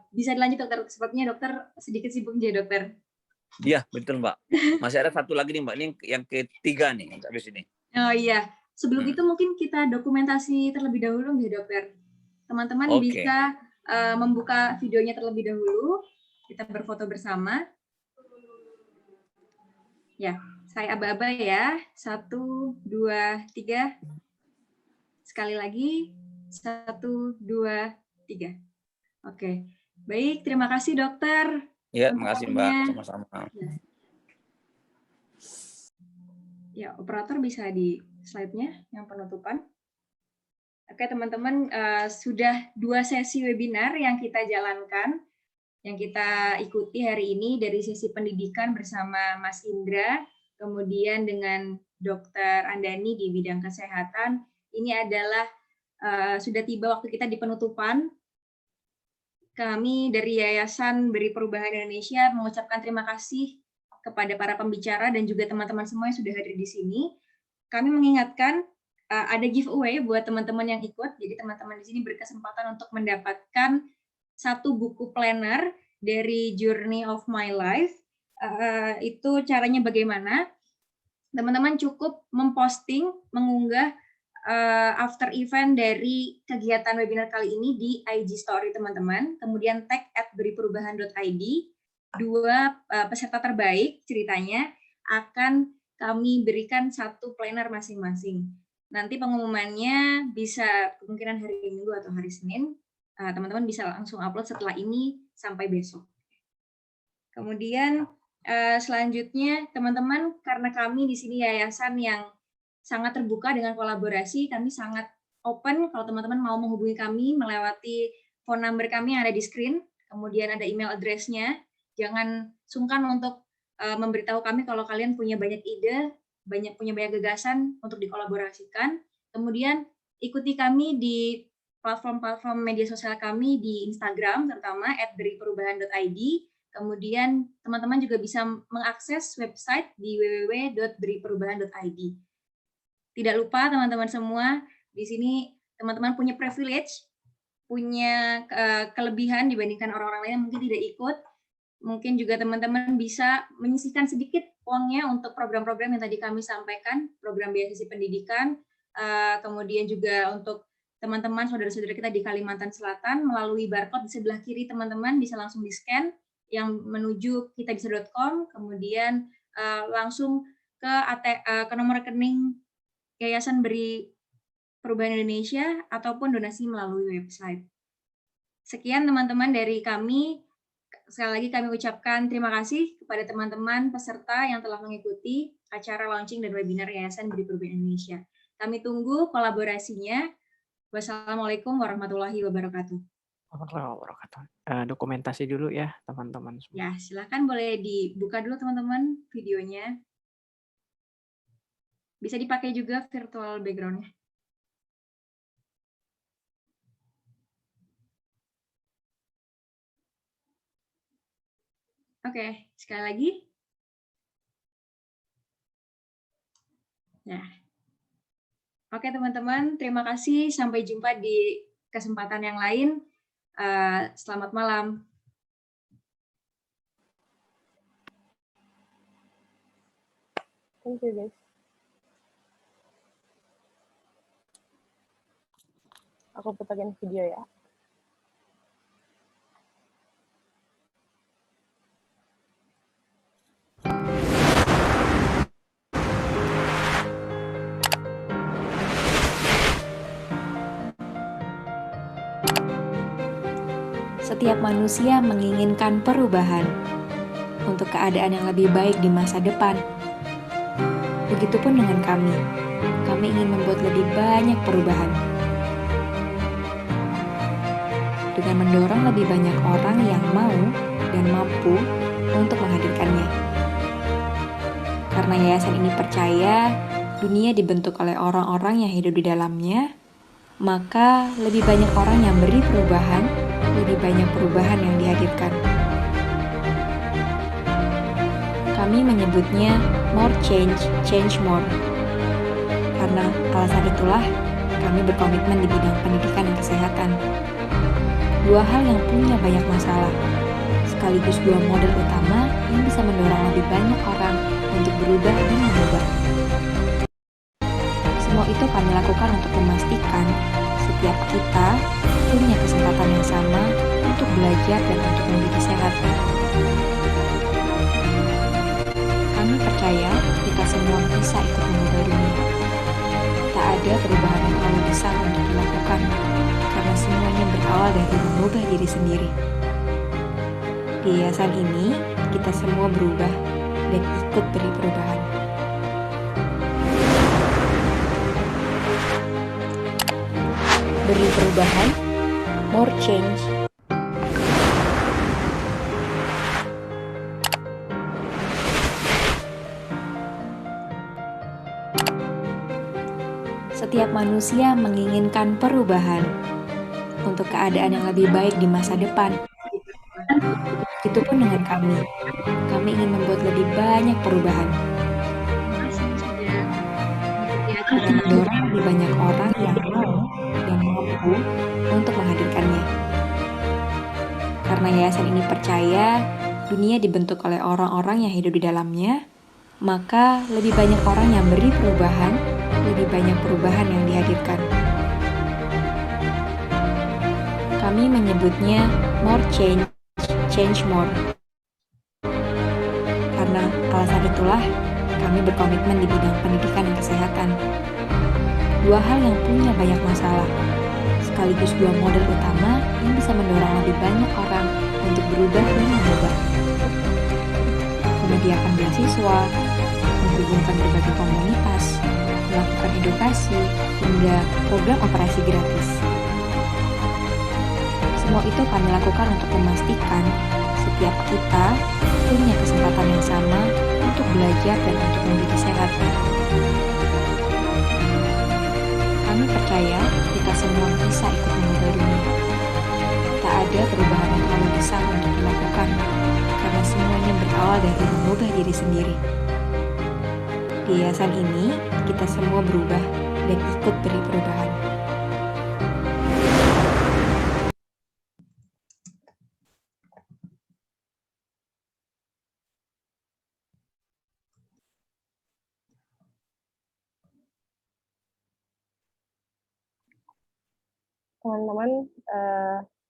bisa dilanjut dokter. Sepertinya dokter sedikit sibuk ya dokter. Iya betul Mbak. Masih ada satu lagi nih Mbak, ini yang ketiga nih habis ini. Oh iya. Sebelum itu mungkin kita dokumentasi terlebih dahulu ya dokter. Teman-teman bisa membuka videonya terlebih dahulu. Kita berfoto bersama. Ya, saya aba-aba ya. 1, 2, 3. Sekali lagi. 1, 2, 3. Oke. Baik, terima kasih dokter. Ya, terima kasih Mbak. Sama-sama. Ya, operator bisa di slide-nya yang penutupan. Oke, teman-teman, sudah 2 sesi webinar yang kita jalankan, yang kita ikuti hari ini dari sesi pendidikan bersama Mas Indra, kemudian dengan Dr. Andani di bidang kesehatan. Ini adalah sudah tiba waktu kita di penutupan. Kami dari Yayasan Beri Perubahan Indonesia mengucapkan terima kasih kepada para pembicara dan juga teman-teman semua yang sudah hadir di sini. Kami mengingatkan ada giveaway buat teman-teman yang ikut. Jadi teman-teman di sini berkesempatan untuk mendapatkan 1 buku planner dari Journey of My Life. Itu caranya bagaimana? Teman-teman cukup memposting, mengunggah after event dari kegiatan webinar kali ini di IG story teman-teman. Kemudian tag @beriperubahan.id. 2 peserta terbaik ceritanya akan kami berikan 1 planner masing-masing. Nanti pengumumannya bisa kemungkinan hari Minggu atau hari Senin. Teman-teman bisa langsung upload setelah ini sampai besok. Kemudian selanjutnya teman-teman, karena kami di sini yayasan yang sangat terbuka dengan kolaborasi, kami sangat open kalau teman-teman mau menghubungi kami melewati phone number kami yang ada di screen, kemudian ada email address-nya. Jangan sungkan untuk memberitahu kami kalau kalian punya banyak ide, punya banyak gagasan untuk dikolaborasikan. Kemudian ikuti kami di platform-platform media sosial kami di Instagram terutama @beriperubahan.id. Kemudian teman-teman juga bisa mengakses website di www.beriperubahan.id. Tidak lupa teman-teman semua, di sini teman-teman punya privilege, punya kelebihan dibandingkan orang-orang lain yang mungkin tidak ikut. Mungkin juga teman-teman bisa menyisihkan sedikit uangnya untuk program-program yang tadi kami sampaikan, program beasiswa pendidikan, kemudian juga untuk teman-teman, saudara-saudara kita di Kalimantan Selatan, melalui barcode di sebelah kiri teman-teman bisa langsung di-scan yang menuju kitabisa.com, kemudian langsung ke nomor rekening Yayasan Beri Perubahan Indonesia ataupun donasi melalui website. Sekian teman-teman dari kami. Sekali lagi kami ucapkan terima kasih kepada teman-teman peserta yang telah mengikuti acara launching dan webinar Yayasan Beri Perubahan Indonesia. Kami tunggu kolaborasinya. Wassalamualaikum warahmatullahi wabarakatuh. Warahmatullahi wabarakatuh. Dokumentasi dulu ya teman-teman. Ya, silakan boleh dibuka dulu teman-teman videonya. Bisa dipakai juga virtual background-nya. Oke, sekali lagi. Ya. Oke teman-teman, terima kasih. Sampai jumpa di kesempatan yang lain. Selamat malam. Thank you guys. Aku putarin video ya. Setiap manusia menginginkan perubahan untuk keadaan yang lebih baik di masa depan. Begitupun dengan kami. Kami ingin membuat lebih banyak perubahan. Dengan mendorong lebih banyak orang yang mau dan mampu untuk menghadirkannya. Karena yayasan ini percaya dunia dibentuk oleh orang-orang yang hidup di dalamnya, maka lebih banyak orang yang beri perubahan, lebih banyak perubahan yang dihadirkan. Kami menyebutnya more change, change more. Karena alasan itulah kami berkomitmen di bidang pendidikan dan kesehatan. Dua hal yang punya banyak masalah, sekaligus dua model utama yang bisa mendorong lebih banyak orang untuk berubah dan mengubah. Semua itu kami lakukan untuk memastikan setiap kita punya kesempatan yang sama untuk belajar dan untuk menjadi sehat. Kami percaya kita semua bisa ikut mengubah dunia. Tak ada perubahan yang terlalu besar untuk dilakukan, karena semuanya berawal dari mengubah diri sendiri. Di yayasan ini, kita semua berubah dan ikut beri perubahan. Beri perubahan, more change. Setiap manusia menginginkan perubahan untuk keadaan yang lebih baik di masa depan. Begitupun dengan kami. Kami ingin membuat lebih banyak perubahan. Dan mendorong lebih banyak orang yang mau dan mampu untuk menghadirkannya. Karena yayasan ini percaya dunia dibentuk oleh orang-orang yang hidup di dalamnya, maka lebih banyak orang yang beri perubahan, lebih banyak perubahan yang dihadirkan. Kami menyebutnya more change, change more. Karena alasan itulah kami berkomitmen di bidang pendidikan dan kesehatan. Dua hal yang punya banyak masalah, sekaligus dua model utama yang bisa mendorong lebih banyak orang untuk berubah dan mengubah. Menyediakan beasiswa, menghubungkan berbagai komunitas, melakukan edukasi, hingga program operasi gratis. Semua itu kami lakukan untuk memastikan setiap kita punya kesempatan yang sama untuk belajar dan untuk menjadi sehat. Kami percaya kita semua bisa ikut mengubah dunia. Tak ada perubahan yang terlalu besar untuk dilakukan, karena berawal dari mengubah diri sendiri. Di yayasan ini, kita semua berubah dan ikut beri perubahan. Teman-teman,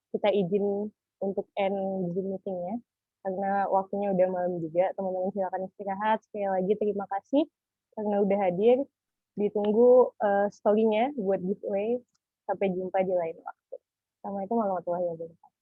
kita izin untuk end Zoom meeting-nya, karena waktunya udah malam juga. Teman-teman silakan istirahat. Sekali lagi terima kasih karena udah hadir. Ditunggu story-nya buat giveaway. Sampai jumpa di lain waktu. Assalamualaikum warahmatullahi wabarakatuh.